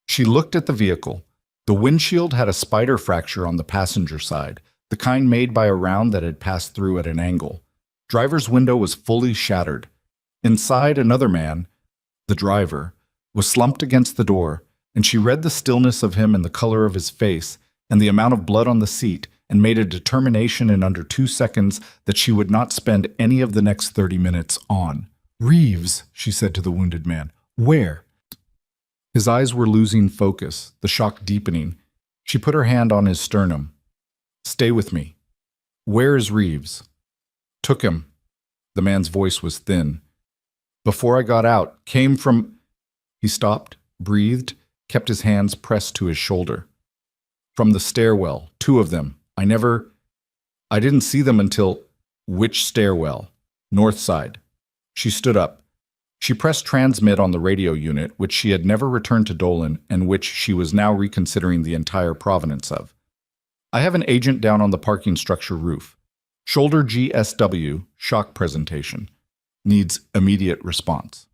She looked at the vehicle. The windshield had a spider fracture on the passenger side, the kind made by a round that had passed through at an angle. Driver's window was fully shattered. Inside, another man, the driver, was slumped against the door, and she read the stillness of him and the color of his face and the amount of blood on the seat and made a determination in under 2 seconds that she would not spend any of the next 30 minutes on. "Reeves," she said to the wounded man. "Where?" His eyes were losing focus, the shock deepening. She put her hand on his sternum. "Stay with me." "Where is Reeves?" "Took him." The man's voice was thin. "Before I got out, came from—" He stopped, breathed, kept his hands pressed to his shoulder. "From the stairwell, 2 of them. I didn't see them until—" "Which stairwell?" "North side." She stood up. She pressed transmit on the radio unit, which she had never returned to Dolan and which she was now reconsidering the entire provenance of. "I have an agent down on the parking structure roof. Shoulder GSW, shock presentation. Needs immediate response."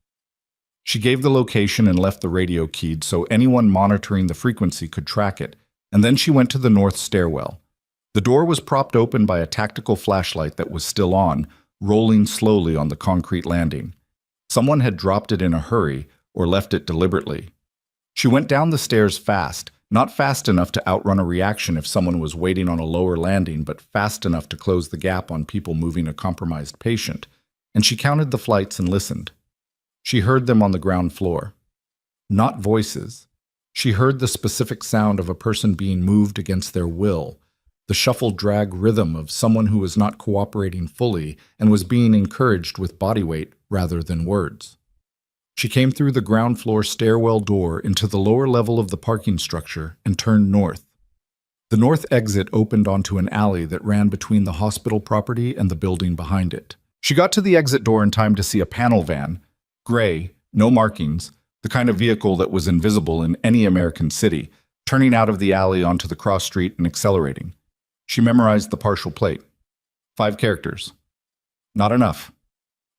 She gave the location and left the radio keyed so anyone monitoring the frequency could track it, and then she went to the north stairwell. The door was propped open by a tactical flashlight that was still on, rolling slowly on the concrete landing. Someone had dropped it in a hurry or left it deliberately. She went down the stairs fast, not fast enough to outrun a reaction if someone was waiting on a lower landing, but fast enough to close the gap on people moving a compromised patient, and she counted the flights and listened. She heard them on the ground floor. Not voices. She heard the specific sound of a person being moved against their will, the shuffle drag rhythm of someone who was not cooperating fully and was being encouraged with body weight rather than words. She came through the ground floor stairwell door into the lower level of the parking structure and turned north. The north exit opened onto an alley that ran between the hospital property and the building behind it. She got to the exit door in time to see a panel van, gray, no markings, the kind of vehicle that was invisible in any American city, turning out of the alley onto the cross street and accelerating. She memorized the partial plate. 5 characters. Not enough.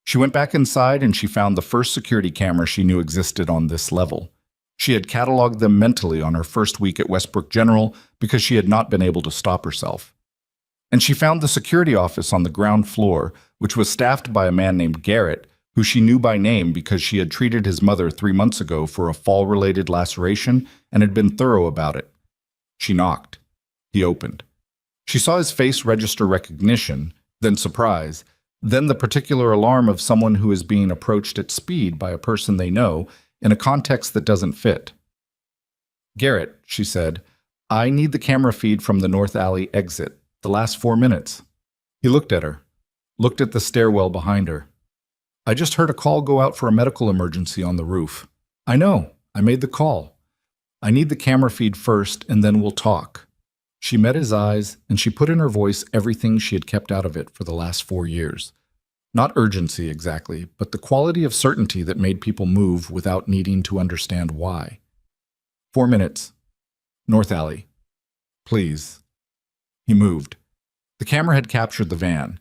She went back inside and she found the first security camera she knew existed on this level. She had cataloged them mentally on her first week at Westbrook General because she had not been able to stop herself. And she found the security office on the ground floor, which was staffed by a man named Garrett, who she knew by name because she had treated his mother 3 months ago for a fall-related laceration and had been thorough about it. She knocked. He opened. She saw his face register recognition, then surprise, then the particular alarm of someone who is being approached at speed by a person they know in a context that doesn't fit. "Garrett," she said, "I need the camera feed from the North Alley exit, the last 4 minutes." He looked at her, looked at the stairwell behind her. "I just heard a call go out for a medical emergency on the roof." "I know. I made the call. I need the camera feed first, and then we'll talk." She met his eyes, and she put in her voice everything she had kept out of it for the last 4 years. Not urgency exactly, but the quality of certainty that made people move without needing to understand why. 4 minutes. North Alley. Please. He moved. The camera had captured the van.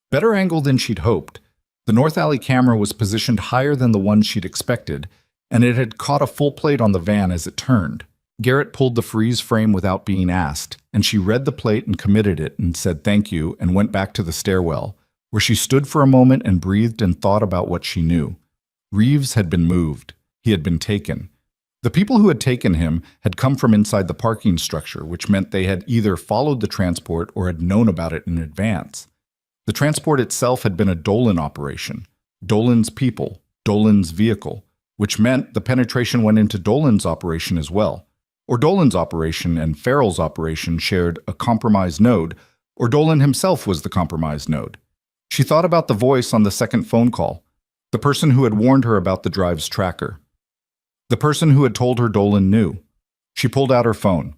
Better angle than she'd hoped. The North Alley camera was positioned higher than the one she'd expected, and it had caught a full plate on the van as it turned. Garrett pulled the freeze frame without being asked, and she read the plate and committed it and said thank you and went back to the stairwell, where she stood for a moment and breathed and thought about what she knew. Reeves had been moved. He had been taken. The people who had taken him had come from inside the parking structure, which meant they had either followed the transport or had known about it in advance. The transport itself had been a Dolan operation. Dolan's people, Dolan's vehicle, which meant the penetration went into Dolan's operation as well. Or Dolan's operation and Farrell's operation shared a compromised node, or Dolan himself was the compromised node. She thought about the voice on the second phone call, the person who had warned her about the drive's tracker, the person who had told her Dolan knew. She pulled out her phone.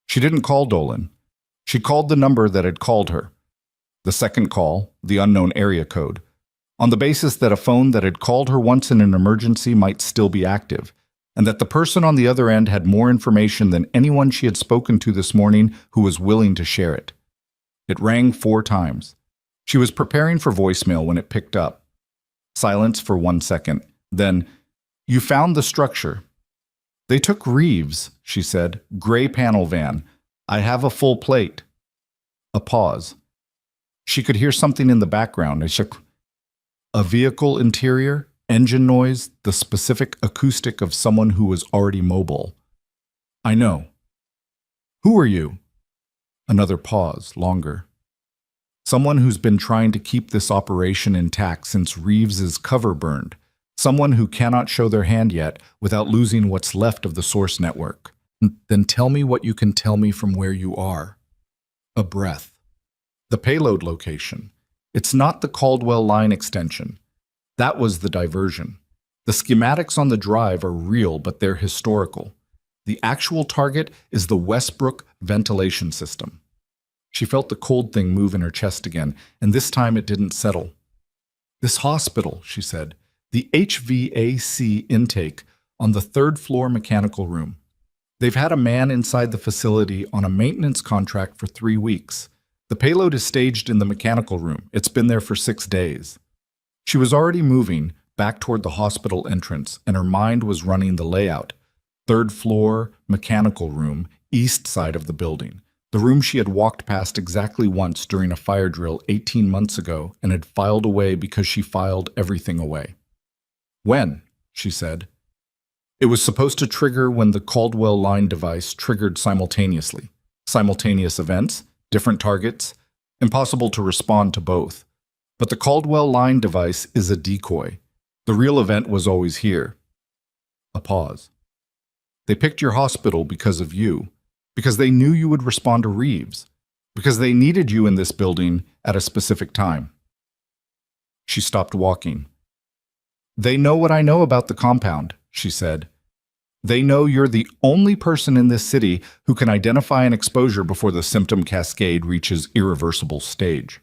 She didn't call Dolan. She called the number that had called her. The second call, the unknown area code, on the basis that a phone that had called her once in an emergency might still be active, and that the person on the other end had more information than anyone she had spoken to this morning who was willing to share it. It rang 4 times. She was preparing for voicemail when it picked up. Silence for 1 second. Then, "You found the structure." "They took Reeves," she said. "Gray panel van. I have a full plate." A pause. She could hear something in the background. A vehicle interior, engine noise, the specific acoustic of someone who was already mobile. "I know." "Who are you?" Another pause, longer. "Someone who's been trying to keep this operation intact since Reeves's cover burned. Someone who cannot show their hand yet without losing what's left of the source network." "Then tell me what you can tell me from where you are." A breath. "The payload location. It's not the Caldwell line extension. That was the diversion. The schematics on the drive are real, but they're historical. The actual target is the Westbrook ventilation system." She felt the cold thing move in her chest again, and this time it didn't settle. "This hospital," she said, "the HVAC intake on the 3rd floor mechanical room. They've had a man inside the facility on a maintenance contract for 3 weeks. The payload is staged in the mechanical room. It's been there for 6 days." She was already moving, back toward the hospital entrance, and her mind was running the layout. Third floor, mechanical room, east side of the building. The room she had walked past exactly once during a fire drill 18 months ago and had filed away because she filed everything away. When? She said. It was supposed to trigger when the Caldwell line device triggered simultaneously. Simultaneous events, different targets, impossible to respond to both. But the Caldwell line device is a decoy. The real event was always here. A pause. They picked your hospital because of you, because they knew you would respond to Reeves, because they needed you in this building at a specific time. She stopped walking. They know what I know about the compound, she said. They know you're the only person in this city who can identify an exposure before the symptom cascade reaches irreversible stage.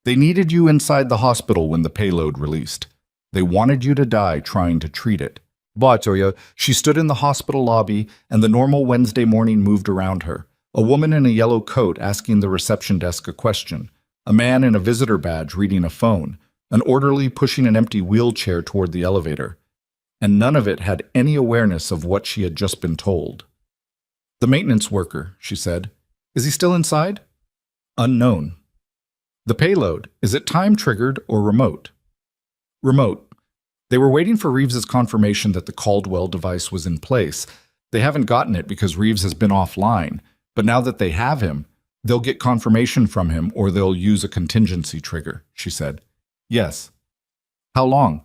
They needed you inside the hospital when the payload released. They wanted you to die trying to treat it. She stood in the hospital lobby, and the normal Wednesday morning moved around her. A woman in a yellow coat asking the reception desk a question. A man in a visitor badge reading a phone. An orderly pushing an empty wheelchair toward the elevator. And none of it had any awareness of what she had just been told. The maintenance worker, she said. Is he still inside? Unknown. The payload, is it time-triggered or remote? Remote. They were waiting for Reeves's confirmation that the Caldwell device was in place. They haven't gotten it because Reeves has been offline, but now that they have him, they'll get confirmation from him or they'll use a contingency trigger, she said. Yes. How long?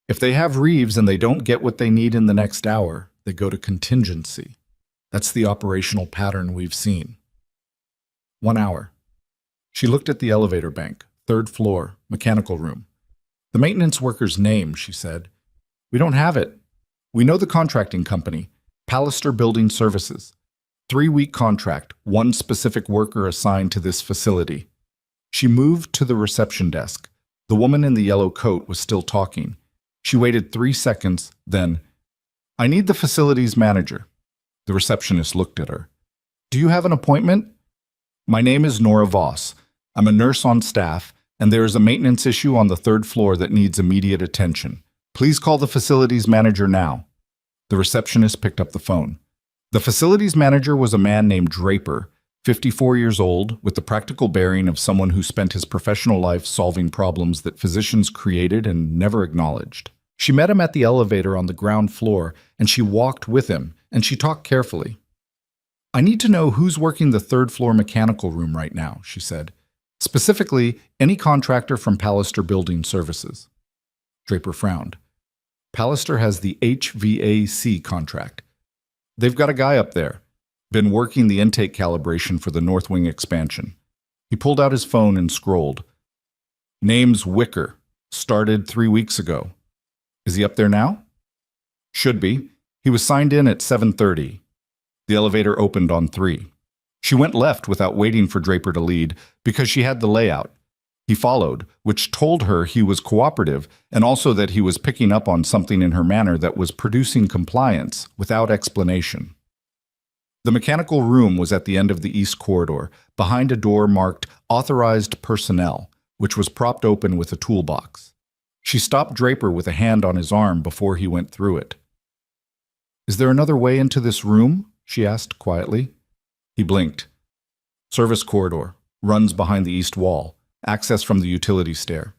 If they have Reeves and they don't get what they need in the next hour, they go to contingency. That's the operational pattern we've seen. 1 hour. She looked at the elevator bank, third floor, mechanical room. The maintenance worker's name, she said. We don't have it. We know the contracting company, Pallister Building Services. 3-week contract, one specific worker assigned to this facility. She moved to the reception desk. The woman in the yellow coat was still talking. She waited 3 seconds, then, I need the facilities manager. The receptionist looked at her. Do you have an appointment? My name is Nora Voss. I'm a nurse on staff, and there is a maintenance issue on the 3rd floor that needs immediate attention. Please call the facilities manager now. The receptionist picked up the phone. The facilities manager was a man named Draper, 54 years old, with the practical bearing of someone who spent his professional life solving problems that physicians created and never acknowledged. She met him at the elevator on the ground floor, and she walked with him, and she talked carefully. I need to know who's working the 3rd floor mechanical room right now, she said. Specifically, any contractor from Pallister Building Services. Draper frowned. Pallister has the HVAC contract. They've got a guy up there. Been working the intake calibration for the North Wing expansion. He pulled out his phone and scrolled. Name's Wicker. Started 3 weeks ago. Is he up there now? Should be. He was signed in at 7:30. The elevator opened on 3. She went left without waiting for Draper to lead because she had the layout. He followed, which told her he was cooperative and also that he was picking up on something in her manner that was producing compliance without explanation. The mechanical room was at the end of the east corridor, behind a door marked Authorized Personnel, which was propped open with a toolbox. She stopped Draper with a hand on his arm before he went through it. Is there another way into this room? She asked quietly. He blinked. Service corridor, runs behind the east wall, access from the utility stair.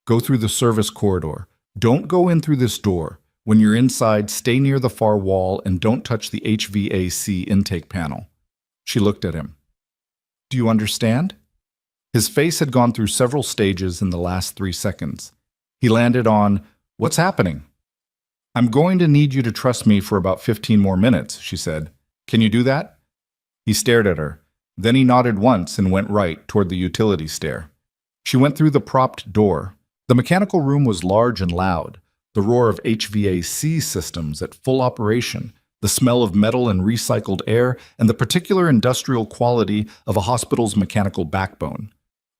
Go through the service corridor. Don't go in through this door. When you're inside, stay near the far wall and don't touch the HVAC intake panel. She looked at him. Do you understand? His face had gone through several stages in the last 3 seconds. He landed on, what's happening? I'm going to need you to trust me for about 15 more minutes, she said. Can you do that? He stared at her. Then he nodded once and went right toward the utility stair. She went through the propped door. The mechanical room was large and loud, the roar of HVAC systems at full operation, the smell of metal and recycled air, and the particular industrial quality of a hospital's mechanical backbone.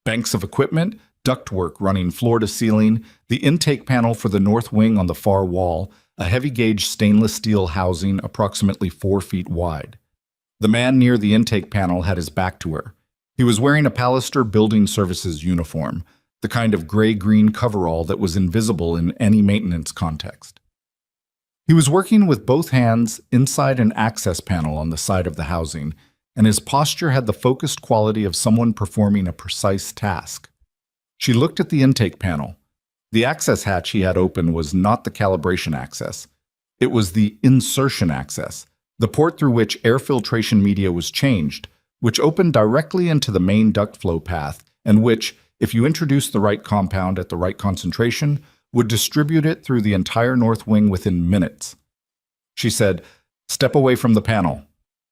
Banks of equipment, ductwork running floor to ceiling, the intake panel for the north wing on the far wall, a heavy-gauge stainless steel housing approximately 4 feet wide. The man near the intake panel had his back to her. He was wearing a Pallister Building Services uniform, the kind of gray-green coverall that was invisible in any maintenance context. He was working with both hands inside an access panel on the side of the housing, and his posture had the focused quality of someone performing a precise task. She looked at the intake panel. The access hatch he had open was not the calibration access. It was the insertion access, the port through which air filtration media was changed, which opened directly into the main duct flow path, and which, if you introduced the right compound at the right concentration, would distribute it through the entire north wing within minutes. She said, "Step away from the panel."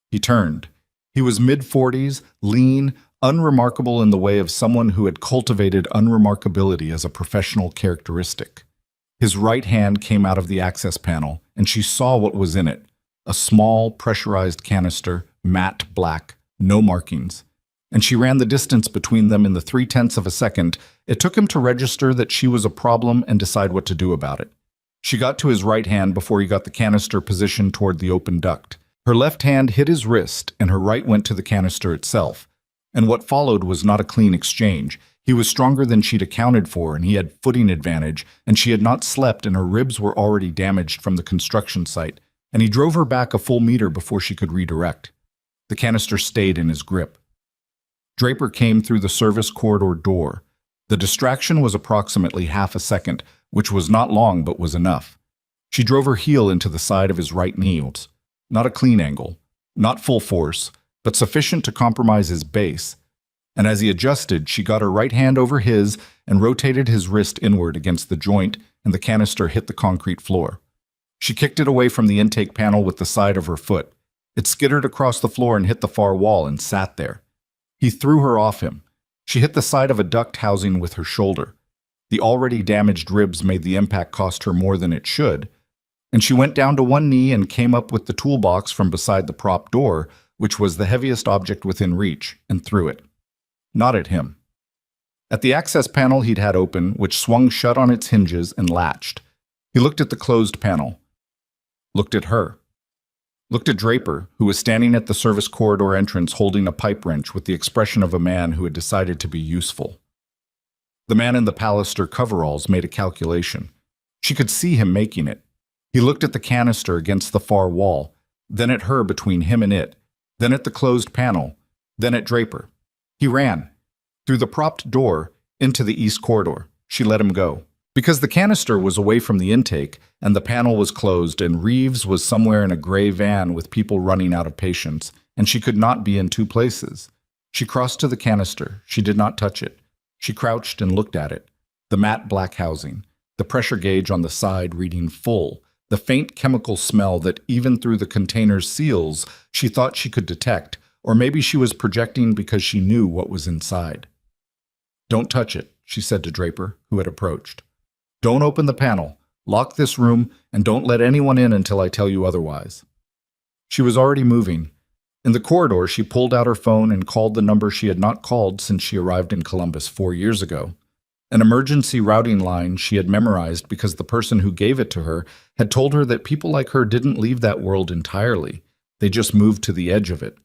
He turned. He was mid-40s, lean, unremarkable in the way of someone who had cultivated unremarkability as a professional characteristic. His right hand came out of the access panel, and she saw what was in it: a small, pressurized canister, matte black, no markings. And she ran the distance between them in the 0.3 of a second. It took him to register that she was a problem and decide what to do about it. She got to his right hand before he got the canister positioned toward the open duct. Her left hand hit his wrist, and her right went to the canister itself. And what followed was not a clean exchange. He was stronger than she'd accounted for, and he had footing advantage, and she had not slept, and her ribs were already damaged from the construction site, and he drove her back a full meter before she could redirect. The canister stayed in his grip. Draper came through the service corridor door. The distraction was approximately half a second, which was not long but was enough. She drove her heel into the side of his right knee. Not a clean angle, not full force, but sufficient to compromise his base. And as he adjusted, she got her right hand over his and rotated his wrist inward against the joint, and the canister hit the concrete floor. She kicked it away from the intake panel with the side of her foot. It skittered across the floor and hit the far wall and sat there. He threw her off him. She hit the side of a duct housing with her shoulder. The already damaged ribs made the impact cost her more than it should, and she went down to one knee and came up with the toolbox from beside the prop door, which was the heaviest object within reach, and threw it. Not at him. At the access panel he'd had open, which swung shut on its hinges and latched. He looked at the closed panel. Looked at her. Looked at Draper, who was standing at the service corridor entrance holding a pipe wrench with the expression of a man who had decided to be useful. The man in the Pallister coveralls made a calculation. She could see him making it. He looked at the canister against the far wall, then at her between him and it, then at the closed panel, then at Draper. He ran. Through the propped door, into the east corridor. She let him go. Because the canister was away from the intake, and the panel was closed, and Reeves was somewhere in a gray van with people running out of patience, and she could not be in two places. She crossed to the canister. She did not touch it. She crouched and looked at it. The matte black housing, the pressure gauge on the side reading full, the faint chemical smell that even through the container's seals she thought she could detect, or maybe she was projecting because she knew what was inside. "Don't touch it," she said to Draper, who had approached. "Don't open the panel. Lock this room, and don't let anyone in until I tell you otherwise." She was already moving. In the corridor, she pulled out her phone and called the number she had not called since she arrived in Columbus 4 years ago. An emergency routing line she had memorized because the person who gave it to her had told her that people like her didn't leave that world entirely. They just moved to the edge of it.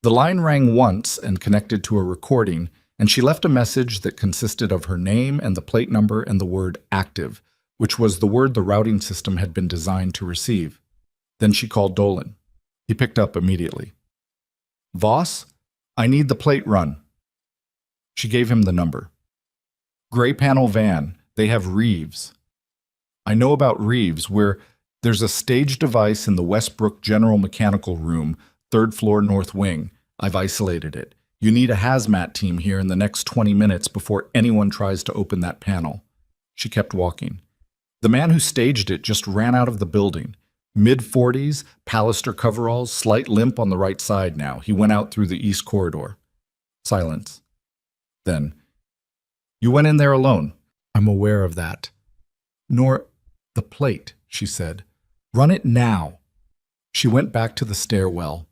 The line rang once and connected to a recording, and she left a message that consisted of her name and the plate number and the word active, which was the word the routing system had been designed to receive. Then she called Dolan. He picked up immediately. "Voss, I need the plate run." She gave him the number. "Gray panel van. They have Reeves." "I know about Reeves. There's a stage device in the Westbrook General Mechanical Room, 3rd floor north wing. I've isolated it. You need a hazmat team here in the next 20 minutes before anyone tries to open that panel." She kept walking. The man who staged it just ran out of the building. Mid-40s, Pallister coveralls, slight limp on the right side now. He went out through the east corridor. Silence. Then, "You went in there alone." "I'm aware of that." "Nor the plate," she said. "Run it now." She went back to the stairwell.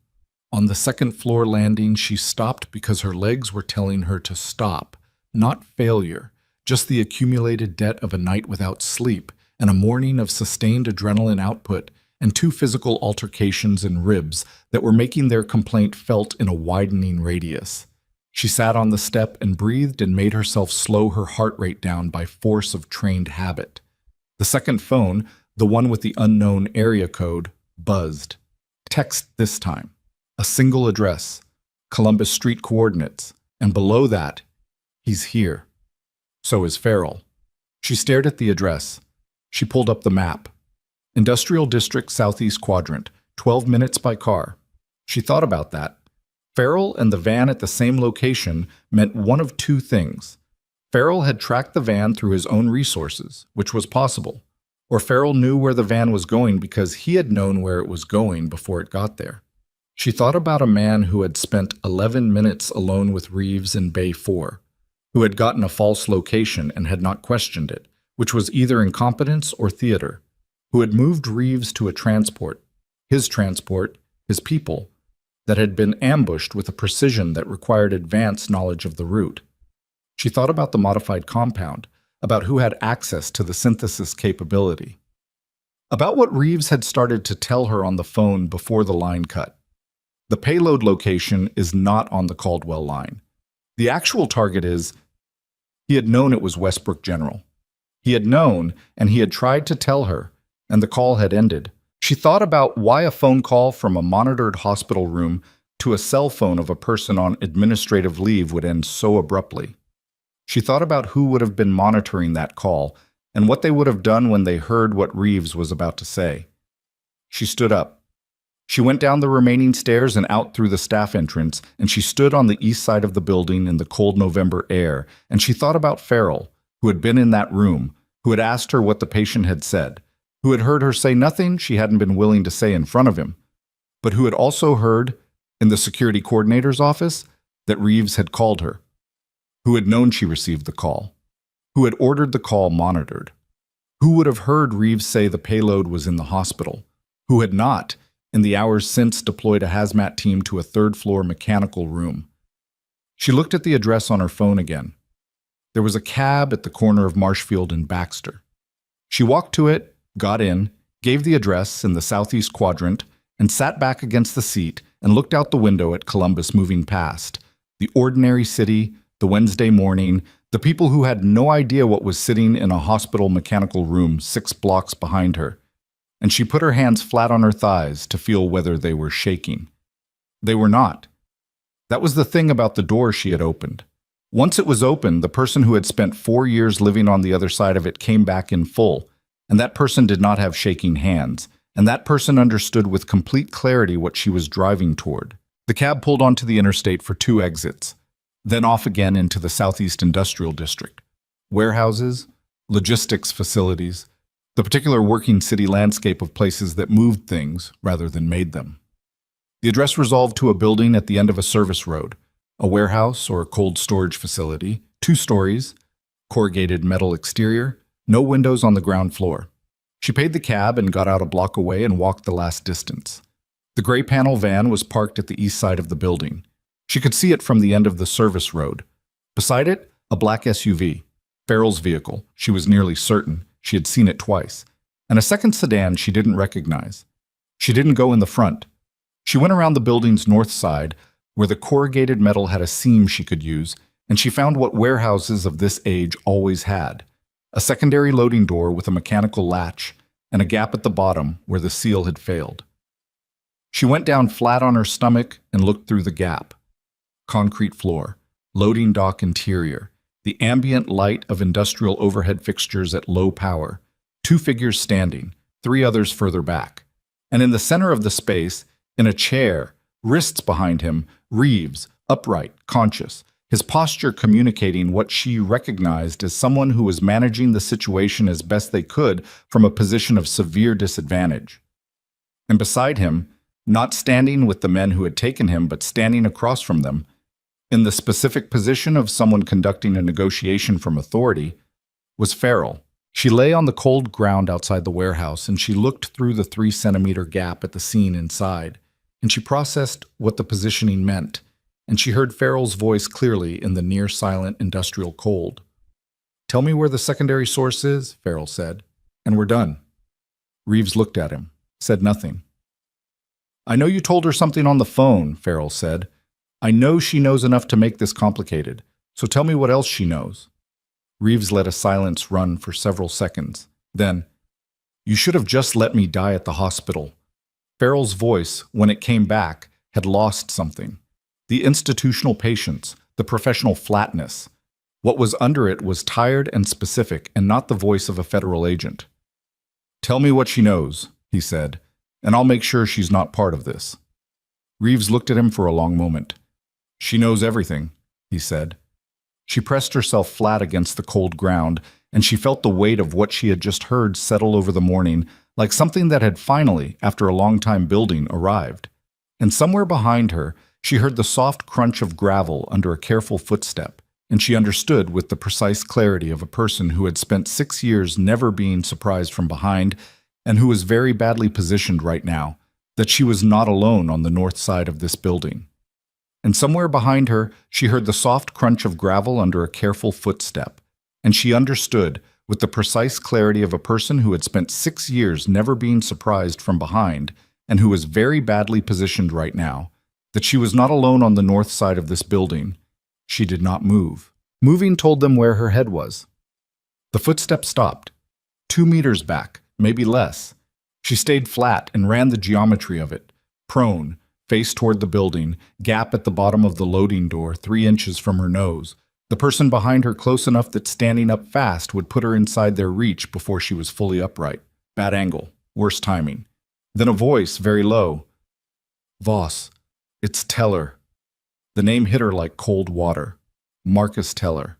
On the 2nd floor landing, she stopped because her legs were telling her to stop. Not failure, just the accumulated debt of a night without sleep and a morning of sustained adrenaline output and 2 physical altercations in ribs that were making their complaint felt in a widening radius. She sat on the step and breathed and made herself slow her heart rate down by force of trained habit. The second phone, the one with the unknown area code, buzzed. Text this time. A single address, Columbus Street coordinates, and below that, he's here. So is Farrell. She stared at the address. She pulled up the map. Industrial District Southeast Quadrant, 12 minutes by car. She thought about that. Farrell and the van at the same location meant one of two things. Farrell had tracked the van through his own resources, which was possible, or Farrell knew where the van was going because he had known where it was going before it got there. She thought about a man who had spent 11 minutes alone with Reeves in Bay 4, who had gotten a false location and had not questioned it, which was either incompetence or theater, who had moved Reeves to a transport, his people, that had been ambushed with a precision that required advanced knowledge of the route. She thought about the modified compound, about who had access to the synthesis capability, about what Reeves had started to tell her on the phone before the line cut. The payload location is not on the Caldwell line. The actual target is, he had known it was Westbrook General. He had known, and he had tried to tell her, and the call had ended. She thought about why a phone call from a monitored hospital room to a cell phone of a person on administrative leave would end so abruptly. She thought about who would have been monitoring that call and what they would have done when they heard what Reeves was about to say. She stood up. She went down the remaining stairs and out through the staff entrance, and she stood on the east side of the building in the cold November air, and she thought about Farrell, who had been in that room, who had asked her what the patient had said, who had heard her say nothing she hadn't been willing to say in front of him, but who had also heard, in the security coordinator's office, that Reeves had called her, who had known she received the call, who had ordered the call monitored, who would have heard Reeves say the payload was in the hospital, who had not, in the hours since, deployed a hazmat team to a third-floor mechanical room. She looked at the address on her phone again. There was a cab at the corner of Marshfield and Baxter. She walked to it, got in, gave the address in the southeast quadrant, and sat back against the seat and looked out the window at Columbus moving past, the ordinary city, the Wednesday morning, the people who had no idea what was sitting in a hospital mechanical room 6 blocks behind her. And she put her hands flat on her thighs to feel whether they were shaking. They were not. That was the thing about the door she had opened. Once it was open, the person who had spent 4 years living on the other side of it came back in full, and that person did not have shaking hands, and that person understood with complete clarity what she was driving toward. The cab pulled onto the interstate for 2 exits, then off again into the Southeast Industrial District. Warehouses, logistics facilities, the particular working city landscape of places that moved things rather than made them. The address resolved to a building at the end of a service road, a warehouse or a cold storage facility, 2 stories, corrugated metal exterior, no windows on the ground floor. She paid the cab and got out a block away and walked the last distance. The gray panel van was parked at the east side of the building. She could see it from the end of the service road. Beside it, a black SUV, Farrell's vehicle. She was nearly certain. She had seen it twice. And a second sedan she didn't recognize. She didn't go in the front. She went around the building's north side, where the corrugated metal had a seam she could use, and she found what warehouses of this age always had: a secondary loading door with a mechanical latch, and a gap at the bottom where the seal had failed. She went down flat on her stomach and looked through the gap. Concrete floor, loading dock interior, the ambient light of industrial overhead fixtures at low power, 2 figures standing, 3 others further back. And in the center of the space, in a chair, wrists behind him, Reeves, upright, conscious, his posture communicating what she recognized as someone who was managing the situation as best they could from a position of severe disadvantage. And beside him, not standing with the men who had taken him, but standing across from them, in the specific position of someone conducting a negotiation from authority, was Farrell. She lay on the cold ground outside the warehouse, and she looked through the 3-centimeter gap at the scene inside, and she processed what the positioning meant, and she heard Farrell's voice clearly in the near-silent industrial cold. "Tell me where the secondary source is," Farrell said, "and we're done." Reeves looked at him, said nothing. "I know you told her something on the phone," Farrell said, I know she knows enough to make this complicated, so tell me what else she knows. Reeves let a silence run for several seconds. Then, you should have just let me die at the hospital. Farrell's voice, when it came back, had lost something. The institutional patience, the professional flatness. What was under it was tired and specific, and not the voice of a federal agent. Tell me what she knows, he said, and I'll make sure she's not part of this. Reeves looked at him for a long moment. She knows everything, he said. She pressed herself flat against the cold ground, and she felt the weight of what she had just heard settle over the morning, like something that had finally, after a long time building, arrived. And somewhere behind her, she heard the soft crunch of gravel under a careful footstep, and she understood with the precise clarity of a person who had spent 6 years never being surprised from behind, and who was very badly positioned right now, that she was not alone on the north side of this building. And somewhere behind her, she heard the soft crunch of gravel under a careful footstep, and she understood, with the precise clarity of a person who had spent 6 years never being surprised from behind, and who was very badly positioned right now, that she was not alone on the north side of this building. She did not move. Moving told them where her head was. The footstep stopped. 2 meters back, maybe less. She stayed flat and ran the geometry of it, prone, face toward the building, gap at the bottom of the loading door 3 inches from her nose. The person behind her close enough that standing up fast would put her inside their reach before she was fully upright. Bad angle, worse timing. Then a voice, very low. Voss, it's Teller. The name hit her like cold water. Marcus Teller.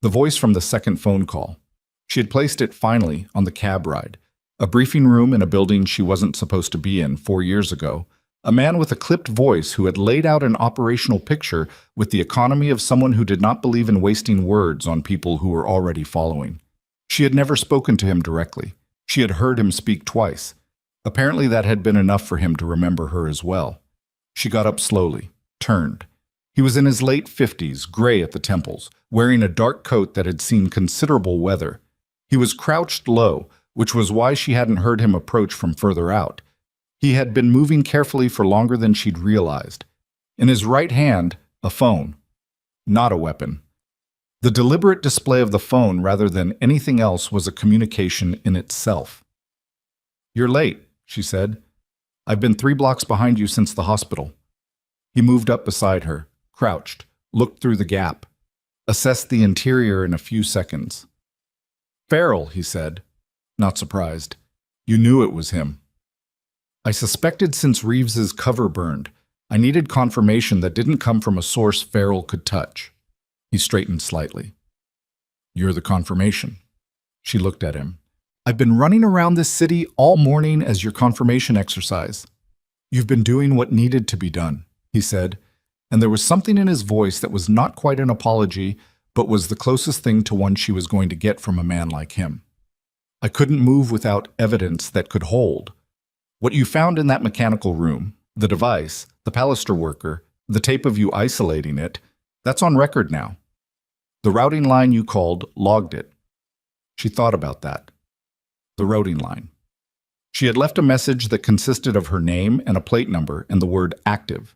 The voice from the second phone call. She had placed it finally on the cab ride. A briefing room in a building she wasn't supposed to be in 4 years ago. A man with a clipped voice who had laid out an operational picture with the economy of someone who did not believe in wasting words on people who were already following. She had never spoken to him directly. She had heard him speak twice. Apparently that had been enough for him to remember her as well. She got up slowly, turned. He was in his late 50s, gray at the temples, wearing a dark coat that had seen considerable weather. He was crouched low, which was why she hadn't heard him approach from further out. He had been moving carefully for longer than she'd realized. In his right hand, a phone. Not a weapon. The deliberate display of the phone rather than anything else was a communication in itself. You're late, she said. I've been 3 blocks behind you since the hospital. He moved up beside her, crouched, looked through the gap, assessed the interior in a few seconds. Farrell, he said, not surprised. You knew it was him. I suspected since Reeves's cover burned. I needed confirmation that didn't come from a source Farrell could touch. He straightened slightly. You're the confirmation. She looked at him. I've been running around this city all morning as your confirmation exercise. You've been doing what needed to be done, he said, and there was something in his voice that was not quite an apology, but was the closest thing to one she was going to get from a man like him. I couldn't move without evidence that could hold. What you found in that mechanical room, the device, the Pallister worker, the tape of you isolating it, that's on record now. The routing line you called logged it. She thought about that. The routing line. She had left a message that consisted of her name and a plate number and the word active.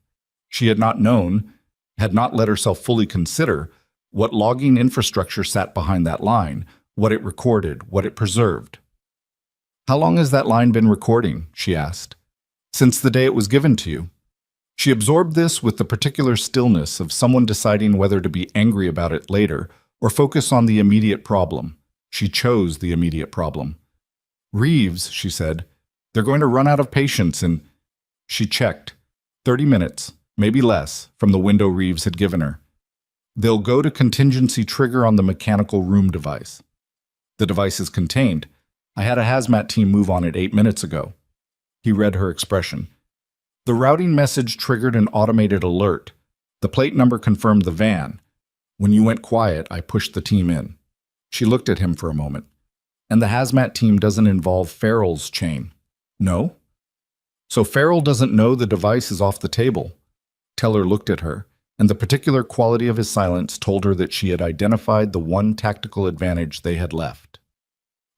She had not known, had not let herself fully consider, what logging infrastructure sat behind that line, what it recorded, what it preserved. How long has that line been recording? She asked. Since the day it was given to you. She absorbed this with the particular stillness of someone deciding whether to be angry about it later or focus on the immediate problem. She chose the immediate problem. Reeves, she said, they're going to run out of patience in... She checked. 30 minutes, maybe less, from the window Reeves had given her. They'll go to contingency trigger on the mechanical room device. The device is contained. I had a hazmat team move on it 8 minutes ago. He read her expression. The routing message triggered an automated alert. The plate number confirmed the van. When you went quiet, I pushed the team in. She looked at him for a moment. And the hazmat team doesn't involve Farrell's chain. No? So Farrell doesn't know the device is off the table. Teller looked at her, and the particular quality of his silence told her that she had identified the one tactical advantage they had left.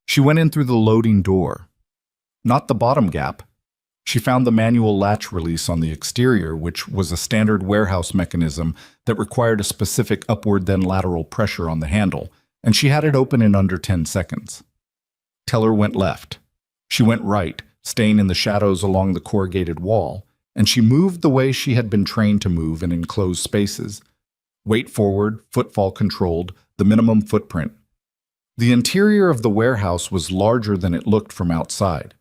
She went in through the loading door. Not the bottom gap. She found the manual latch release on the exterior, which was a standard warehouse mechanism that required a specific upward then lateral pressure on the handle, and she had it open in under 10 seconds. Teller went left. She went right, staying in the shadows along the corrugated wall, and she moved the way she had been trained to move in enclosed spaces. Weight forward, footfall controlled, the minimum footprint. The interior of the warehouse was larger than it looked from outside.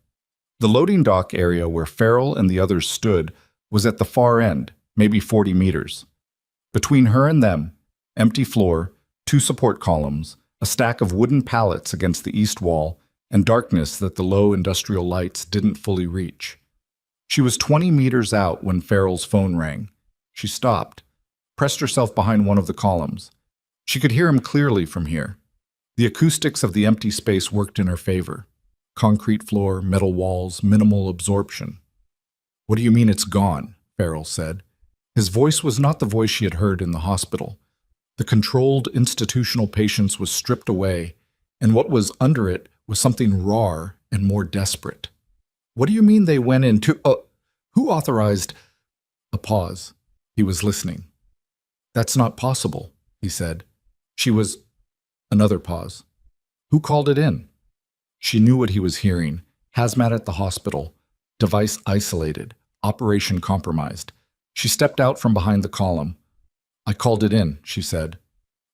The loading dock area where Farrell and the others stood was at the far end, maybe 40 meters. Between her and them, empty floor, 2 support columns, a stack of wooden pallets against the east wall, and darkness that the low industrial lights didn't fully reach. She was 20 meters out when Farrell's phone rang. She stopped, pressed herself behind one of the columns. She could hear him clearly from here. The acoustics of the empty space worked in her favor. Concrete floor, metal walls, minimal absorption. "What do you mean it's gone?" Farrell said. His voice was not the voice she had heard in the hospital. The controlled institutional patience was stripped away, and what was under it was something rawer and more desperate. "What do you mean they went into... who authorized..." A pause. He was listening. "That's not possible," he said. She was... Another pause. "Who called it in?" She knew what he was hearing. Hazmat at the hospital. Device isolated. Operation compromised. She stepped out from behind the column. "I called it in," she said.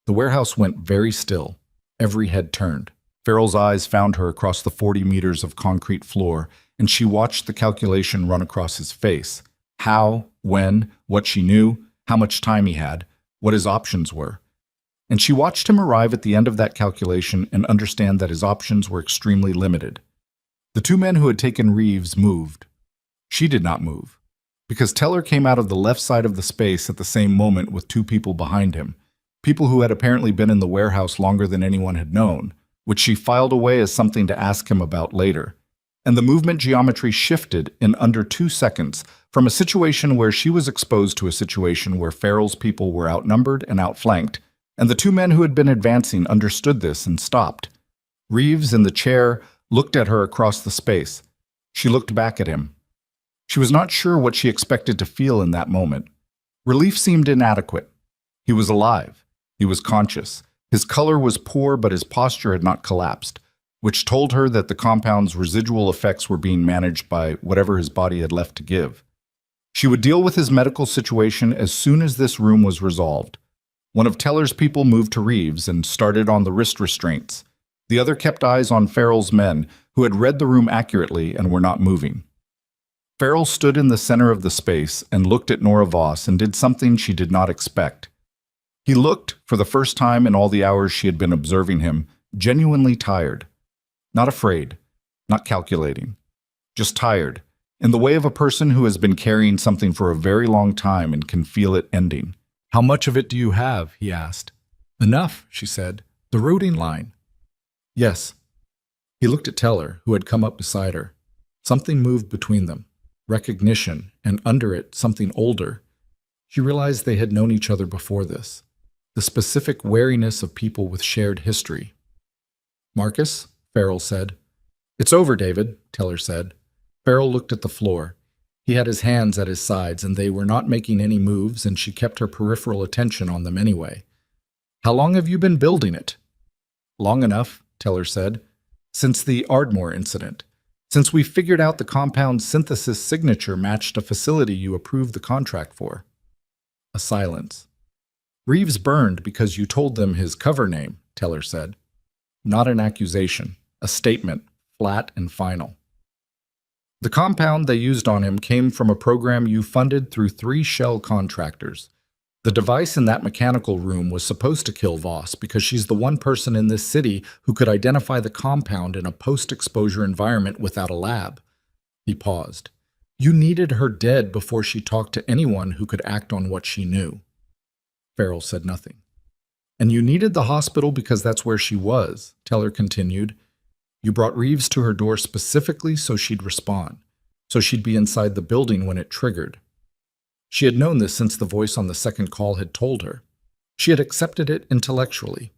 The warehouse went very still. Every head turned. Farrell's eyes found her across the 40 meters of concrete floor, and she watched the calculation run across his face. How, when, what she knew, how much time he had, what his options were. And she watched him arrive at the end of that calculation and understand that his options were extremely limited. The 2 men who had taken Reeves moved. She did not move, because Teller came out of the left side of the space at the same moment with 2 people behind him, people who had apparently been in the warehouse longer than anyone had known, which she filed away as something to ask him about later. And the movement geometry shifted in under 2 seconds from a situation where she was exposed to a situation where Farrell's people were outnumbered and outflanked, and the 2 men who had been advancing understood this and stopped. Reeves, in the chair, looked at her across the space. She looked back at him. She was not sure what she expected to feel in that moment. Relief seemed inadequate. He was alive. He was conscious. His color was poor, but his posture had not collapsed, which told her that the compound's residual effects were being managed by whatever his body had left to give. She would deal with his medical situation as soon as this room was resolved. One of Teller's people moved to Reeves and started on the wrist restraints. The other kept eyes on Farrell's men, who had read the room accurately and were not moving. Farrell stood in the center of the space and looked at Nora Voss and did something she did not expect. He looked, for the first time in all the hours she had been observing him, genuinely tired. Not afraid, not calculating. Just tired, in the way of a person who has been carrying something for a very long time and can feel it ending. "How much of it do you have?" he asked. "Enough," she said. "The routing line." "Yes." He looked at Teller, who had come up beside her. Something moved between them. Recognition, and under it, something older. She realized they had known each other before this. The specific wariness of people with shared history. "Marcus?" Farrell said. "It's over, David," Teller said. Farrell looked at the floor. He had his hands at his sides, and they were not making any moves, and she kept her peripheral attention on them anyway. "How long have you been building it?" "Long enough," Teller said. "Since the Ardmore incident. Since we figured out the compound synthesis signature matched a facility you approved the contract for." A silence. "Reeves burned because you told them his cover name," Teller said. Not an accusation, a statement, flat and final. "The compound they used on him came from a program you funded through 3 shell contractors. The device in that mechanical room was supposed to kill Voss because she's the one person in this city who could identify the compound in a post-exposure environment without a lab." He paused. "You needed her dead before she talked to anyone who could act on what she knew." Farrell said nothing. "And you needed the hospital because that's where she was," Teller continued. "You brought Reeves to her door specifically so she'd respond, so she'd be inside the building when it triggered." She had known this since the voice on the second call had told her. She had accepted it intellectually.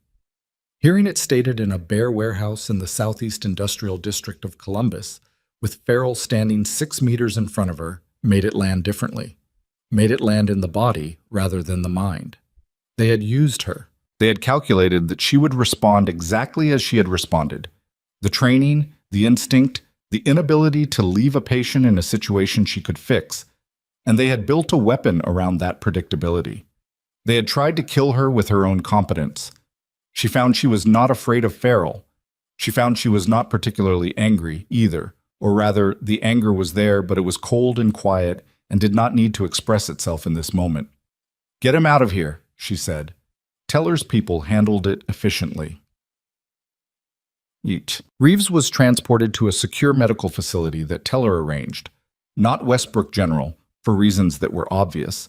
Hearing it stated in a bare warehouse in the southeast industrial district of Columbus, with Farrell standing 6 meters in front of her, made it land differently. Made it land in the body rather than the mind. They had used her. They had calculated that she would respond exactly as she had responded. The training, the instinct, the inability to leave a patient in a situation she could fix, and they had built a weapon around that predictability. They had tried to kill her with her own competence. She found she was not afraid of Farrell. She found she was not particularly angry either, or rather, the anger was there, but it was cold and quiet and did not need to express itself in this moment. "Get him out of here," she said. Teller's people handled it efficiently. Reeves was transported to a secure medical facility that Teller arranged, not Westbrook General, for reasons that were obvious,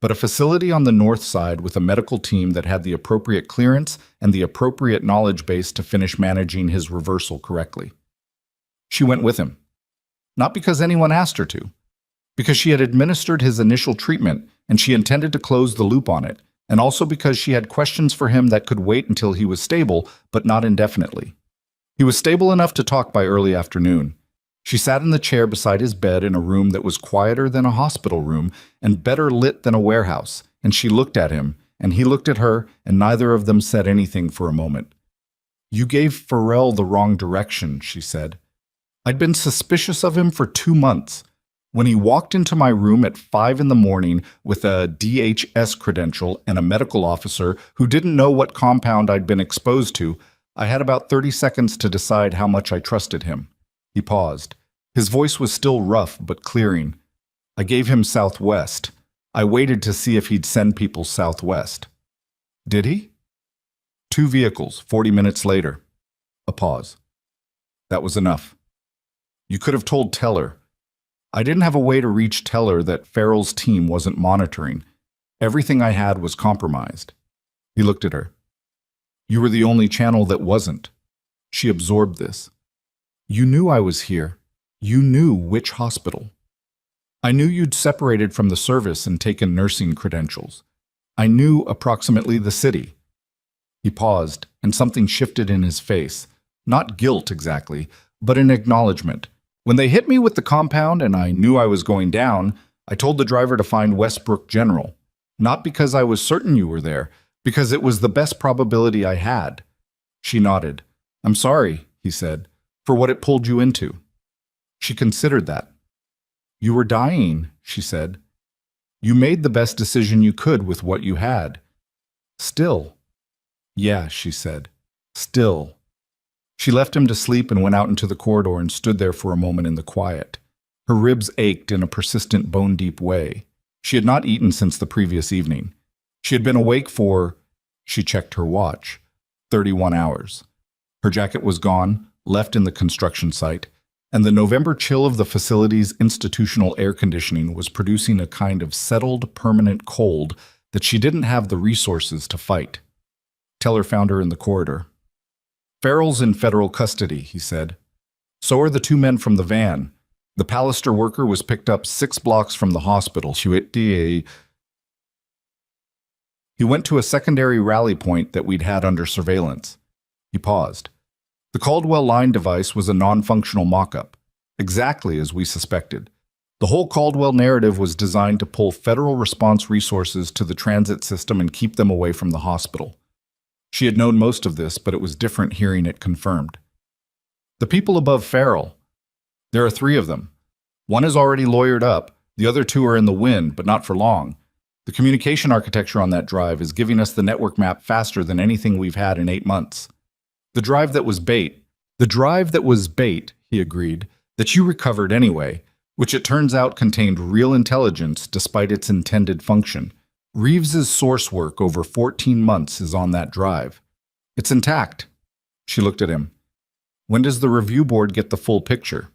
but a facility on the north side with a medical team that had the appropriate clearance and the appropriate knowledge base to finish managing his reversal correctly. She went with him. Not because anyone asked her to, because she had administered his initial treatment and she intended to close the loop on it, and also because she had questions for him that could wait until he was stable, but not indefinitely. He was stable enough to talk by early afternoon. She sat in the chair beside his bed in a room that was quieter than a hospital room and better lit than a warehouse, and she looked at him, and he looked at her, and neither of them said anything for a moment. "You gave Farrell the wrong direction," she said. "I'd been suspicious of him for 2 months. When he walked into my room at 5 in the morning with a DHS credential and a medical officer who didn't know what compound I'd been exposed to, I had about 30 seconds to decide how much I trusted him." He paused. His voice was still rough but clearing. "I gave him Southwest. I waited to see if he'd send people Southwest." "Did he?" 2 vehicles, 40 minutes later. A pause. "That was enough. You could have told Teller. I didn't have a way to reach Teller that Farrell's team wasn't monitoring. Everything I had was compromised." He looked at her. "You were the only channel that wasn't." She absorbed this. "You knew I was here. You knew which hospital. I knew you'd separated from the service and taken nursing credentials. I knew approximately the city." He paused, and something shifted in his face. Not guilt exactly, but an acknowledgement. "When they hit me with the compound and I knew I was going down, I told the driver to find Westbrook General. Not because I was certain you were there, because it was the best probability I had." She nodded. "I'm sorry," he said, "for what it pulled you into." She considered that. "You were dying," she said. "You made the best decision you could with what you had." "Still." "Yeah," she said. "Still." She left him to sleep and went out into the corridor and stood there for a moment in the quiet. Her ribs ached in a persistent bone-deep way. She had not eaten since the previous evening. She had been awake for, she checked her watch, 31 hours. Her jacket was gone, left in the construction site, and the November chill of the facility's institutional air conditioning was producing a kind of settled, permanent cold that she didn't have the resources to fight. Teller found her in the corridor. "Farrell's in federal custody," he said. "So are the 2 men from the van. The Pallister worker was picked up 6 blocks from the hospital." He went to a secondary rally point that we'd had under surveillance. He paused. The Caldwell line device was a non-functional mock-up, exactly as we suspected. The whole Caldwell narrative was designed to pull federal response resources to the transit system and keep them away from the hospital. She had known most of this, but it was different hearing it confirmed. "The people above Farrell. There are 3 of them. One is already lawyered up. The other 2 are in the wind, but not for long. The communication architecture on that drive is giving us the network map faster than anything we've had in 8 months. The drive that was bait, he agreed, that you recovered anyway, which it turns out contained real intelligence despite its intended function. Reeves's source work over 14 months is on that drive. It's intact." She looked at him. "When does the review board get the full picture?"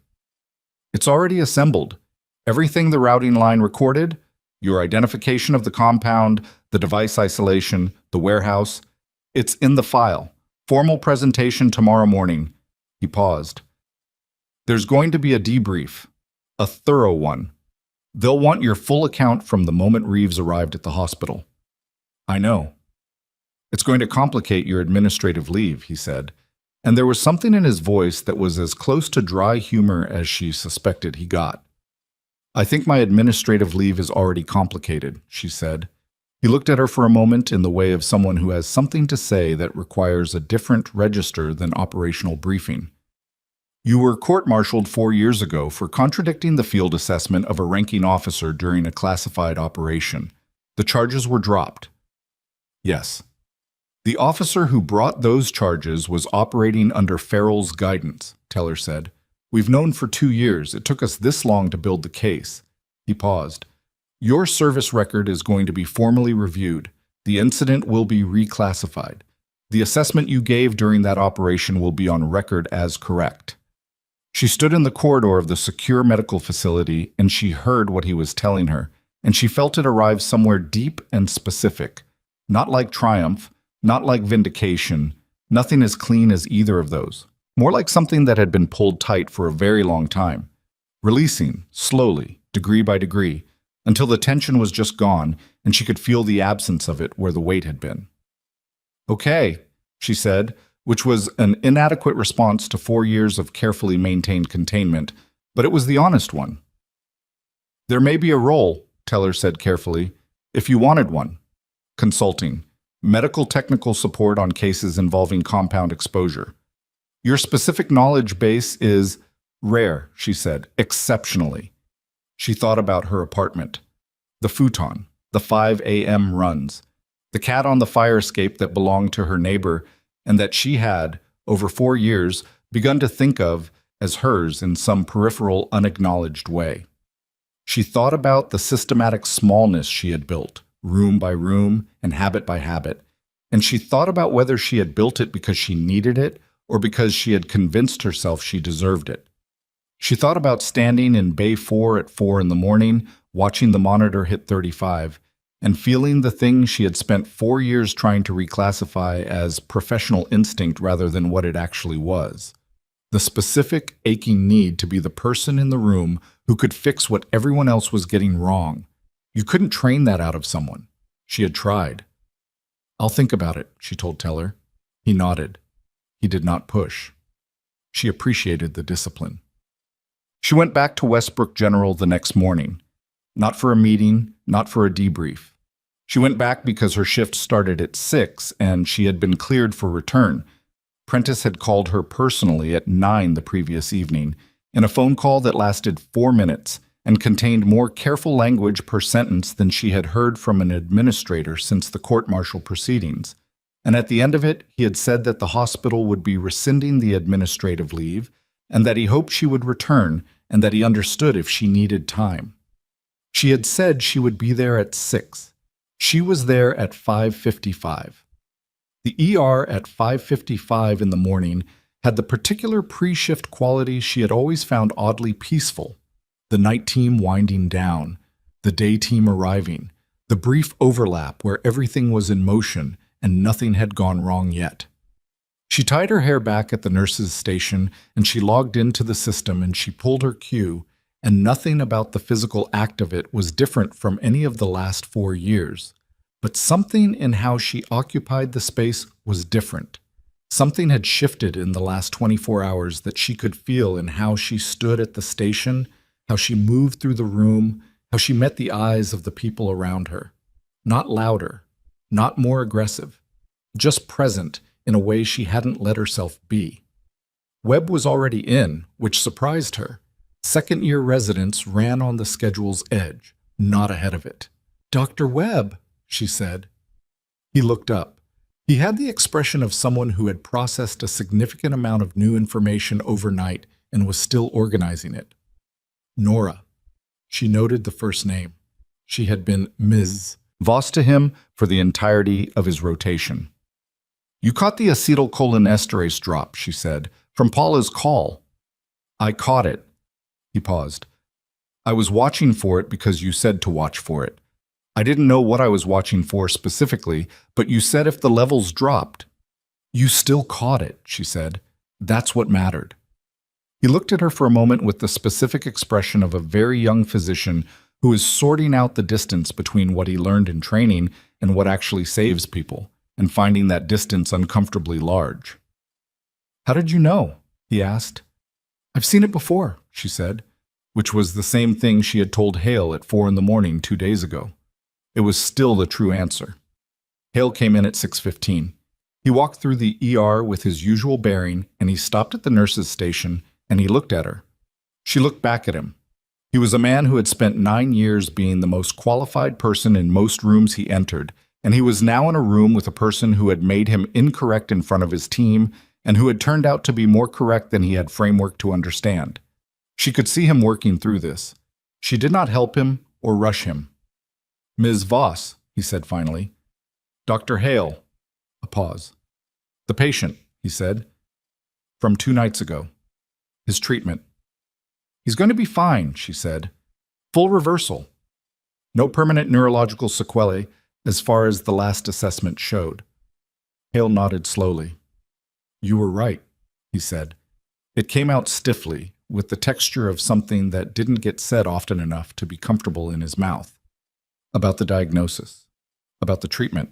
"It's already assembled. Everything the routing line recorded, your identification of the compound, the device isolation, the warehouse, it's in the file. Formal presentation tomorrow morning." He paused. "There's going to be a debrief, a thorough one. They'll want your full account from the moment Reeves arrived at the hospital." "I know." "It's going to complicate your administrative leave," he said. And there was something in his voice that was as close to dry humor as she suspected he got. "I think my administrative leave is already complicated," she said. He looked at her for a moment in the way of someone who has something to say that requires a different register than operational briefing. "You were court-martialed 4 years ago for contradicting the field assessment of a ranking officer during a classified operation. The charges were dropped." "Yes." "The officer who brought those charges was operating under Farrell's guidance," Teller said. "We've known for 2 years. It took us this long to build the case." He paused. "Your service record is going to be formally reviewed. The incident will be reclassified. The assessment you gave during that operation will be on record as correct." She stood in the corridor of the secure medical facility, and she heard what he was telling her, and she felt it arrive somewhere deep and specific. Not like triumph, not like vindication, nothing as clean as either of those. More like something that had been pulled tight for a very long time, releasing, slowly, degree by degree, until the tension was just gone and she could feel the absence of it where the weight had been. "Okay," she said, which was an inadequate response to 4 years of carefully maintained containment, but it was the honest one. "There may be a role," Teller said carefully, "if you wanted one. Consulting. Medical technical support on cases involving compound exposure. Your specific knowledge base is rare," she said, "exceptionally." She thought about her apartment. The futon, the 5 a.m. runs, the cat on the fire escape that belonged to her neighbor and that she had, over 4 years, begun to think of as hers in some peripheral, unacknowledged way. She thought about the systematic smallness she had built, room by room and habit by habit, and she thought about whether she had built it because she needed it or because she had convinced herself she deserved it. She thought about standing in Bay 4 at 4 in the morning, watching the monitor hit 35, and feeling the thing she had spent 4 years trying to reclassify as professional instinct rather than what it actually was. The specific, aching need to be the person in the room who could fix what everyone else was getting wrong. You couldn't train that out of someone. She had tried. "I'll think about it," she told Teller. He nodded. He did not push. She appreciated the discipline. She went back to Westbrook General the next morning. Not for a meeting, not for a debrief. She went back because her shift started at 6 and she had been cleared for return. Prentice had called her personally at 9 the previous evening, in a phone call that lasted 4 minutes and contained more careful language per sentence than she had heard from an administrator since the court-martial proceedings. And at the end of it, he had said that the hospital would be rescinding the administrative leave and that he hoped she would return and that he understood if she needed time. She had said she would be there at 6. She was there at 5:55. The ER at 5:55 in the morning had the particular pre-shift quality she had always found oddly peaceful. The night team winding down, the day team arriving, the brief overlap where everything was in motion and nothing had gone wrong yet. She tied her hair back at the nurse's station and she logged into the system and she pulled her cue, and nothing about the physical act of it was different from any of the last 4 years. But something in how she occupied the space was different. Something had shifted in the last 24 hours that she could feel in how she stood at the station, how she moved through the room, how she met the eyes of the people around her. Not louder, not more aggressive, just present in a way she hadn't let herself be. Webb was already in, which surprised her. Second-year residents ran on the schedule's edge, not ahead of it. "Dr. Webb," she said. He looked up. He had the expression of someone who had processed a significant amount of new information overnight and was still organizing it. Nora. She noted the first name. She had been Ms. Voss to him for the entirety of his rotation. "You caught the acetylcholinesterase drop," she said, "from Paula's call." "I caught it." He paused. "I was watching for it because you said to watch for it. I didn't know what I was watching for specifically, but you said if the levels dropped." "You still caught it," she said. "That's what mattered." He looked at her for a moment with the specific expression of a very young physician who is sorting out the distance between what he learned in training and what actually saves people, and finding that distance uncomfortably large. How did you know? He asked. I've seen it before, she said, which was the same thing she had told Hale at 4 in the morning 2 days ago. It was still the true answer. Hale came in at 6:15. He walked through the ER with his usual bearing, and he stopped at the nurse's station, and he looked at her. She looked back at him. He was a man who had spent 9 years being the most qualified person in most rooms he entered, and he was now in a room with a person who had made him incorrect in front of his team and who had turned out to be more correct than he had framework to understand. She could see him working through this. She did not help him or rush him. Ms. Voss, he said finally. Dr. Hale. A pause. The patient, he said. From 2 nights ago. His treatment. He's going to be fine, she said. Full reversal. No permanent neurological sequelae as far as the last assessment showed. Hale nodded slowly. You were right, he said. It came out stiffly, with the texture of something that didn't get said often enough to be comfortable in his mouth. About the diagnosis. About the treatment.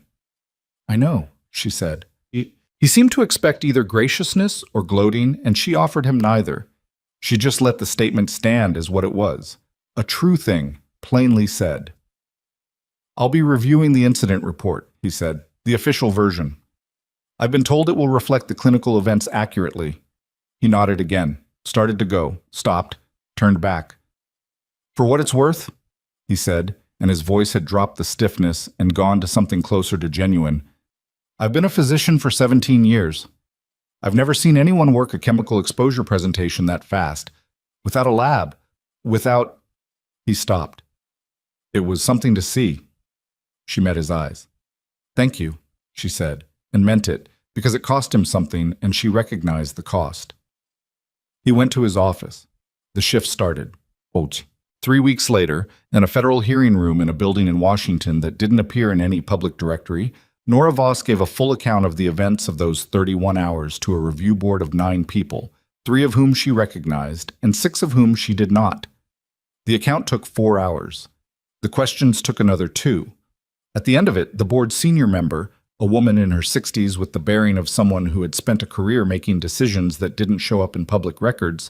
I know, she said. He seemed to expect either graciousness or gloating, and she offered him neither. She just let the statement stand as what it was. A true thing, plainly said. I'll be reviewing the incident report, he said, the official version. I've been told it will reflect the clinical events accurately. He nodded again, started to go, stopped, turned back. For what it's worth, he said, and his voice had dropped the stiffness and gone to something closer to genuine. I've been a physician for 17 years. I've never seen anyone work a chemical exposure presentation that fast, without a lab, without... He stopped. It was something to see. She met his eyes. Thank you, she said, and meant it, because it cost him something, and she recognized the cost. He went to his office. The shift started. 3 weeks later, in a federal hearing room in a building in Washington that didn't appear in any public directory, Nora Voss gave a full account of the events of those 31 hours to a review board of 9 people, 3 of whom she recognized, and 6 of whom she did not. The account took 4 hours. The questions took another 2. At the end of it, the board's senior member, a woman in her 60s with the bearing of someone who had spent a career making decisions that didn't show up in public records,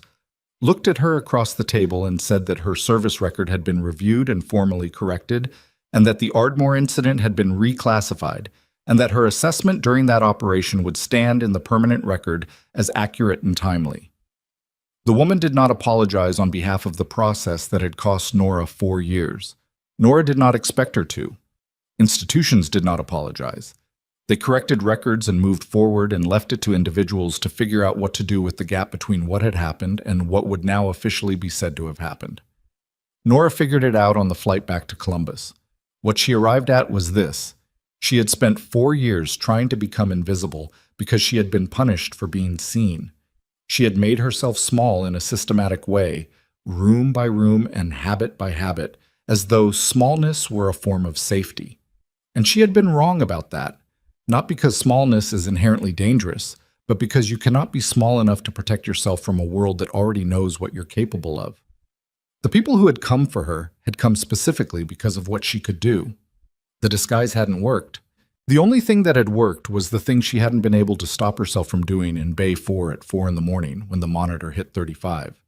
looked at her across the table and said that her service record had been reviewed and formally corrected, and that the Ardmore incident had been reclassified, and that her assessment during that operation would stand in the permanent record as accurate and timely. The woman did not apologize on behalf of the process that had cost Nora 4 years. Nora did not expect her to. Institutions did not apologize. They corrected records and moved forward and left it to individuals to figure out what to do with the gap between what had happened and what would now officially be said to have happened. Nora figured it out on the flight back to Columbus. What she arrived at was this. She had spent 4 years trying to become invisible because she had been punished for being seen. She had made herself small in a systematic way, room by room and habit by habit, as though smallness were a form of safety. And she had been wrong about that, not because smallness is inherently dangerous, but because you cannot be small enough to protect yourself from a world that already knows what you're capable of. The people who had come for her had come specifically because of what she could do. The disguise hadn't worked. The only thing that had worked was the thing she hadn't been able to stop herself from doing in Bay 4 at 4 in the morning when the monitor hit 35.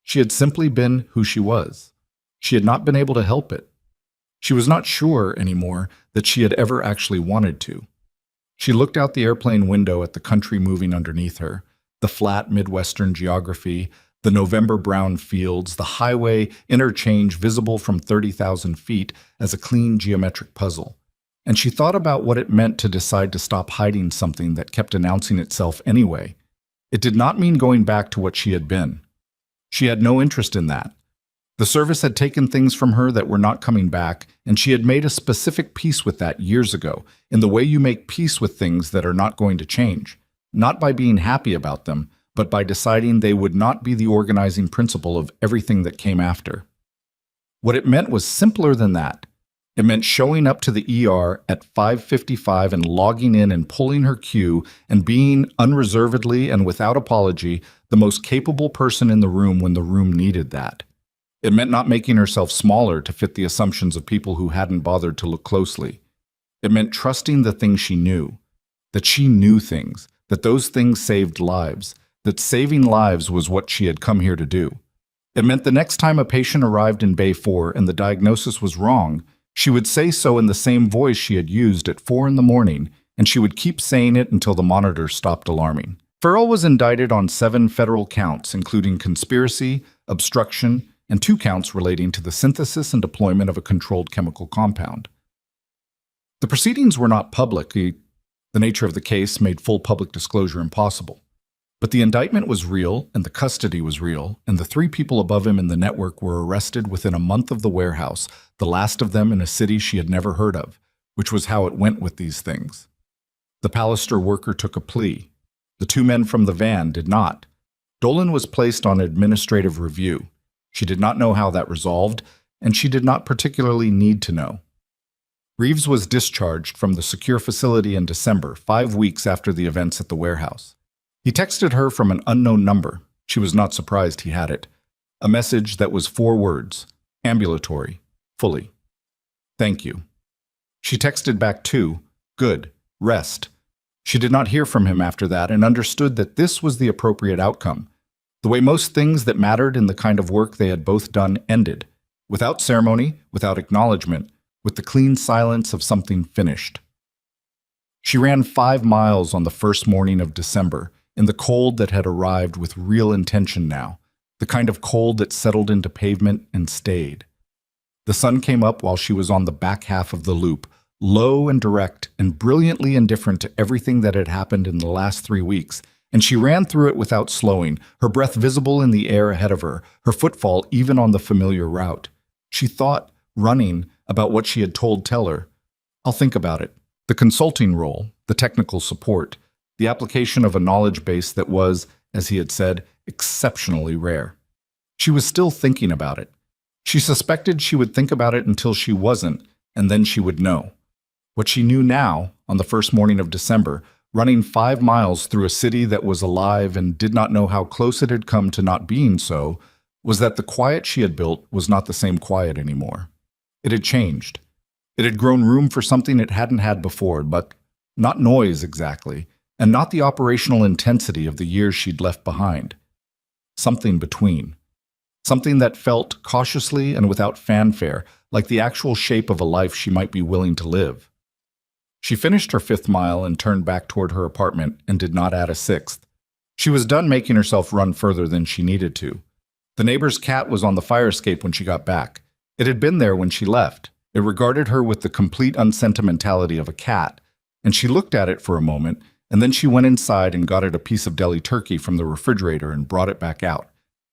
She had simply been who she was. She had not been able to help it. She was not sure anymore that she had ever actually wanted to. She looked out the airplane window at the country moving underneath her, the flat Midwestern geography, the November brown fields, the highway interchange visible from 30,000 feet as a clean geometric puzzle. And she thought about what it meant to decide to stop hiding something that kept announcing itself anyway. It did not mean going back to what she had been. She had no interest in that. The service had taken things from her that were not coming back, and she had made a specific peace with that years ago, in the way you make peace with things that are not going to change, not by being happy about them, but by deciding they would not be the organizing principle of everything that came after. What it meant was simpler than that. It meant showing up to the ER at 5:55 and logging in and pulling her cue and being unreservedly and without apology the most capable person in the room when the room needed that. It meant not making herself smaller to fit the assumptions of people who hadn't bothered to look closely. It meant trusting the things she knew, that she knew things, that those things saved lives, that saving lives was what she had come here to do. It meant the next time a patient arrived in Bay 4 and the diagnosis was wrong, she would say so in the same voice she had used at 4 in the morning, and she would keep saying it until the monitor stopped alarming. Farrell was indicted on 7 federal counts, including conspiracy, obstruction, and 2 counts relating to the synthesis and deployment of a controlled chemical compound. The proceedings were not public. The nature of the case made full public disclosure impossible. But the indictment was real, and the custody was real, and the 3 people above him in the network were arrested within a month of the warehouse, the last of them in a city she had never heard of, which was how it went with these things. The Pallister worker took a plea. The 2 men from the van did not. Dolan was placed on administrative review. She did not know how that resolved, and she did not particularly need to know. Reeves was discharged from the secure facility in December, 5 weeks after the events at the warehouse. He texted her from an unknown number. She was not surprised he had it. A message that was 4 words: ambulatory, fully. Thank you. She texted back too, good, rest. She did not hear from him after that and understood that this was the appropriate outcome. The way most things that mattered in the kind of work they had both done ended, without ceremony, without acknowledgement, with the clean silence of something finished. She ran 5 miles on the first morning of December, in the cold that had arrived with real intention now, the kind of cold that settled into pavement and stayed. The sun came up while she was on the back half of the loop, low and direct and brilliantly indifferent to everything that had happened in the last 3 weeks, and she ran through it without slowing, her breath visible in the air ahead of her, her footfall even on the familiar route. She thought, running, about what she had told Teller. I'll think about it. The consulting role, the technical support, the application of a knowledge base that was, as he had said, exceptionally rare. She was still thinking about it. She suspected she would think about it until she wasn't, and then she would know. What she knew now, on the first morning of December, running 5 miles through a city that was alive and did not know how close it had come to not being so, was that the quiet she had built was not the same quiet anymore. It had changed. It had grown room for something it hadn't had before, but not noise exactly, and not the operational intensity of the years she'd left behind. Something between. Something that felt cautiously and without fanfare, like the actual shape of a life she might be willing to live. She finished her 5th mile and turned back toward her apartment and did not add a 6th. She was done making herself run further than she needed to. The neighbor's cat was on the fire escape when she got back. It had been there when she left. It regarded her with the complete unsentimentality of a cat, and she looked at it for a moment, and then she went inside and got it a piece of deli turkey from the refrigerator and brought it back out.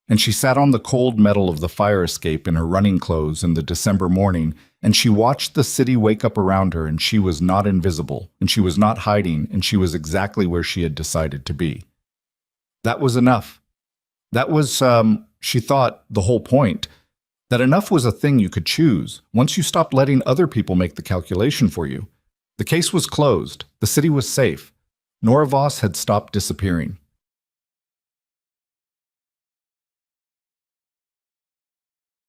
And she sat on the cold metal of the fire escape in her running clothes in the December morning, and she watched the city wake up around her, and she was not invisible, and she was not hiding, and she was exactly where she had decided to be. That was enough. That was, she thought, the whole point. That enough was a thing you could choose, once you stopped letting other people make the calculation for you. The case was closed. The city was safe. Nora Voss had stopped disappearing.